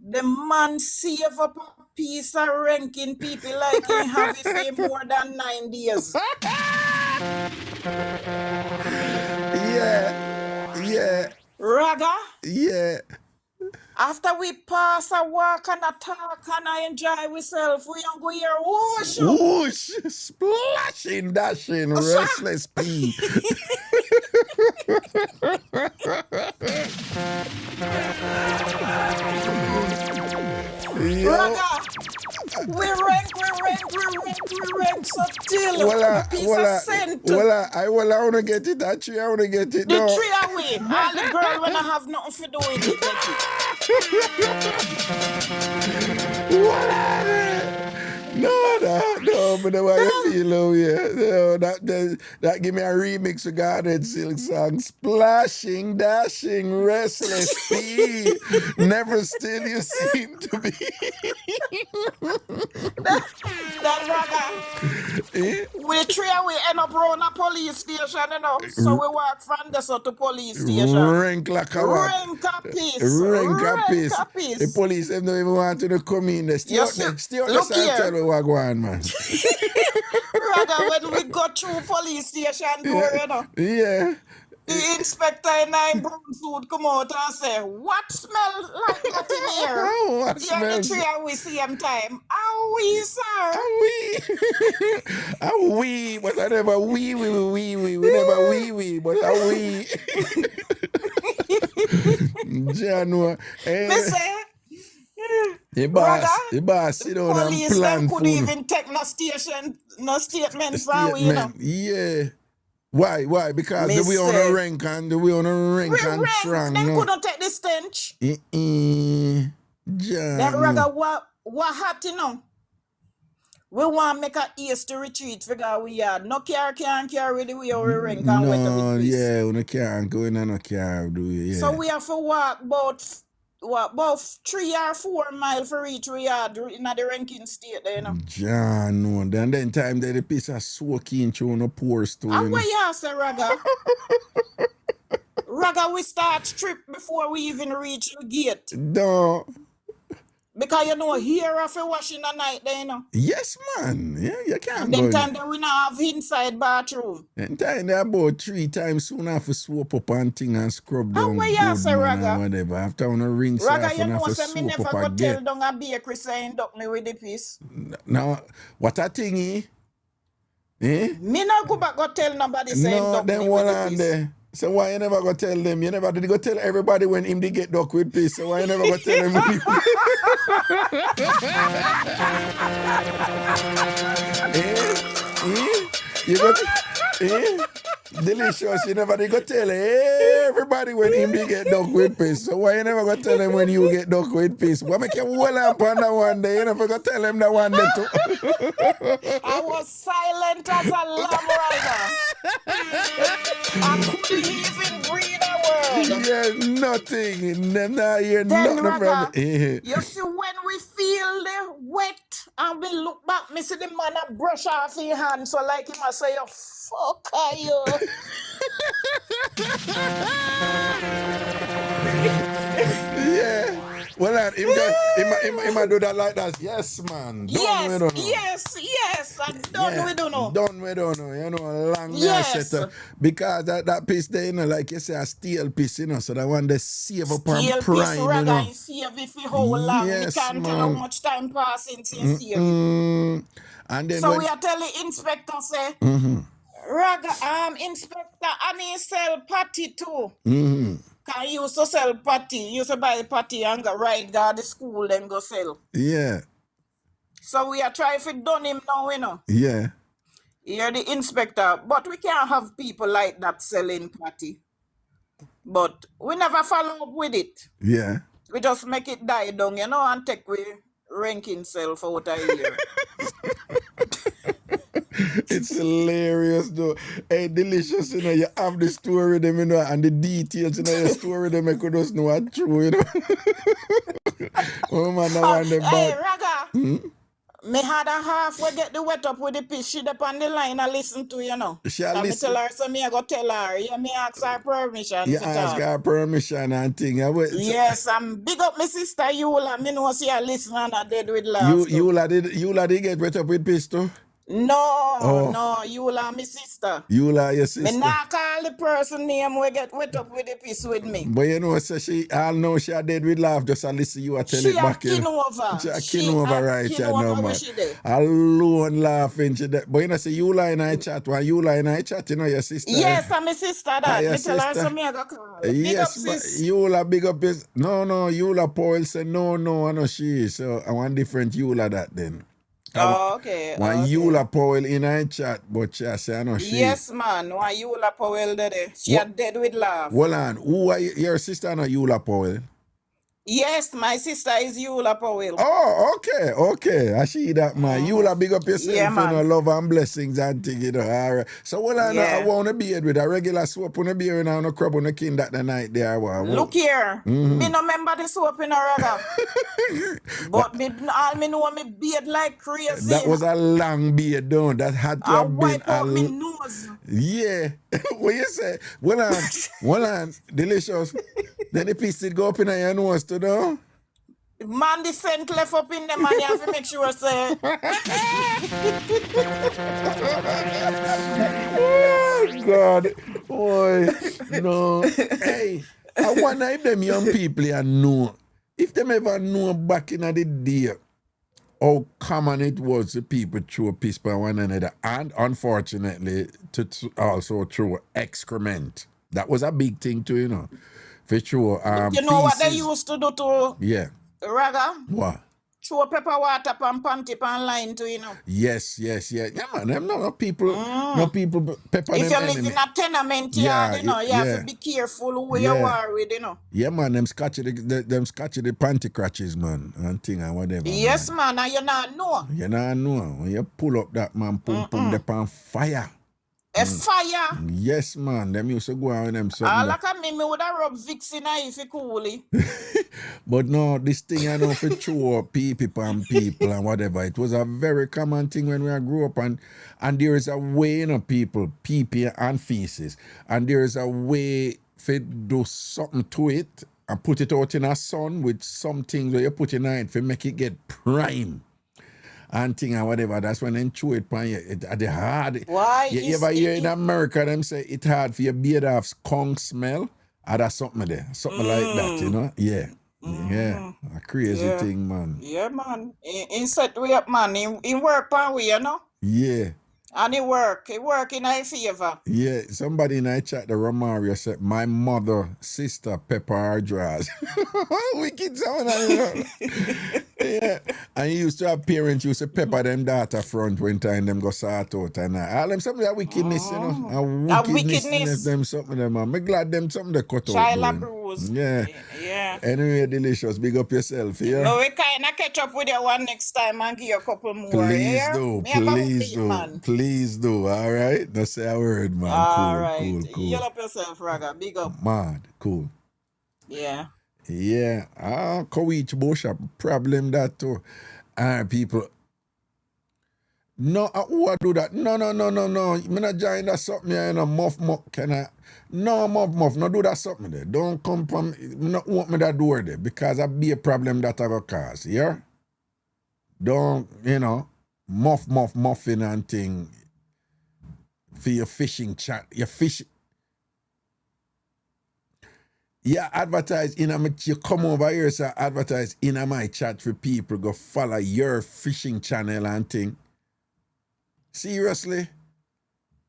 The man save up a piece of ranking people like he have it for more than 9 days. Yeah. Raga? Yeah. After we pass a walk and a talk and I enjoy ourselves, we don't go here whoosh. Whoosh, splashing, dashing, restless pea. Raga, We rank so till the piece of scent. I want to get it. That tree, I want to get it. The No. tree away. All the girl when I have nothing to do with it, get it. No, but the way you feel, oh yeah. No, that give me a remix of Garden Silk song. Splashing, dashing, restless, P. Never still you seem to be. That Raga. We three we end up around a police station, you know. So we walk from there to police station. Rank like a what? Rank a piece. The police them don't even want to come in there. Stewart, look here. Tell me what go on, man. Rather when we go through police station door, you know. Yeah. The inspector in a brown suit come out and say, what smell like that in here? What Yeah, the tree and we see him time. How we, sir? How we, but I never we never we, but how we. Jano, the boss sit down and plan could even take no statement from we, you know. Yeah. Why? Because we on a rank and strong. They couldn't take the stench. That Raga, what hot, you know? We want to make a east to retreat figure we are. No car can carry the way our rank and wet up the place. Yeah, we can't go in and no car do it. Yeah. So we have to walk about 3 or 4 miles for each we are in the ranking state there, you know. John, no. Then time that the piece of soaking through no poor store. And where you say, Raga? Raga, we start trip before we even reach the gate. No. Because you know, here after washing the night there, you know. Yes, man. Yeah, you can't and go. Then time that we now have inside bathroom. And time they about 3 times soon after swap up and thing and scrub down. And where you say, Raga? Whatever. After on a rinse Raga, off you and know, after so me swap never up go again. tell down a bakery saying duck me with the piece. Now, what a thingy? Me not go back go tell nobody saying duck me with the piece. There. So why you never go tell them? You never did go tell everybody when him did get duck with peace. So why you never go tell them? You got delicious. You never did go tell everybody when him did get duck with peace. So why you never go tell them when you get duck with peace? Why make you well up on that one day? You never go tell them that one day too. I was silent as a lamb, Raga. I couldn't even breathe a word. Yeah, nothing. Now you're then, nothing Raga, from you see when we feel the wet and we look back, me see the man a brush off his hand, so like him I say, you fuck are you? Yeah. Well, he might do that like that. Yes, man. Yes. I done we don't know. You know, long set. Because that piece there, you know, like you say, a steel piece, you know, so that one they save up on prime, you know. Save if you hold long. Yes, you can't tell how much time passing since you save. And then so we are telling inspector say, Raga, inspector, and he sell patty too. Can you used to sell patty? You used to buy patty and go ride go to school then go sell. Yeah. So we are trying to done him now, you know. Yeah. You're the inspector, but we can't have people like that selling patty. But we never follow up with it. Yeah. We just make it die down, you know, and take we ranking self out of here. It's hilarious though. Hey, delicious, you know, you have the story them, you know, and the details, you know, your story them, I could just know what true, you know. Oh man, I want them back. Hey, Raga, me had a half we get the wet up with the piece. She up on the line and listen to, you know. She and listen. me tell her, so me I go tell her. Yeah, me ask her permission. You ask her permission and thing. Yes, I'm big up my sister Yula. Me know she a listen and I did with love. Yula did get wet up with piece too? No, Eula my sister. Eula your Me sister. not call the person name we get wet up with the piece with me. But you know, so she all know she a dead with laugh, just a listen you a tell She it a back. kin over. She a kin over right kin now, over man. where she there. Alone laughing. She but you know, say Eula in I chat. When Eula in I chat, you know your sister. Yes, I'm my sister that. your Me tell her sister? so me I go call. Big Yes, up, but sis. Eula big up is no, Eula Powell said no, I know she is. So I want different Eula that then. Oh, okay. One okay. Eula Powell in I chat, but she say I know she. Yes, man. One Eula Powell there. She What? a dead with laugh. Hold on, who are your sister? No, Eula Powell. Yes, my sister is Eula Powell. Oh, okay. I see that, man. Eula, big up yourself, Yeah, you man. know, love and blessings and thing, you know. All right. So, well, I want to beard with a regular soap on the beard and a crab on the king that the night there. Look here. Me no remember the soap in a ragga. But all me know me beard like crazy. That was a long beard, though. That had to I have been wipe out me nose. Yeah. What you say? Well on, delicious. Then the piece did go up in your nose too, though. Man, the scent left up in them and you have to make sure say. Oh, God. Boy. No. Hey, I wonder if them young people here know. If them ever know back in the day how common it was to people throw piss by one another and unfortunately to also throw excrement. That was a big thing too, you know. For sure. You know what they used to do to Raga? What? Throw pepper water pan panty pan line too, you know. Yes. Yeah, man. Them no people pepper if them you live in a tenement yard, you know, you have to be careful who you are with, you know. Yeah, man, them scotchy the panty crutches, man, and thing and whatever. Yes, man, and you not know. You not know. When you pull up that man, pum, they pan fire. A fire. Yes, man. Them used to go on with them something. All like me would have rub Vicks in if it coolly. But no, this thing I know for true people and people and whatever. It was a very common thing when we grew up and there is a way, you know, people, pee and feces. And there is a way to do something to it and put it out in a sun with some things where you put in it to make it get prime. And thing and whatever, that's when they chew it pan you. At the hard. Why? You ever hear in America them say it hard for your beard off skunk smell? Or that's something there. Something like that, you know? Yeah. Yeah. A crazy thing, man. Yeah, man. In set way up, man. In work pan we, you know? Yeah. And it work in our favor. Yeah, somebody in our chat, the Romario said, my mother, sister, pepper our drawers. Wicked sound, you know. Yeah. And you used to have parents used to pepper them daughter front when time them go sort out and all them something that wickedness, you know. A wickedness. Them something them, man. I'm glad them something they cut out. Child abuse. Yeah. Anyway, delicious. Big up yourself, yeah. No, we kind of catch up with you one next time and give you a couple more. Please do. Please do. All right. That's a word, man. All cool, right. Cool. Yell up yourself, Raga. Big up. Mad. Cool. Yeah. Yeah. Coach Bishop. Problem that too. People. No, who I do that? No. Me not join that something, you know, muff, can I? No, muff, no do that something there. Don't come from, not want me that door there because I be a problem that I go cause, yeah? Don't, you know, muffin and thing for your fishing chat, your fish. Yeah, advertise you come over here, so advertise in my chat for people go follow your fishing channel and thing. Seriously?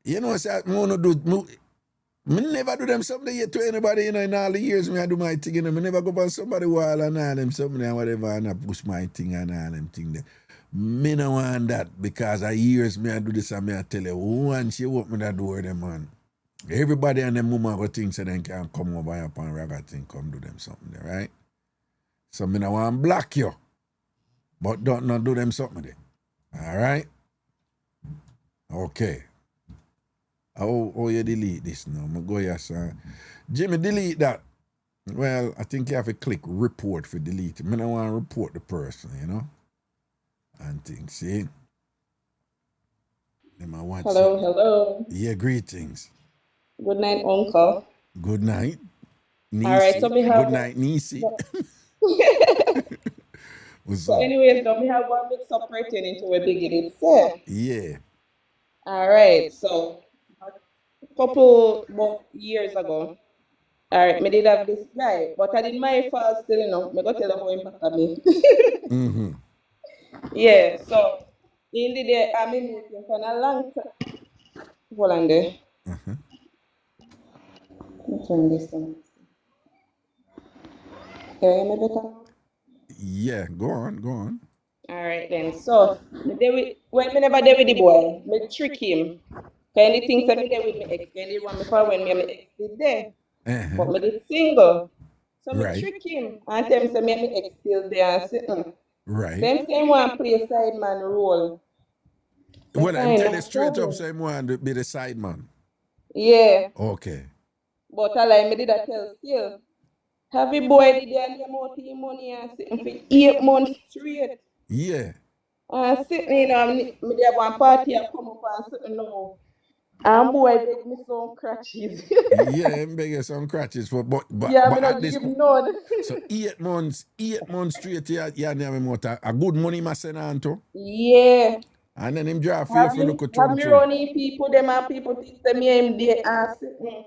You know, say, me never do them something yet to anybody, you know, in all the years I do my thing, you know, me never go on somebody wall and all them something and whatever and I push my thing and all them thing there. Me no want that because of years I do this and I tell you, once you open that door, them man, everybody and them woman go think so then can come over here and Raga thing, come do them something there, right? So me no want block you, but don't not do them something there. All right? Okay. Oh, you delete this now. I'm go here, sir. Jimmy, delete that. Well, I think you have to click report for delete. I don't want to report the person, you know? And things, see? Hello. Yeah, greetings. Good night, Uncle. Good night. Nisi. All right, so we have... Good night, Nisi. So anyways, we have one mix up pertaining to a big it. Yeah. All right, so a couple more years ago, all right, me did have this guy, but I did my first still, me go tell him how impact on me. Mm-hmm. Yeah, so in the day, I'm in meeting for a long time. Hold on there. Uh-huh. Let me turn this on. Can you hear me better? Yeah, go on. All right then. So when me never there with the boy, me trick him. Kind of things that me there with me ex, kind of one before when me and my ex did there, Uh-huh. but me did single. So me Right. trick him and tell him say me and my ex still there and sitting. Right. Them same one play side man role. Me Well, I'm find telling you no straight up, problem. same one to be the side man. Yeah, Okay. but I like me did that tell still. Have a boy did there and them out him money and sitting for 8 months straight. Yeah. And sitting, me there one party I come up and sitting now. And boy beg me some crutches. Yeah, I'm begging some crutches for Yeah, me but not at give this him none. so 8 months straight yeah near me motor. A good money must send on to. Yeah. And then him draw for you for look at Have chun me chun. running people, them and people think that me him there and sitting.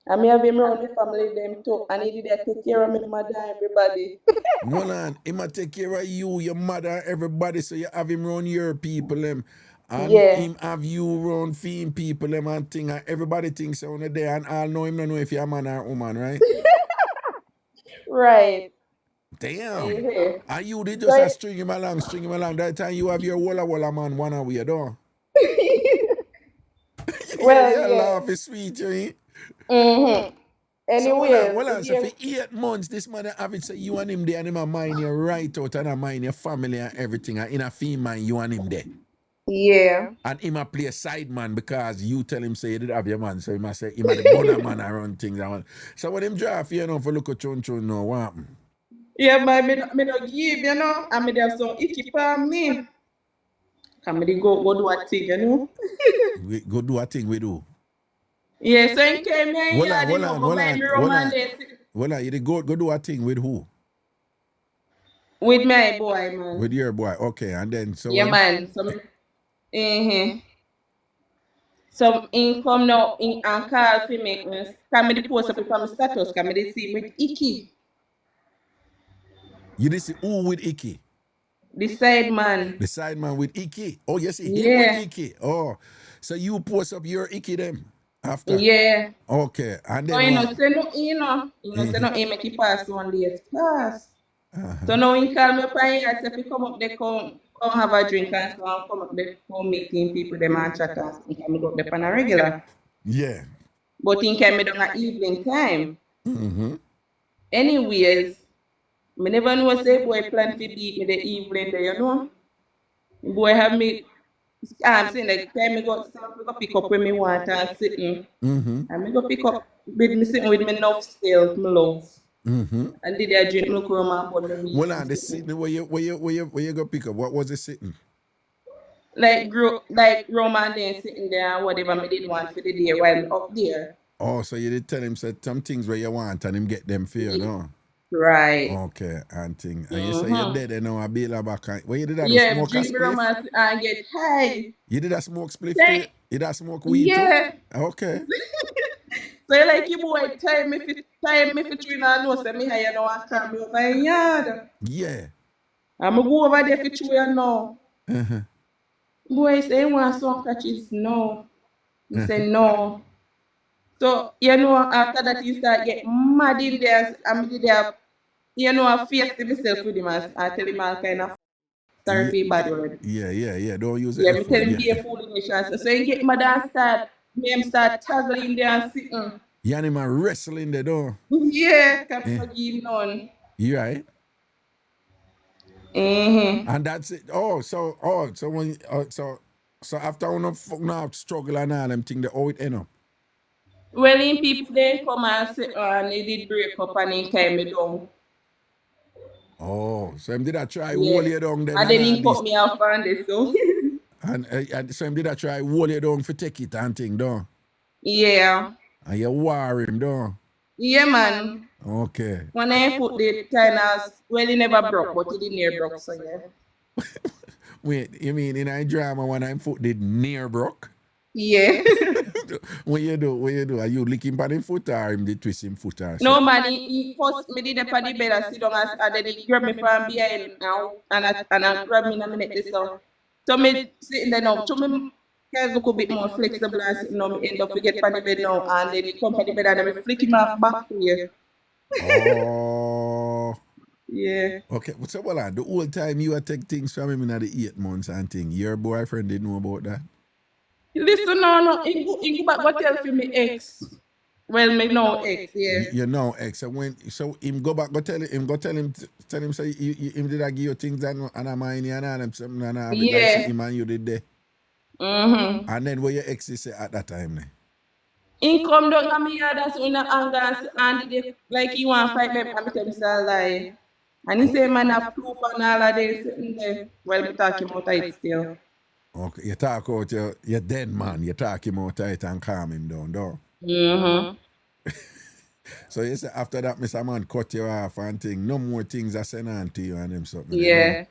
And me have him run the family them too. And he did that take care of me, mother and everybody. Hold on, him a take care of you, your mother, everybody, so you have him run your people them. And Yeah. him have you run feeding people them and thing and everybody thinks on the day and all know him don't know if you're a man or a woman, right? Right. Damn. Yeah. And you did So just a string him along. That time you have your walla man one away, though. well, yeah, yeah. laugh is sweet, you know. Mm-hmm. So Anyways, hold on. So for 8 months, this man have it say you and him there and him a mind you right out and a mind your family and everything. And in a fee mind, you and him there. yeah. And him a play side man because you tell him say you did have your man. So he must say him a the gunner man around things. So when him draw for you know for look at chun now, what happen? Yeah, but me not give, and me have some icky for me. Can me go do a thing, We go do a thing we do. Yeah, so in came here, Hold yeah, on. go buy me romance Hold on, you did go do a thing with who? with my boy, man. With your boy. Okay, and then so Yeah, man. So, so in come now in and call for me. Can me the post up from status? Can me the see with icky? you did see who with Icky? The side man. The side man with Icky. Oh, you see him Yeah. with Icky. Oh, so you post up your Icky them after? Yeah. Okay, and So then say no, say no, he make it pass 1 day pass. Uh-huh. So now he call me up and he said, if you come up there, come have a drink and come up there, come meeting people, them and chat and he can go up there on a regular. Yeah. But he can me down at evening time. Mm-hmm. Anyways, me never know say boy plan to beat me the evening there, you know. Boy have me, I'm saying like time me go pick up when me want and sitting. Mm-hmm. And me go pick up with me sitting with me enough still, me love. Mm-hmm. And did I drink look around and me. Well, on the sitting where you go pick up? What was the sitting? Like Roman then sitting there and whatever me did want for the day while me up there. Oh, so you did tell him said some things where you want and him get them for you, no? Right. Okay, and thing. And you say you're dead and now I be like back. Well, you did that Yeah, smoke a drink spliff? Roman and get high. You did a smoke spliff Say- too? You did a smoke weed Yeah. too? Okay. So you like your boy time me for three and know say me high now and come me over in yard. Yeah. I'm go over there for three and now. Uh-huh. Boy say you want some catches? No. He say no. So you know after that you start get mad in there and me there, you know I face myself with him and I tell him all kind of sorry for bad word. Yeah. Don't use Yeah, it. me tell him be a foolish and so you get mad and start me him start tagging there and sitting. You and him a wrestling the door. Yeah, can't forgive none. You right? Mm-hmm. And that's it. So when so after one struggle and all them thing, the how it end up. Well, in people they come and sit and they did break up and he came me down. Oh, so him did I try Yeah. hold you down then? And then all he this. cut me off on this so. And so him did I try hold you down for take it and thing, though. Yeah. And you war him, though. Yeah, man. Okay. When I put the kind of, well, he never broke, but he did near broke, so yeah. Wait, you mean in a drama when I foot did near broke? Yeah. What you do? Are you licking by him foot or him the twist him foot or No so? man, he first me did the paddy bed and sit down and then he grab me from behind and I grab me in a minute this so me sitting there now. So me guys look a bit more flexible and sitting now me end up to get paddy bed now and then he come paddy bed and then me flick him off back to you. Oh. Yeah. Okay, so well, the whole time you were take things from him in the 8 months and thing, your boyfriend didn't know about that? Listen no, he go back go tell for me ex. Well, me no ex, yeah. You know, ex. So him go back, tell him say him did I give you things and I mind and all them something and I have it like say him and you did there. Mm-hmm. And then what your ex say at that time then? He come down and me had us in anger and like he want to fight me and me tell him say lie. And he say man have proof and all of this. Well, me talk him out it still. Okay, you talk out your dead man, you talk him out it and calm him down, though. Mm-hmm. So you say after that, Mr. Man cut you off and thing, no more things I send on to you and them something. Yeah.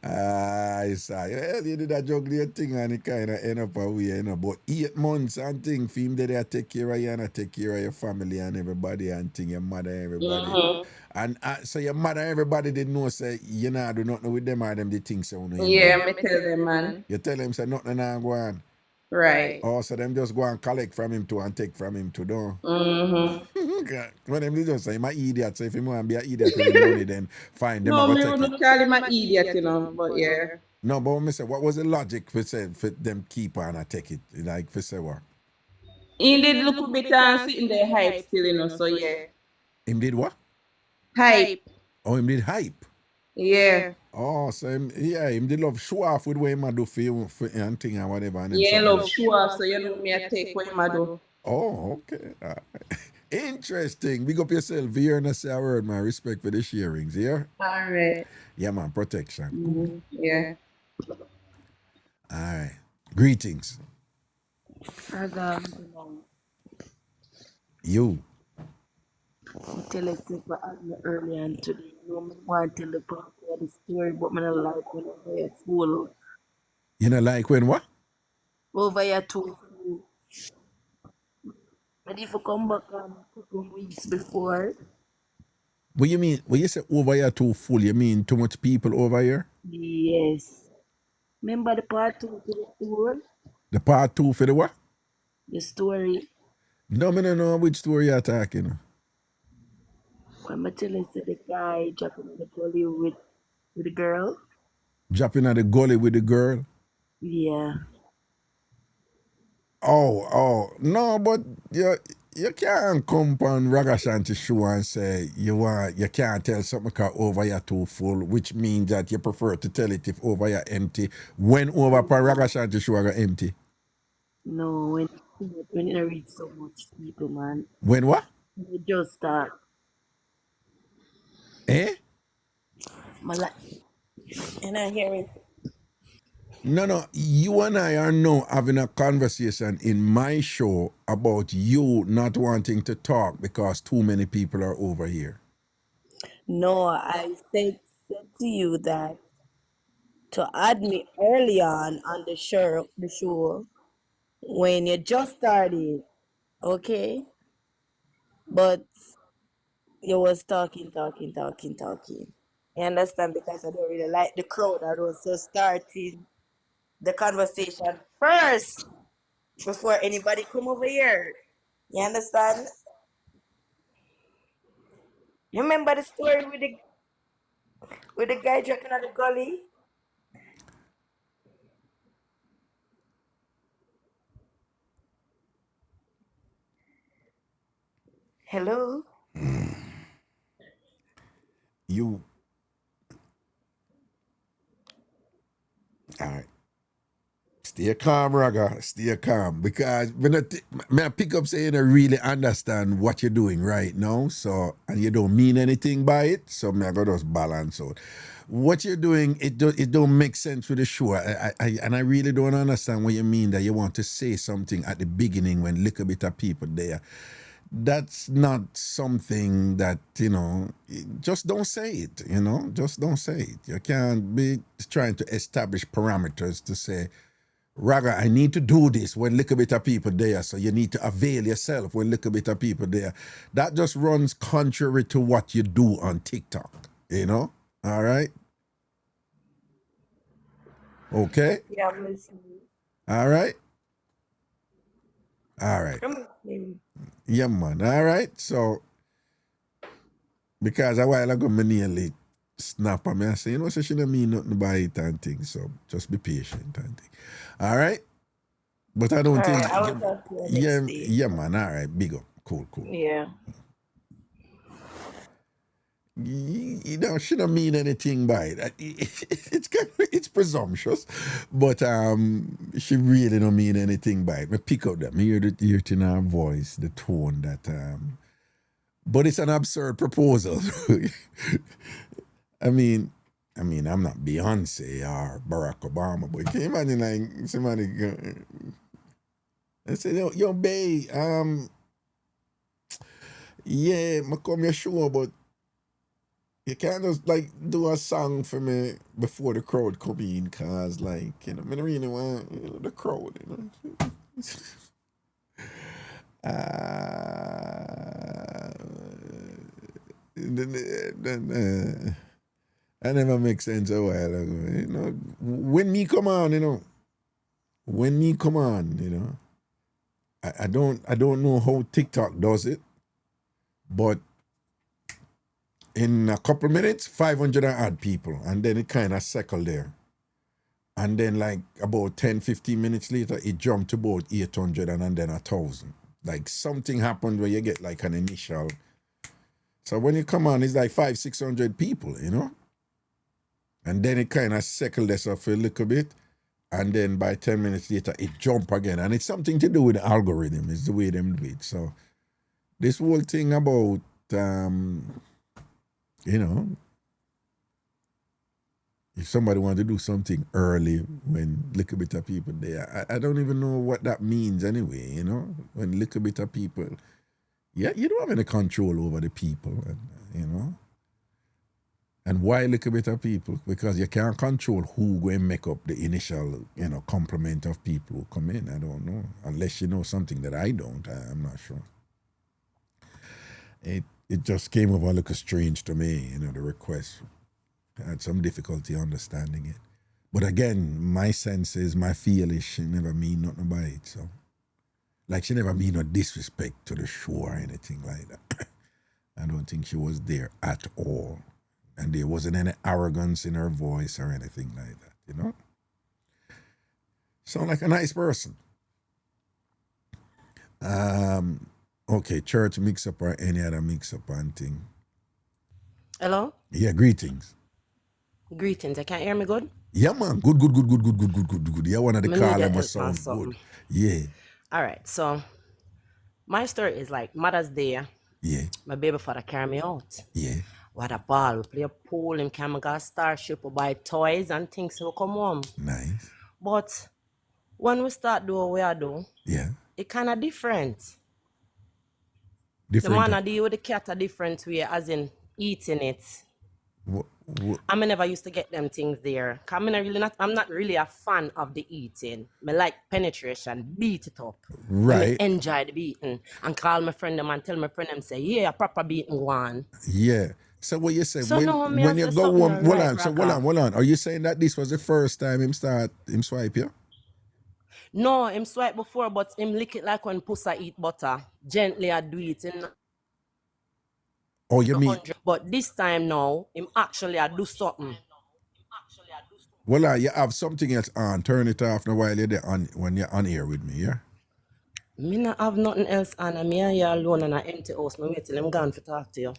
I say, well, you did a juggling thing and it kind of end up away, you know. But 8 months and thing, for him, they take care of you and take care of your family and everybody and thing, your mother and everybody. Mm-hmm. And so your mother and everybody didn't know, say, you know, do nothing with them or them, they think so. Yeah, me tell them, man. You tell them, say, nothing now go on. Right. Oh, so them just go and collect from him too and take from him too, don't? Mm-hmm. When them just say, my idiot, so if you want to be an idiot with the money, then fine. No, me wouldn't call him an idiot, you know, but yeah. No, but when me say, what was the logic for them keep on and take it? Like, for say what? He did look a bit and sitting there hype still, you know, so yeah. Him did what? Hype. Oh, him did hype? Yeah. Oh, so him did love show off with what him do for you and thing and whatever. And yeah, love show off, so you know me I take what him do. Oh, okay. Interesting. Big up yourself here and say a word, man. Respect for the sharings, yeah? All right. Yeah, man. Protection. Mm-hmm. Yeah. All right. Greetings. You. Tell us if I had me early and today. You know, I want to tell the story, but I don't like when I'm full. You know, like when what? Over here too. But if you come back a couple of weeks before. What you mean? When you say over here too full, you mean too much people over here? Yes. Remember the part 2 to the tour? The part 2 for the what? The story. No, I don't know which story you're talking. When I tell you the guy dropping in the gully with the girl. Dropping at the gully with the girl? Yeah. Oh, no, but you can't come on Ragashanti show and say you can't tell something because over here too full, which means that you prefer to tell it if over here empty. When over on Ragashanti show are empty? No, when you reach so much people, man. When what? When you just start. Eh? And I hear it. No, you and I are now having a conversation in my show about you not wanting to talk because too many people are over here. No, I said to you that to add me early on the show when you just started, okay? But you was talking. You understand? Because I don't really like the crowd. I was just starting the conversation first before anybody come over here. You understand? You remember the story with the guy dropping at the gully? Hello? You. All right. Stay calm, Raga. Stay calm. Because when I pick up saying I really understand what you're doing right now, so and you don't mean anything by it, so I gotta just balance out. What you're doing, it don't make sense with the show. I really don't understand what you mean that you want to say something at the beginning when little bit of people there. that's not something that, you know, just don't say it, you know, just don't say it. You can't be trying to establish parameters to say, Raga, I need to do this when little bit of people there, so you need to avail yourself when little bit of people there. That just runs contrary to what you do on TikTok, you know? All right? Okay? Yeah, I'm listening. All right? All right. I'm listening. Yeah, man. All right. So, because a while ago, me nearly snap at me and say, you know, so she don't mean nothing by it and things. So, just be patient and things. All right? But I don't All think. right, I will talk to you Yeah, next day. yeah, man. All right. Big up. Cool. Yeah. You know, she don't mean anything by it. It's presumptuous, but she really don't mean anything by it. Me pick up that. Me hear it in her voice, the tone that but it's an absurd proposal. I mean, I'm not Beyonce or Barack Obama, but can you imagine like somebody I say, yo, babe, yeah, I come your show, but you can't just like do a song for me before the crowd come in, cause like, you know, I really want, you know, the crowd, you know. That never makes sense a while ago. You know, when me come on, you know, I don't know how TikTok does it, but in a couple minutes, 500 and odd people, and then it kind of settled there. And then like about 10, 15 minutes later, it jumped to about 800 and then 1,000. Like something happened where you get like an initial. So when you come on, it's like 500, 600 people, you know? And then it kind of settled itself for a little bit. And then by 10 minutes later, it jump again. And it's something to do with the algorithm. It's the way them do it. So this whole thing about, you know, if somebody wanted to do something early when little bit of people there, I don't even know what that means anyway, you know? When little bit of people, yeah, you don't have any control over the people, and, you know? And why little bit of people? Because you can't control who go and make up the initial, you know, complement of people who come in. I don't know. Unless you know something that I don't, I'm not sure. It just came over a little strange to me, you know, the request. I had some difficulty understanding it. But again, my sense is, my feel is she never mean nothing by it. So, like, she never mean no disrespect to the show or anything like that. I don't think she was there at all. And there wasn't any arrogance in her voice or anything like that, you know? Sound like a nice person. Okay, church mix-up or any other mix-up and thing. Hello? Yeah, greetings. Greetings. You can't hear me good? Yeah, man. Good. Yeah, one of the call them was sound good. Yeah. All right. So, my story is like Mother's Day. Yeah. My baby father carry me out. Yeah. What a ball. We play a pool, him can go Starship, we buy toys and things so we come home. Nice. But when we start doing what we are doing, yeah, it kind of different. Different. The man I deal with the cat a different way, as in eating it. I never used to get them things there. I'm not really a fan of the eating. I like penetration, beat it up. Right. I enjoy the beating. And call my friend them and tell my friend them say, yeah, proper beating one. Yeah. So what you say, so when you go home, hold on. Are you saying that this was the first time him swipe you? No, him swipe before, but him lick it like when pussy eat butter. Gently I do it. Oh, you mean? But this time now, him actually I do something. Well, you have something else on. Turn it off now while you're there when you're on here with me, yeah? Me not have nothing else on. I'm here alone in an empty house. Me wait till I'm gone to talk to you.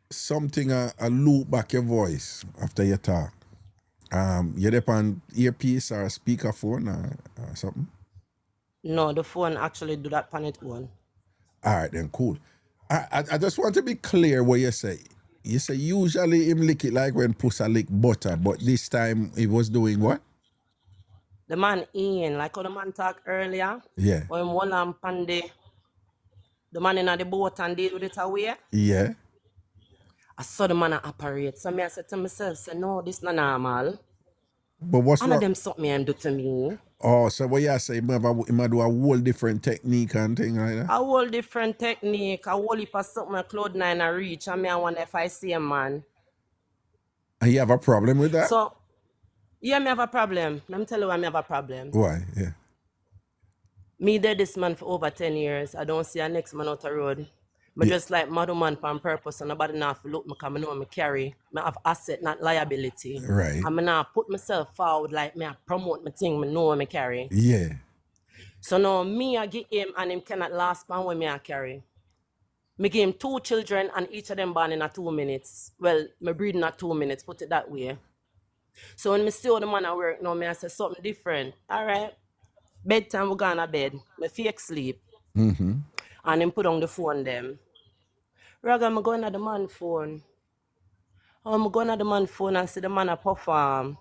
Something a loop back your voice after you talk. You there on earpiece or speakerphone or something? No, the phone actually do that on its own. All right, then cool. I just want to be clear what you say. You say usually him lick it like when pussy lick butter, but this time he was doing what? The man in, like how the man talked earlier. Yeah. When one lamp on the The man in the boat and deal with it away. Yeah. I saw the man operate. So I said to myself, say, no, this not normal. But what's None of wrong? them something him do to me. Oh, so what you say? You might do a whole different technique and thing like that? A whole different technique. A whole heap of something a Cloud9 I reach. And I wonder if I see a man. And you have a problem with that? So, yeah, me have a problem. Let me tell you why me have a problem. Why? Yeah. Me did this man for over 10 years. I don't see a next man out the road. But just like mother man on purpose, and nobody not look me because I know me carry. I have asset, not liability. Right. I'm not put myself forward like me I promote my thing, me know me carry. Yeah. So now me I give him and him cannot last pan when me I carry. Me give him 2 children and each of them born in a 2 minutes. Well, me breeding at 2 minutes, put it that way. So when me see how the man I work now, me I say something different. All right. Bedtime we gone to bed. Me fake sleep. Mm-hmm. And him put on the phone them. Raga, I'm going to the man phone. I'm going to the man phone and see the man a perform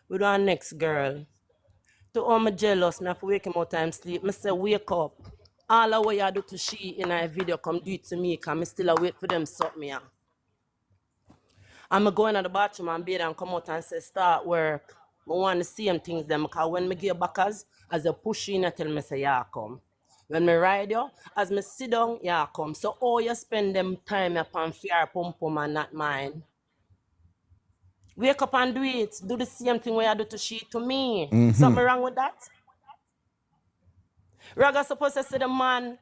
with our next girl. To all me jealous, me have to wake him out time sleep. Me say, wake up. All the way I do to she in a video, come do it to me, because I still wait for them suck me. I'm going to the bathroom and bed and come out and say, start work. I want the same things them, because when me get backers, as a push in, I tell me say, yeah, come. When me ride you, as me sit down, yeah, come. So all you spend them time upon fear pum pum and not mine. Wake up and do it. Do the same thing when you do to she to me. Something wrong with that? Raga supposed to say the man,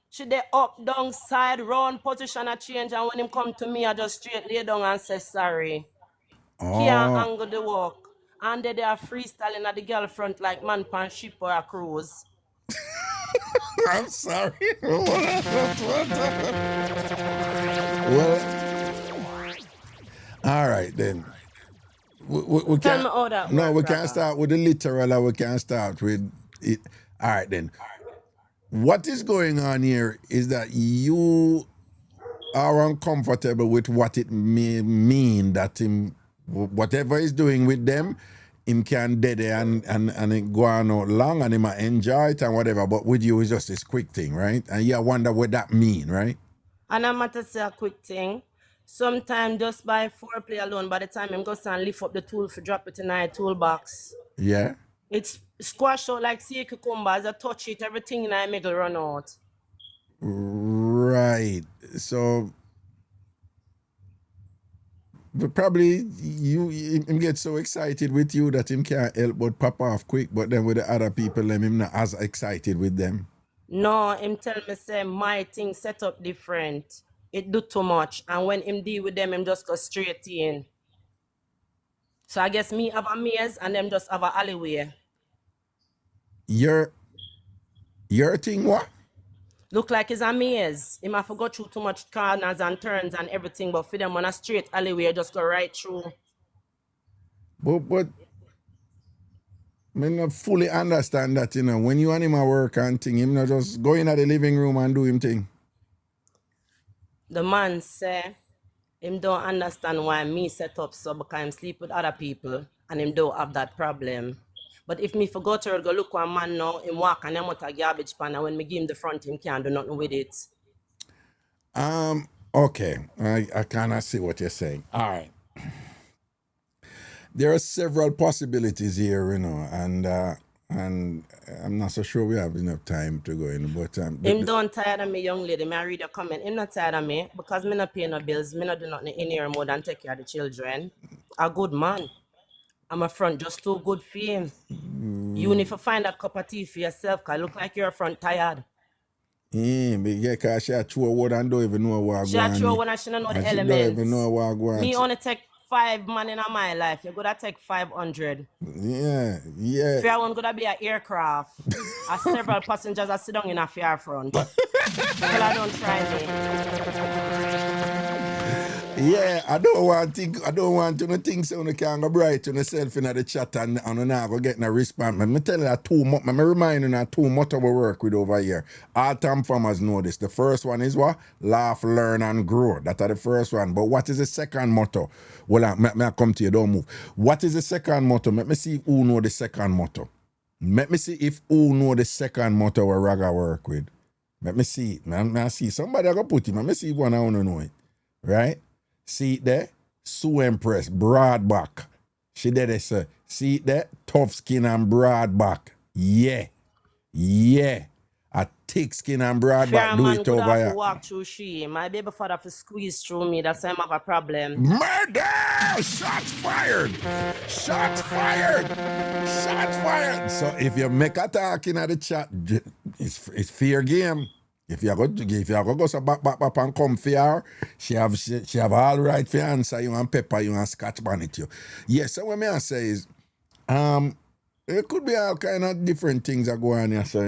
she dey up, down, side, round, position a change, and when him come to me, I just straight lay down and say sorry. Can't angle the walk. And they are freestyling at the girl front like man pan ship or a cruise. I'm sorry. Well, all right then. We Tell can't, me how that no, work, we can't Raga. start with the literal or we can't start with it. All right then. What is going on here is that you are uncomfortable with what it may mean that him, whatever he's doing with them, him can dead there and it go on out long and he might enjoy it and whatever. But with you, it's just this quick thing, right? And you wonder what that mean, right? And I'm going to say a quick thing. Sometimes just by foreplay alone, by the time I'm going to lift up the tool for drop it in my toolbox, Yeah. it's squash out like sea cucumber. As I touch it, everything in my middle run out. Right. So but probably him get so excited with you that him can't help but pop off quick, but then with the other people, him not as excited with them. No, him tell me say my thing set up different. It do too much. And when him deal with them, him just go straight in. So I guess me have a maze and them just have a alleyway. Your thing what? Look like it's a maze. Him have to go through too much corners and turns and everything, but for them on a straight alleyway, just go right through. But I not fully understand that, when you and him at work and thing, him not just go in at the living room and do him thing. The man say him don't understand why me set up so because him sleep with other people and him don't have that problem. But if me forgot to go look one man now, him walk and him out a garbage pan and when me give him the front, him can't do nothing with it. Okay. I kind of see what you're saying. All right. There are several possibilities here, and I'm not so sure we have enough time to go in, but him don't tired of me, young lady. May I read your comment? Him not tired of me because me not pay no bills. Me not do nothing in here more than take care of the children. A good man. I'm a front just too good for him. You need to find a cup of tea for yourself because look like you're front tired. Because she a throw word and don't even know what She a throw one and she don't know the elements. She don't even know what going on. Me only take 5 man in my life. You're gonna take 500. Yeah. Fair one gonna be an aircraft. As several passengers are sitting in a fair front. Well, I don't try me. Yeah, I don't want to think so you can go bright to yourself in the chat and not go get no response. Me tell you that me remind you that 2 motto we work with over here. All TamFamers know this. The first one is what? Laugh, learn, and grow. That's the first one. But what is the second motto? Well, I come to you, don't move. What is the second motto? Let me see who know the second motto. Let me see if who know the second motto we Raga work with. Let me see it, man. I see somebody I go put it. Let me see one I want to know it. Right? See it there? Sue Empress, broad back. She did it, sir. See it there? Tough skin and broad back. Yeah. A thick skin and broad Fair back. Do man it good over have here. to walk through she. My baby father to squeeze through me. That's why I have a problem. Murder! Shots fired! Shots fired! Shots fired! So if you make a talk in the chat, it's fair game. If you go so back and come for her, she have all right for answer you and pepper you and scotch bonnet you. Yes, so what I say is, there could be all kind of different things that go on here, so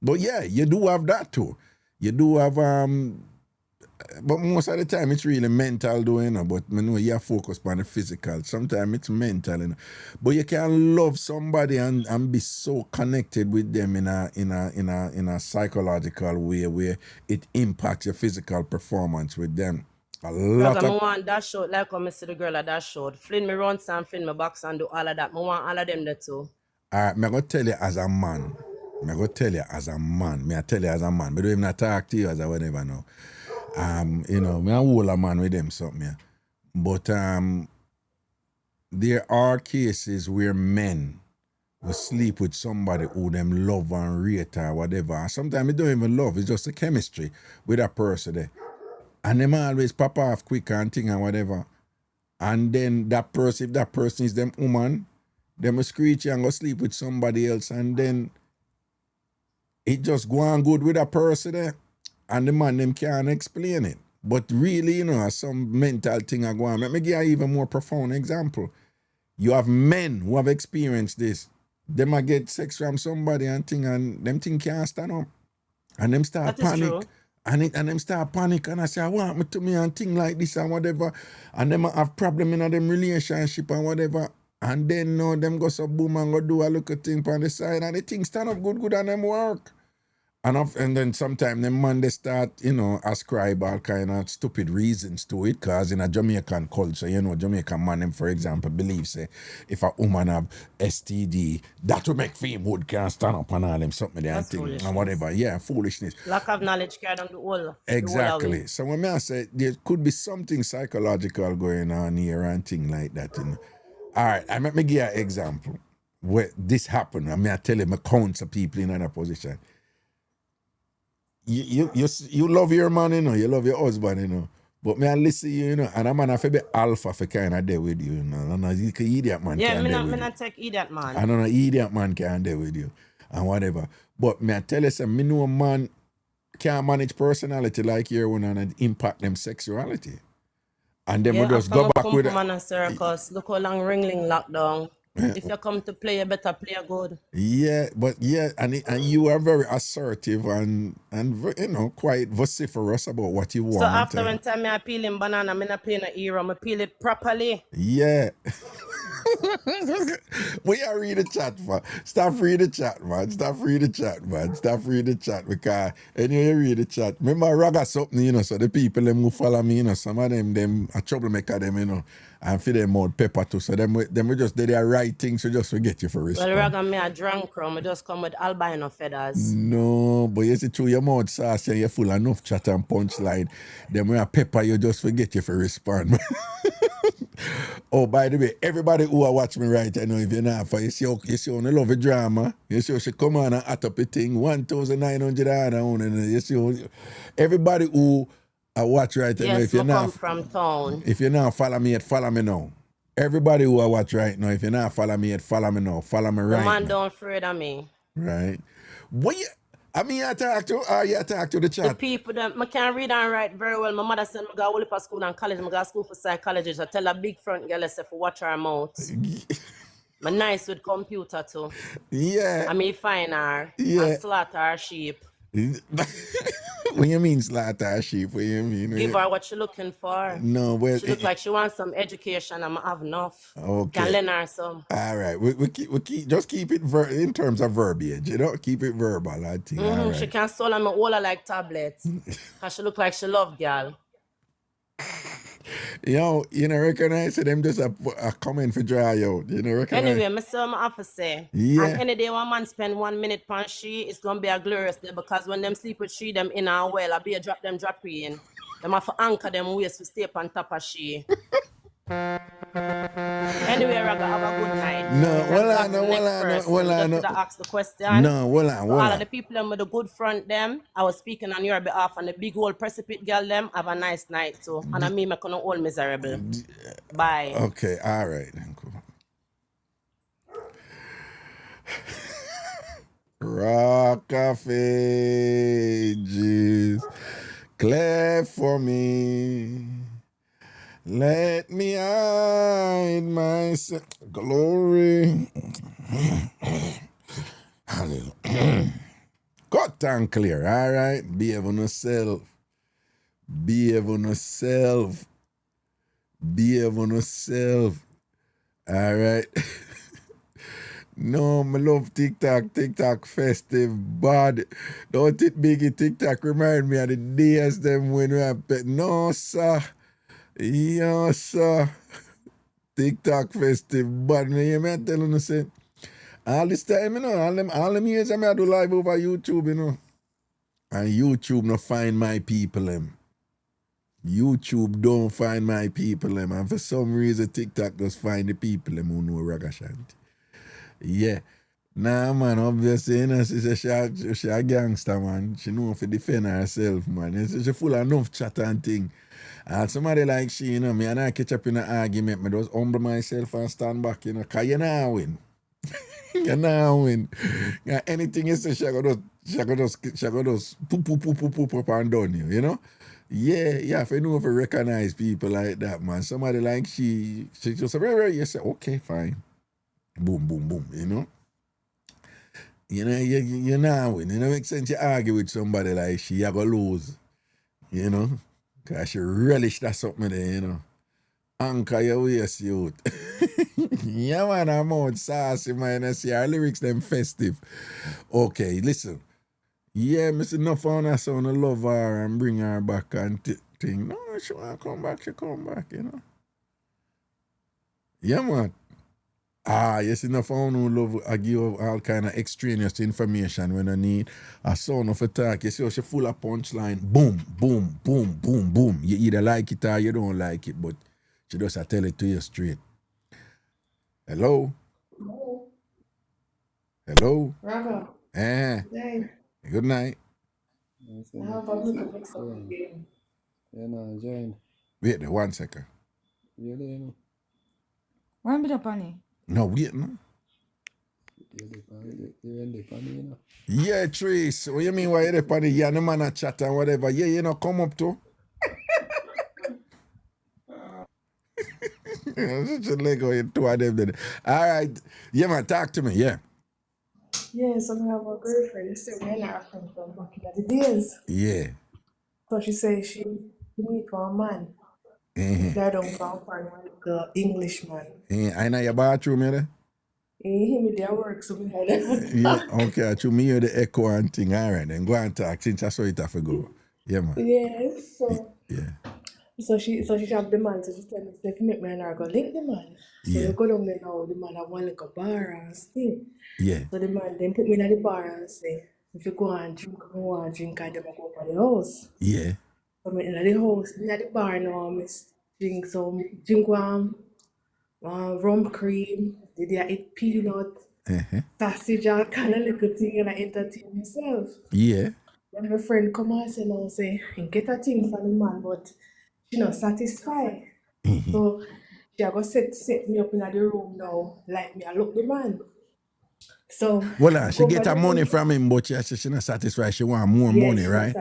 but yeah, you do have that too. You do have but most of the time it's really mental doing, but I know you focus on the physical. Sometimes it's mental, but you can love somebody and be so connected with them in a psychological way where it impacts your physical performance with them. A lot I of want that short, like when I see the girl at that short. Fling me runs and fling me box and do all of that. I want all of them there too. I'm going to tell you as a man. May I tell you as a man. But don't even not talk to you as a whatever now. Me a whole a man with them something. But there are cases where men will sleep with somebody who them love and rate or whatever. And sometimes they don't even love. It's just the chemistry with that person there. And them always pop off quick and thing and whatever. And then that person, if that person is them woman, them will screech and go sleep with somebody else, and then it just go on good with that person there. And the man them can't explain it. But really, some mental thing are going on. Let me give you an even more profound example. You have men who have experienced this. They might get sex from somebody and them thing can't stand up. And them start panic. And them start panic, and I say, I want me to me and thing like this and whatever. And them have problem in them relationship and whatever. And then them go so boom and go do a little thing on the side, and the thing stand up good and them work. And then sometimes them man they start, ascribe all kind of stupid reasons to it, cause in a Jamaican culture, Jamaican man them, for example, believe say if a woman have STD, that will make female can't stand up and all them something and thing and whatever. Yeah, foolishness. Lack of knowledge carried on the whole. Exactly. So when I say there could be something psychological going on here and thing like that. All right, I let me give you an example where this happened. I tell you, I count some people in that position. You love your man, you love your husband, but me I listen you, and a man have to be alpha for kind of there with you, And you can idiot man can't there with you. Yeah, me not take idiot man. I don't know, idiot man can't there with you and whatever. But me I tell you some, me know a man can't manage personality like your one and impact them sexuality. And then we just go back with it. Man a circus. Look how long ringling lockdown. Yeah. If you come to play, you better play good. Yeah, but and you are very assertive and quite vociferous about what you want. So after when time I peel in banana, I'm not playing a hero, I peel it properly. Yeah. We are read the chat, man. Stop reading the chat, man. Stop reading the chat because anyway you read the chat. Remember Raga something, so the people them who follow me, some of them a troublemaker them, and for them out pepper too. So them we just did their right things, so just forget you for respect. Well, Raga me a drunk crumb, I just come with albino feathers. No, but you see through your mouth sauce and you're full of enough chat and punchline. Then when I pepper you just forget you for respond. Oh, by the way, everybody who are watching me right, I know if you're not, you see on the love of drama, you see she come on and add up a thing, 1,900 and you see everybody who are watch right, I know if you're not come from town. If you're not follow me yet, follow me now. Everybody who are watch right now, if you're not follow me yet, follow me now. Follow me right. The man don't afraid of me. Right. What you talk to the chat. The people that I can't read and write very well. My mother said I go to school and college. I go to school for psychology. I tell a big front girl I say for watch her mouth. I'm nice with computer too. Yeah. I mean fine her. Yeah. And slaughter her sheep. When you mean slaughter her sheep, what you mean? Give her what she looking for. No, well, she look like she wants some education and I have enough. Okay. Can lend her some. All right. We keep it in terms of verbiage, keep it verbal, I think. Right. She can swallow me all like tablets. Cause she look like she love girl. Yo, you know, recognize them just a comment for dry out. You know, recognize. Anyway, I saw my officer say, Yeah. and any day one man spend 1 minute on she, it's gonna be a glorious day because when them sleep with she, them in and well, I be a drop in. Them have to anchor them waist to stay up on top of she. Anyway, Raga, have a good night. No, ask the question. No, All of the people them with the good front them, I was speaking on your behalf, and the big old precipice girl them, have a nice night too. And I mean, I couldn't all miserable. Bye. Okay, all right. Cool. Rock cafe, jeez. Clap for me. Let me hide myself. Glory. Hallelujah. Cut and clear, all right? Behave on yourself. Behave on yourself. Behave on yourself. All right? No, I love TikTok. TikTok festive, bad. Don't it biggie TikTok remind me of the days them when we have pet. No, sir. Yes, sir. TikTok festive, bad. Me telling you, say, all this time, you know, all them years I do live over YouTube, you know. And YouTube no find my people, them. YouTube don't find my people, them. And for some reason, TikTok just find the people, them who know Ragashanti. Yeah. Nah, man, obviously, you know, she a gangster, man. She know to defend herself, man. She full of enough chat and thing. And somebody like she, you know, me and I catch up in an argument, me just humble myself and stand back, you know, because you now win. You now win. Anything you say, she go just poop and done you know? Yeah, if you know if you recognize people like that, man. Somebody like she just say, you say, okay, fine. Boom, boom, boom, you know? You know, you now win. You know, make sense you argue with somebody like she, you go lose. You know? Because she relish that something there, you know. Anchor your waist, youth. Yeah, man, I'm out saucy, man. I see her lyrics, them festive. Okay, listen. Yeah, Mr. Enough on her son to love her and bring her back and thing. No, she want to come back, she come back, you know. Yeah, man. Yes, enough on who love I give all kind of extraneous information when I need a son of attack. You see how she full of punchline. Boom, boom, boom, boom, boom. You either like it or you don't like it, but she just tell it to you straight. Hello? Hello? Raga. Hey. Good night. I have a little Mixup game. Yeah, no, join. Wait there, 1 second. You there, no? Why am I funny? No, wait, no. You're in the funny, you know? Yeah, Trace. What you mean why you're funny? Yeah, no man a chat and whatever. Yeah, you know, come up to. Such a Lego, you two of them. Then. All right. Yeah, man, talk to me, yeah. Yeah, so I have a girlfriend. She said, we're not friends from back in the days. Yeah. So she said she meet one man. Fly down from foreign, the Englishman. I know your bathroom, yeah? He made their work, so we had that. Yeah, okay, to me, the echo and thing. All right, then go and talk since I saw it have to go. Yeah, man. Yes, so. Yeah. So she shot the man, so she told me, if you make me and her go link the man. So we go down there now, the man have one like a bar and thing. Yeah. So the man then put me in the bar and say, if you go and drink, and then I go over the house. Yeah. So I'm in the house, in the bar now, I drink one rum cream, did I eat peanut, sausage, all kind of little thing, and I entertain myself. Yeah. Then my friend come and say, now say, get a thing for the man, but she not satisfied. So she go set me up in the room now, like me, I look the man. So she get her money from him, but she not satisfied. She want more money, right?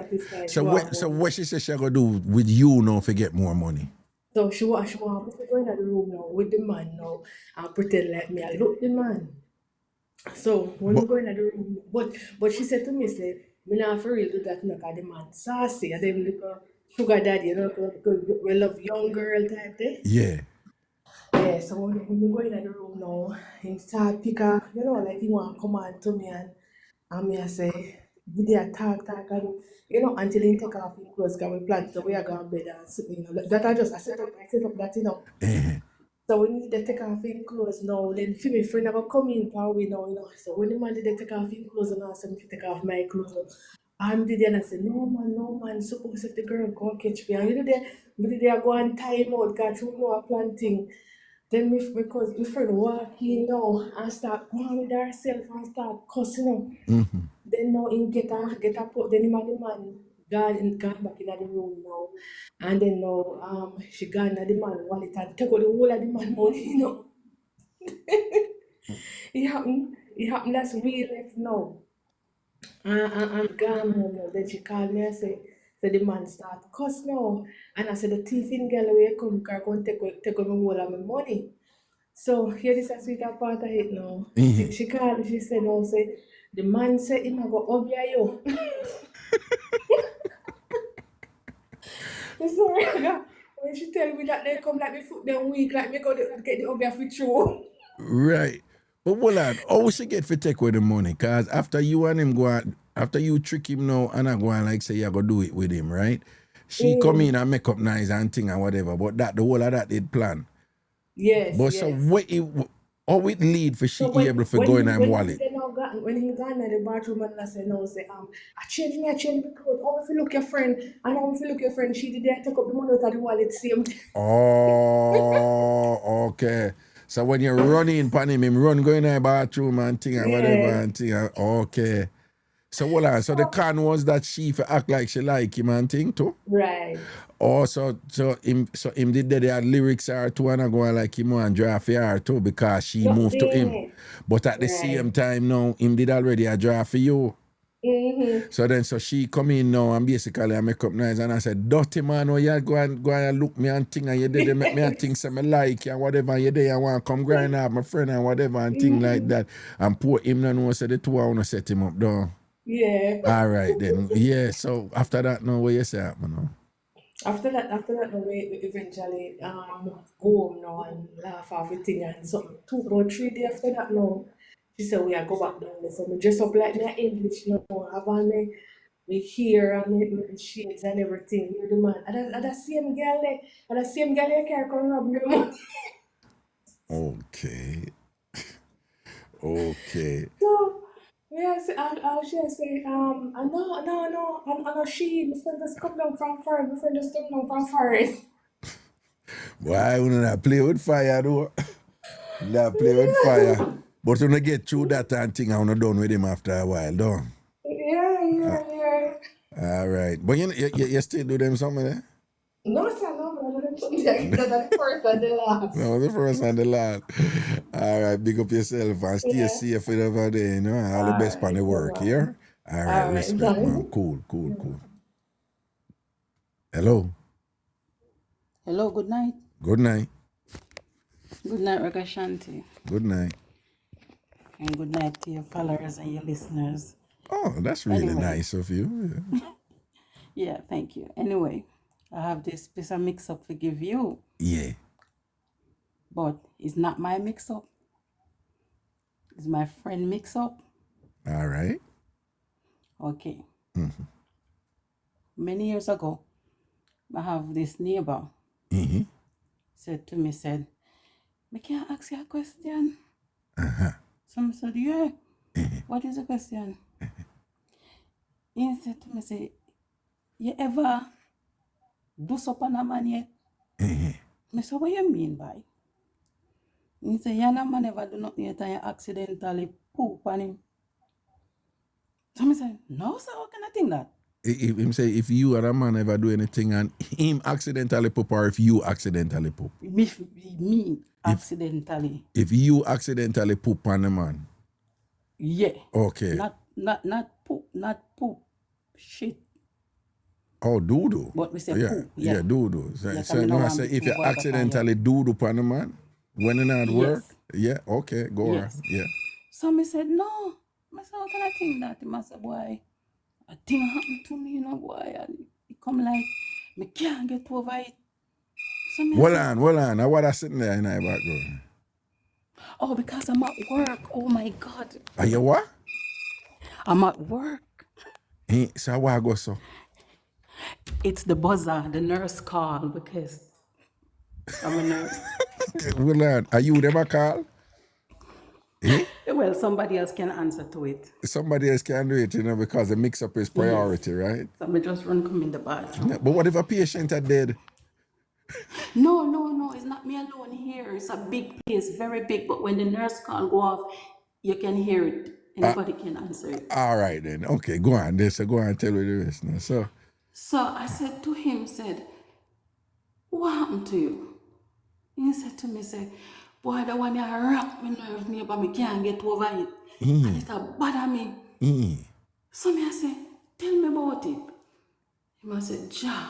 So what she say she gonna do with you now to get more money? So she want to go in the room now with the man now and pretend like me, I look the man. So when we go in the room, but she said to me, say, me not for real do that, because the man saucy, and them little sugar daddy, you know, because we love young girl type thing. Yeah. Yeah, so when we go in the room now, he start pick up, you know, like he want to come on to me and me I say, we did talk, and you know, until he take off his clothes, because we plan so we are going to bed and sleep, you know. That I set up that, you know. So when they take off his clothes now, then for me friend never come in for we now, you know. So when the man did they take off his clothes and ask him to take off my clothes. I'm the and I said, no man, suppose if the girl go catch me. And you know they go and time out, got you know a planting. Then because my friend walk in now and start going with herself and start cussing up. Then now he get a put then him and the man gone back in the room now. And then now she gone at the man wallet and take out the whole of the man money, you know. It happened that's we left now. And gone home now. Then she called me and say the man start cuss now. And I said the thieving girl away come and take out my whole of my money. So here is a sweet part of it now. She called, she said no, say the man said him a go obia you. Sorry, when she tell me that they come like me foot them weak, like me go get the obia for true. Right. But hold on, how she get for take with the money? Cause after you and him go out, after you trick him now and I go and like say you go do it with him, right? She come in and make up nice and thing and whatever, but that the whole of that did plan. Yes. But so what how it lead for she able to go in her wallet? When he gone in the bathroom and I said no, say I change my clothes. Oh, if you look your friend, and if you look your friend, she did take up the money out of the wallet same time. Oh, okay. So when you're running upon him run go in the bathroom and thing and whatever and thing. Okay. So hold on. So the con was that she for act like she like him and thing too? Right. Oh, so him did the lyrics are too and I go like him and draft for her too because she moved to him. But at the same time now, him did already a draft for you. So she come in now and basically I make up nice and I said, dirty man, oh you go and look me and thing and you did make me and thing say me like you and whatever you there and want to come grind up my friend and whatever and thing like that. And poor him no know say the two I want to set him up down. Yeah. All right then. Yeah, so after that now what you say happen now? After that, we eventually go home now and laugh everything and something. 2 or 3 days after that now, she said we are go back down there. So we dress up like me English, you know, have on me hair and me shades and everything. You're the man. And the same girl there, and the same girl there can't come rub me. Okay. So yes, I'll just say, no, I know she, my friend just come down from forest. Boy, I want to play with fire though. That play with fire. But when I get through that and thing, I want to done with him after a while, though. Yeah. All right. But you still do them something there? No, sir, no, but the first and the last. No, the first and the last. All right, big up yourself and stay safe over there, you know. All the best on the work here. All right, respect, man. Cool. Hello. Hello, good night. Good night. Good night, Ragashanti. Good night. And good night to your followers and your listeners. Oh, that's really nice of you. Yeah, thank you. Anyway, I have this piece of mix-up to give you. Yeah. But it's not my mix-up. It's my friend mix-up. All right. Okay. Many years ago, I have this neighbor said to me, "Me can I ask you a question?" So I said, "Yeah." What is the question? He said to me, "Say, you ever do something on a man yet?" I said, "What you mean by?" He said, "Yeah, no man ever do nothing yet and you accidentally poop on him." So I said, "No, sir, how can I think that?" Him say if you or a man ever do anything and him accidentally poop or if you accidentally poop? Me accidentally. If you accidentally poop on a man? Yeah. Okay. Not poop. Shit. Oh, doo-doo. But we say poop. Yeah, doo-doo. So I say if you accidentally doo-doo on a man, when it not work? Yeah, okay, go on. Yeah. So I said, no. I said, how can I think that? I said, boy, a thing happened to me, you know, boy. And it come like, me can't get over it. So hold on. Now what I sitting there in the background? Oh, because I'm at work. Oh my God. Are you what? I'm at work. So why go so? It's the buzzer, the nurse called because I'm a nurse. Well, Lord, are you them a call? Well, somebody else can answer to it. Somebody else can do it, because the mix-up is priority, right? So I just run come in the bathroom. Yeah, but what if a patient are dead? No, it's not me alone here. It's a big place, very big. But when the nurse call go off, you can hear it. Anybody can answer it. All right then. Okay, go on. So go on and tell me the rest now. So I said to him, what happened to you? He said to me, boy, the one that rock me nerve me, but me can't get over it. And it bother me. So me I say, tell me about it. He must say, Ja.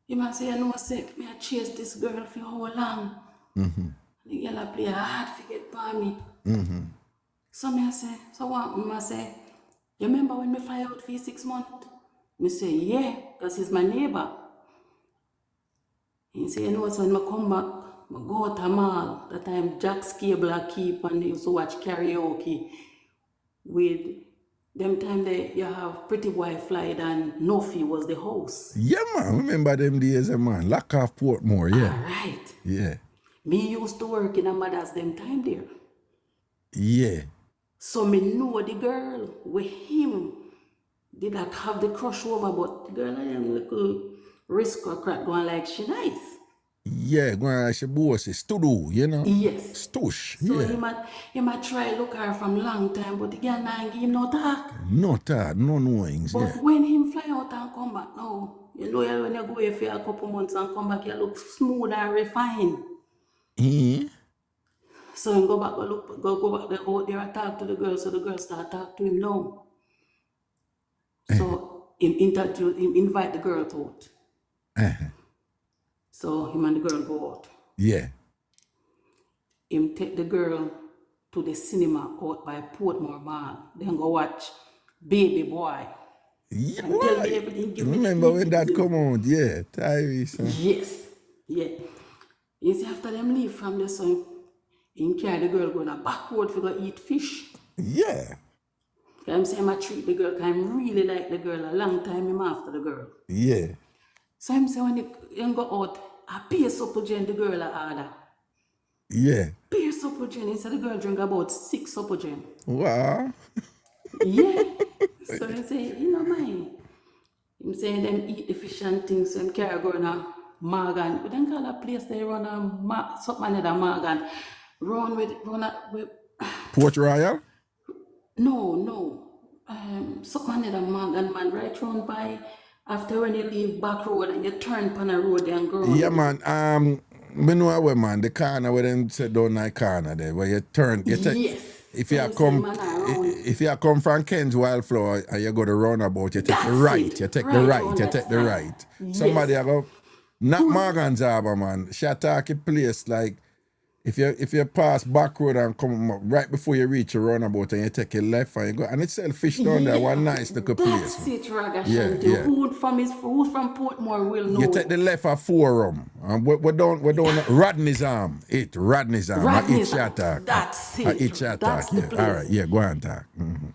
He must say, me I chase this girl for how long? The girl play hard to get by me. So me I say, so what? Me I say, you remember when me fly out for 6 months? Me say, yeah, because he's my neighbor. He say, so when I come back, I go to the mall. That time Jack's cable I keep and they used to watch karaoke. With them time you have Pretty Boy Flight and Nofi was the host. Yeah, man. Remember them days, man. Lock off Portmore, yeah. All right. Yeah. Me used to work in a mother's them time there. Yeah. So me know the girl with him did like have the crush over, but the girl I am little risk or crack going like she nice. Yeah, going like she bossy, studu, Yes. Stush, so yeah. he might try look her from long time, but the girl not give him no talk. No talk, no knowings, but yeah. when him fly out and come back now, when you go away for a couple months and come back, you look smooth and refined. So he go back, go back there, out there and talk to the girl, so the girl start talk to him now. So him invite the girl out. So him and the girl go out. Yeah. Him take the girl to the cinema out by Portmore Mall. Then go watch Baby Boy. Yeah, tell me everything. Remember when that come out? Yeah, Tyrese. Yes. Yeah. You see, after them leave from the sun, he carry the girl going back road to go eat fish. Yeah. I'm saying I treat the girl because I really like the girl. A long time I'm after the girl. Yeah. So I'm saying when you go out, I pay Suppogen the girl a order. Yeah. Pay Suppogen. He said the girl drink about 6 Suppogen. Wow. Yeah. So I say, you know mine. I'm saying them eat the fish and things, so I'm carry going to Morgan. We don't call a place they run something like that Morgan. Run with Port Royal? No. Something like that Morgan, man, right round by after when you leave back road and you turn upon a road and go. Yeah, man. Me know where, man, the corner where them say down that corner there, where you turn, you take. Yes. If you come from Ken's Wildflower and you go to roundabout, you take the right, you take the right. Yes. Somebody go not Morgan's Harbour, man. Shataki place like if you pass back road and come right before you reach a roundabout and you take a left and you go and it's sell fish down there, one nice little place. That's it, Ragashanti. Yeah. Who from Portmore will know. You take the left at Forum and we're down Rodney's Arm. Rodney's Arm. Rodney's Arm. That's it. That's the place. All right, yeah, go on talk.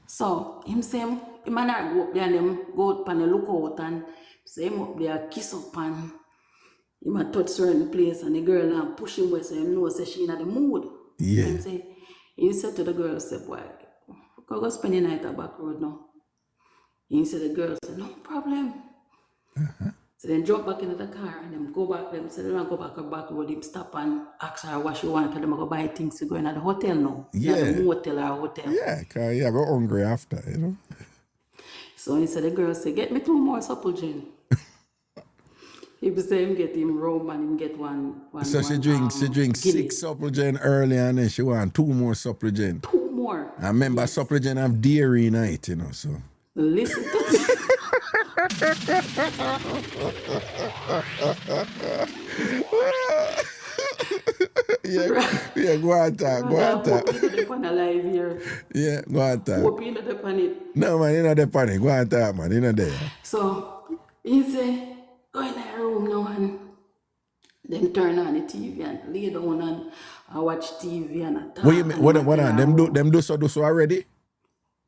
So him say him and I go up there and them go up and look out and say him up there kiss up and he might touch certain place and the girl now push him away so him know say she in the mood. Yeah. And he said to the girl, say, boy, go spend the night at back road now. He said the girl said, no problem. So then jump back into the car and them go back, them say they don't go back road, him stop and ask her what she want because them go buy things to go in at the hotel now. Yeah. Not the motel or hotel. Yeah, because you go hungry after, So he said the girl said, get me 2 more Suppogen. He was saying get him rum and him get one. So she drinks 6 Suppogen early and then she want 2 more Suppogen. 2 more. I remember Suppogen have Diarrhea in it, so. Listen to this. yeah, go on talk. Yeah, go on talk. Hope you know the panic. No, man, you know the panic. Go on talk, man, you know there. So, he say, go in that room now and then turn on the TV and lay down and watch TV and talk. What you mean? What on? Them do so already?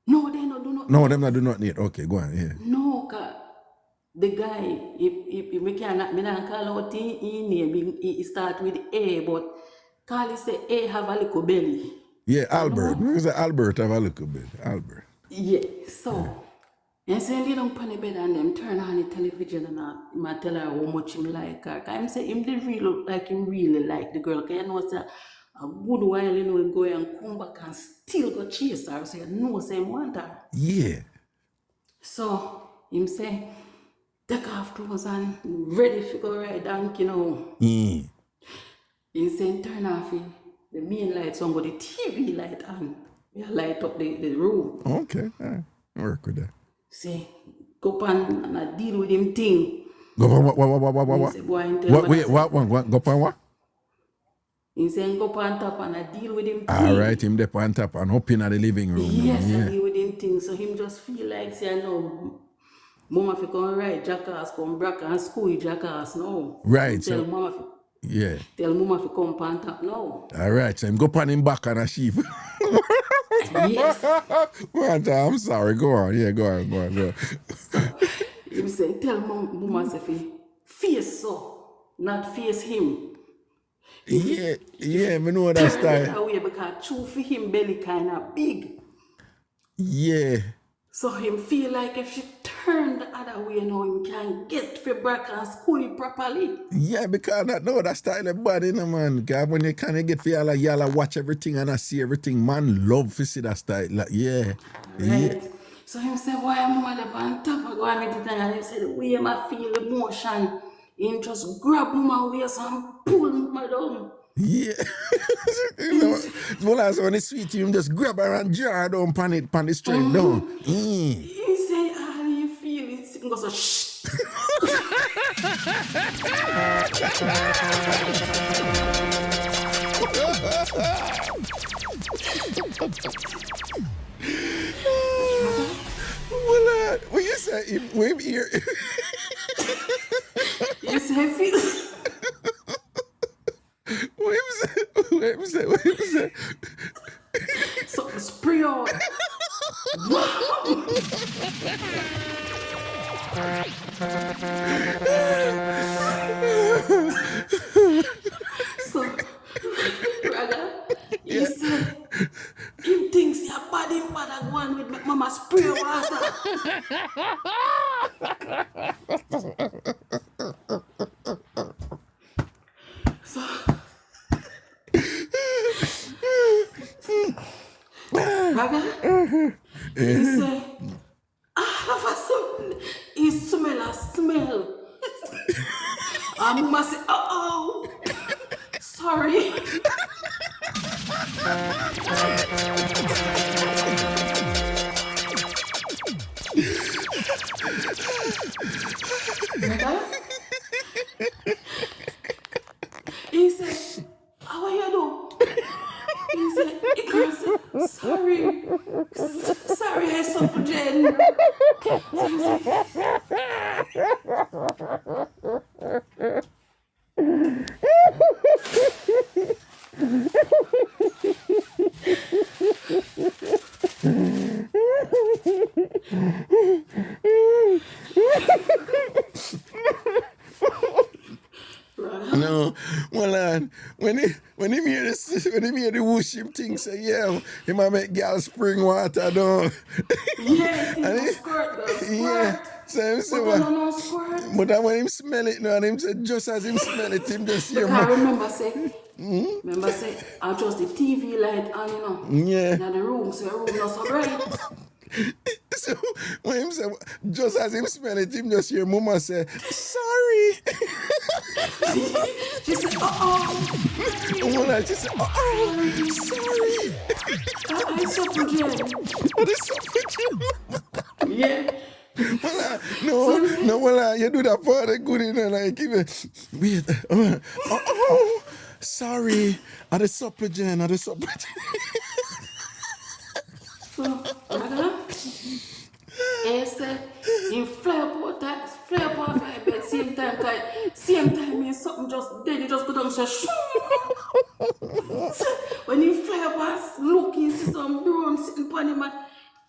No, they don't do No, them not do not need. Okay, go on. Yeah. No, cause the guy, if we cannot, me not call out his name. He start with A, but call say A have a little belly. Yeah, Albert. Because Albert have a little bit. Albert. Yeah. So, and say lay down on the bed and them turn on the television and I tell her how much him like her. Cause him say him did really look like him really like the girl. Cause you know say a good while you know him go and come back and still go chase her. So you know say him want her. Yeah. So him say take off clothes and ready to go ride donkey now. He say turn off the main lights on, but the TV light on. We light up the room. Okay, all right. Work with that. Say, go up and I deal with him thing. Go on what? He say, boy, What? Go on what? He say, go up on top and I deal with him thing. All right, him there on top and up in the living room. Yes, I deal with him thing. So him just feel like, say, no, mama fi come ride jackass, come back and school jackass now. Right. Tell mama fi. Yeah. Tell mama fi come on top now. All right, so him go on him back on a sheep. Yes. Go on, I'm sorry. Go on. Yeah, go on. Him say, tell mama say fi face so, not face him. Yeah, me know that style. Away because true for him belly kind of big. Yeah. So him feel like if she turn the other way now, him can get for back and school properly. Yeah, because that style of body, no man. Because when you kind of get for y'all watch everything and I see everything, man love to see that style. Like, yeah. Right. Yeah. So him say, why am I on top of going with it? And he said, the way I feel the motion, him just grab my waist and pull my down. Yeah. Well, so when it's sweet, him just grab her and jar down pan the string down. He say, how do you feel? He goes, so, shh. Well, what you say? When here. You say, feel. What was that? So spray out. So, brother, he said, he thinks your body bad one with my mama spray water. So, Raga, he said, all of a sudden, he smell a smell. And mama say, oh, sorry. Raga? He said, how are you doing? He said, sorry. Sorry, I saw Jen. No, well, when he hear the worship thing, say yeah, he might make girls spring water down. Yeah, he squirt. Yeah, so him say what? But then when him smell it, no, and him say just as him smell it, him just hear. I remember say, I just the TV light on, you know. Yeah. In the room, so the room not so bright. So when him say, just as him smell it, him just hear mama say, sorry. She said, Well, she said, sorry. I saw Jen. What is up with you? Yeah. Well, you do that for the good, you know, like, wait, sorry, at the supper, Jen. So, he said, he fly up off my bed, same time, me something just dead, he just go down and say, shoo. When he fly up and look, he see some brown sitting upon him, and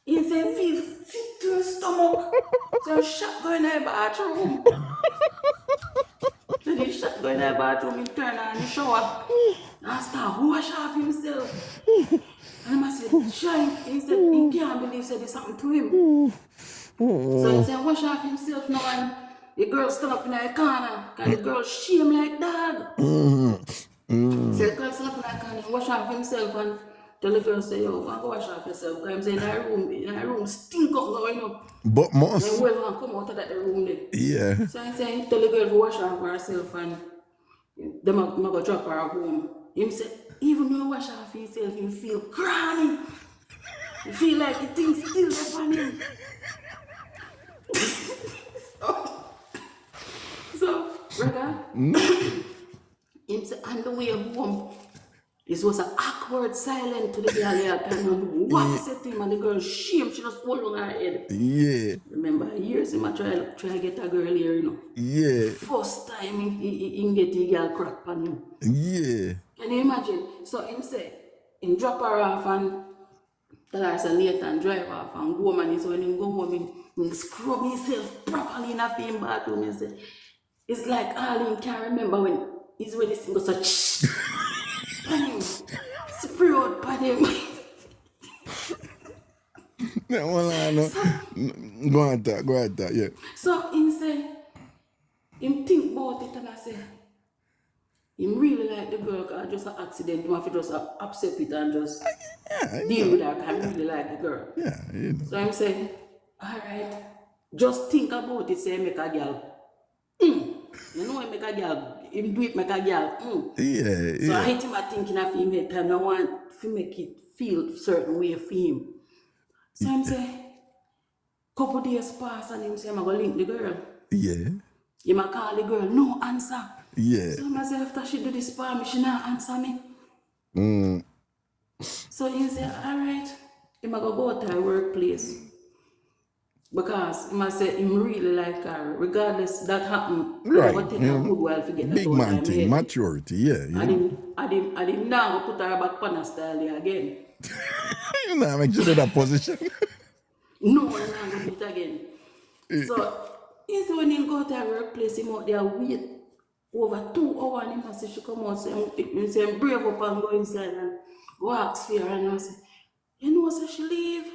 He said, feel sick to your stomach. So shot go in the bathroom. So the shot go in the bathroom, he turn on the shower. And start wash off himself. And I said, Shank, he said, he can't believe said there's something to him. So he said, wash off himself now, and the girl stand up in the corner, and the girl shame like dog. So the girl stand up in the corner, wash off himself, and tell the girl, say, yo, go wash off yourself, because I'm saying in that room stink up now, you know. But most. And whoever come out of that room there. Yeah. So I say, tell the girl to wash off herself, and them are go drop her home. Him say, even when you wash off yourself, you feel crying. You feel like the thing still upon him. So, brother, him say, on the way home, this was an awkward silence to the girl here. I can't remember what he said to him, and the girl shame, she just hold on her head. Yeah. Remember, years him try to get a girl here, you know. Yeah. First time he get a girl crack on him. Yeah. Can you imagine? So him say, him drop her off and tell her say later and drive off and go home, and so when he go home, he scrub himself properly in a film bathroom. He say, it's like all he can remember when he's when this thing goes so pan him, spray out pan him. No, well, I know. Go on that, yeah. So him say, him think about it, and I say, him really like the girl, because just an accident, you have to just accept it and just deal with her, because I really like the girl. Yeah, you know. So I'm saying, all right, just think about it, say make a girl. You know, make a girl, him do it, make a girl. Yeah. So I hate him thinking of him head time, I want to make it feel certain way for him. So I'm saying, couple days pass and him say, I'm going to link the girl. Yeah. You might call the girl, no answer. Yeah. So I say, after she do this for me, she not answer me. So he say, all right, he might go to her workplace. Because he must say, him really like her, regardless that happen. Right. But take a good while to get the big man thing, maturity, yeah. I didn't now put her back on a style again. You know, make sure that position. No, I'm not going to do it again. So, he's when he go to her workplace, he out there wait over 2 hours, and he must say she come out, he say, brave up and go inside and go ask for her, and I say, you know, so she leave.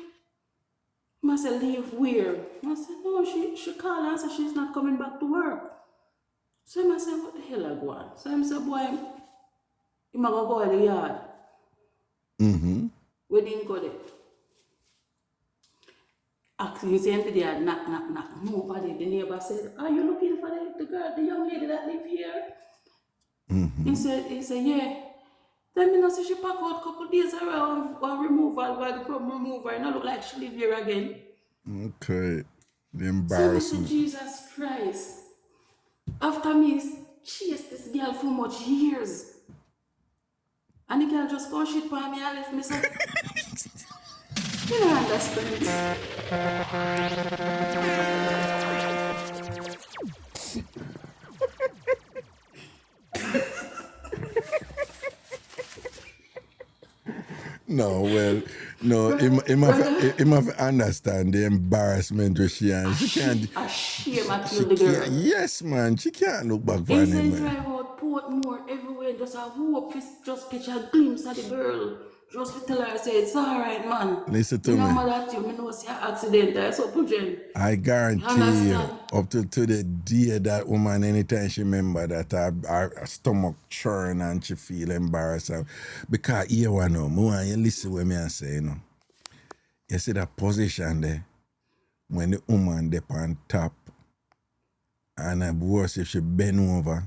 I must say, leave where? I said, no, she called and said she's not coming back to work. So I must say, what the hell I go on? So I say, boy, he must go in the yard. We didn't go there. Asking the same thing, they knock. Nobody, the neighbor said, are you looking for the girl, the young lady that live here? He said, yeah. Then me know say she pack out a couple days around or removal, while the come removal, and I look like she live here again. Okay. The embarrassment. So I said, Jesus Christ. After me chase this girl for much years. And the girl just go shit for me and left me so. You don't understand. No, well, no, he must understand the embarrassment where she and she can't. Shame I killed the girl. Yes, man, she can't look back for He him. said drive out Portmore everywhere, just a hope, just catch a glimpse of the girl. Just to tell her, say, it's all right, man. Listen to me. No matter you, know it's your accident, that's up to I guarantee you, up to the day that woman, anytime she remember that her stomach churn and she feel embarrassed. Because here one know, I want you listen what me I say, you know. You see that position there, when the woman dip on top, and worse if she bend over,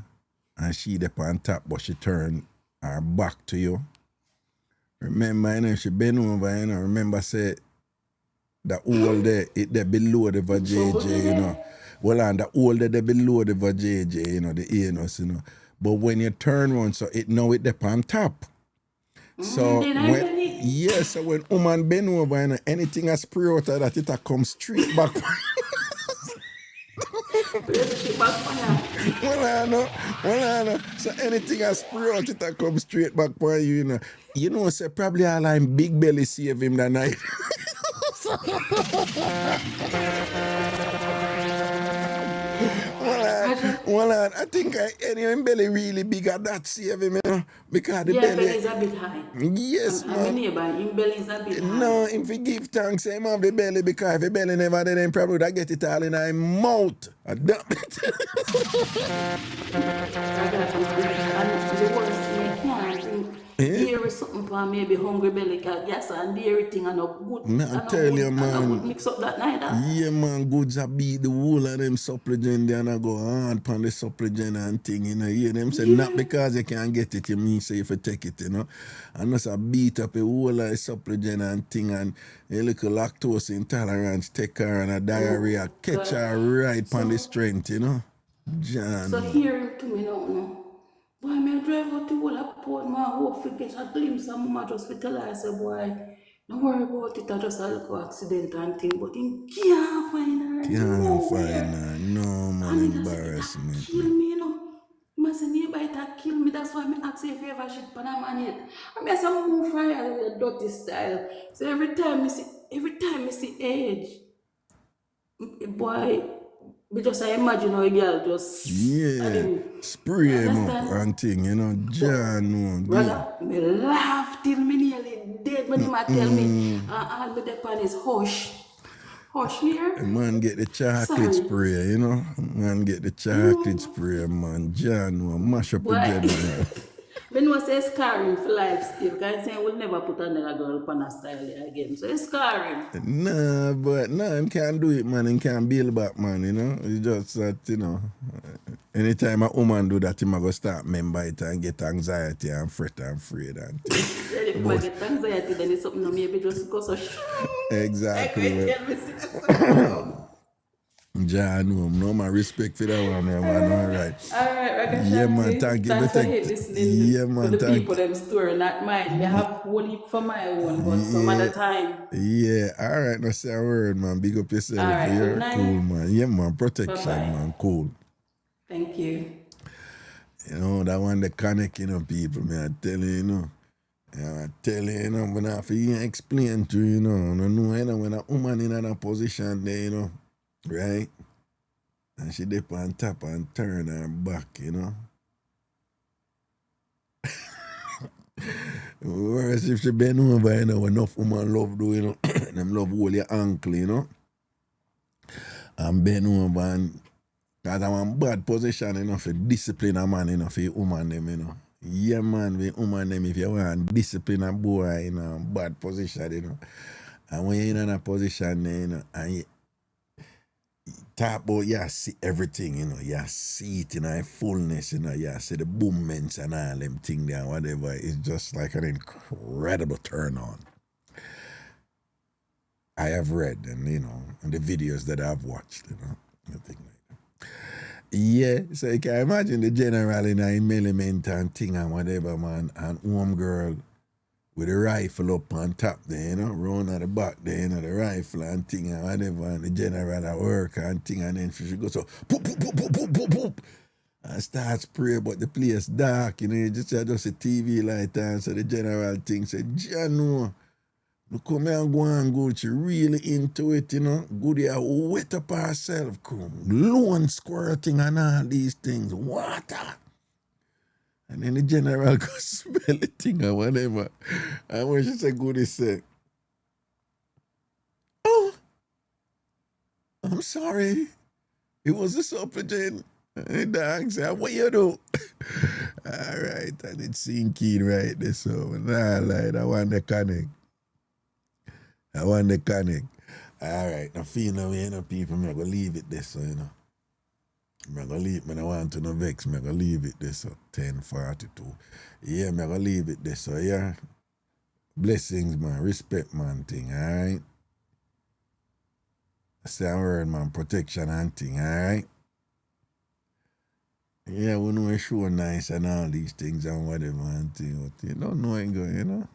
and she dip on top, but she turn her back to you. Remember, you know, she bend over, you know, remember say the hole there, it there below the vajayjay, you know. Well, and the hole there below the vajayjay, you know, the anus, you know. But when you turn around, so it now it up on top. So so when woman bend over, you know, anything I spray out of that, it come straight back. Well, I know. So anything I spray out, it come straight back for you, you know. You know, say probably all I'm big belly save him that night. Well, I think anyway, belly really big at that save him, you know, because the Yeah, belly. belly is a bit high. Yes, I'm man. neighbor, him belly is a bit high. No, if he give thanks, him have the belly, because if the belly never did, then probably would get it all in his mouth. Damn it. And the worst thing, I can't dairy something for maybe hungry belly, because yes, and dairy thing are not good. Man, I tell you, man. I would mix up that neither. Yeah, man, goods a beat the whole of them supplement, they and I go hard on the supplement and thing, you know. Hear them say, not because you can't get it, you mean say if you take it, you know. And just a beat up a whole of the supplement and thing, and a little lactose intolerance, take her and a diarrhea, catch her right on the strength, you know. John. So hear him to me now, no. Boy, me drive out the whole of Portman, hope to get a glimpse of mama just to tell her, I say, boy, don't worry about it, I just a little accident and thing, but he can't find her. Can't find her, no man, and embarrassment. Kill me, you know. I say, neighbor, it kill me, that's why I ask if you ever shit for that man yet. I say, I'm move fire with a dirty style. So every time I see age, boy, because I imagine how a girl just spray him up and thing, you know, John, no. Brother, me laugh till me nearly dead when he might tell me, all me dep on is hush. Hush here. The man get the chocolate spray, you know. Man get the chocolate spray, man. John, no, mash up the dead. When you say scarring for life still, because I say we'll never put another girl on a style again. So it's scarring. Nah, but him can't do it, man. Him can't build back, man, you know. It's just that, you know, anytime a woman do that, him go start remember it and get anxiety and fret and afraid and if I get anxiety, then it's something that maybe just go so exactly. John, no man, respect for that one, man. All right. All right, Ragashanti. Yeah, man, thank you. Thanks for listening to the people them story, not mine. You have one heap for my own, but some other time. Yeah, all right. Now say a word, man. Big up yourself. All right, You're good night. cool, man. Yeah, man. Protection, Bye-bye. man. Cool. Thank you. You know, that one the connect, you know, people, man. I tell you, you know. Yeah, I tell you, you know, but I have to explain to you, you know. I know, you know, when a woman in a position there, you know, right? And she dip on top and turn her back, you know. Whereas if she bend over, you know, enough woman love do, you know, them love hold your ankle, you know. And bend over and because I'm in bad position, you know, for discipline a man, you know, for woman them, you know. Yeah, man, with woman them, if you want discipline a boy, you know, bad position, you know. And when you're in a position, you know, and you talk about, you see everything, you know, you see it in a fullness, you know, you see the movements and all them things there, whatever. It's just like an incredible turn on. I have read and, you know, and the videos that I've watched, you know, nothing like that. Yeah, so you can imagine the general in a element and thing and whatever, man, and home girl with a rifle up on top there, you know, round at the back there, you know, the rifle and thing and whatever, and the general at work and thing, and then she goes so, poop, poop, poop, poop, poop, poop, poop, and start spray, but the place dark, you know, you just a TV light on, so the general thing said, Jano, look come here and go and go, she really into it, you know, good here, wet up herself, come, loan squirting and all these things, water. And then the general goes smell the thing or whatever. And when she said good, he said, oh, I'm sorry. It was a supplicant. And the dog said, what you do? All right. And it's sinking right there. So, nah, like, I want the connect. All right. Now, feel no way, you know, people, I'm going to leave it there, so, you know. I'm going to leave, I don't want to no vex, I'm going to leave it there, so 10:42. Yeah, I'm going to leave it there, so yeah. Blessings, man, respect, man, thing, all right? I say a word, man, protection and thing, all right? Yeah, we know it's sure nice and all these things and whatever and thing, but you don't know it going, you know?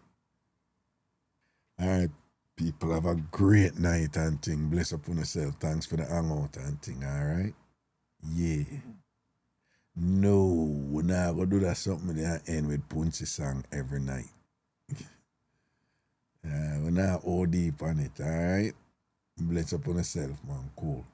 All right, people, have a great night and thing. Bless up on yourself. Thanks for the hangout and thing, all right? Yeah. No, we're not going to do that something that end with Punchy song every night. We're not OD on it, all right? Bless upon yourself, man. Cool.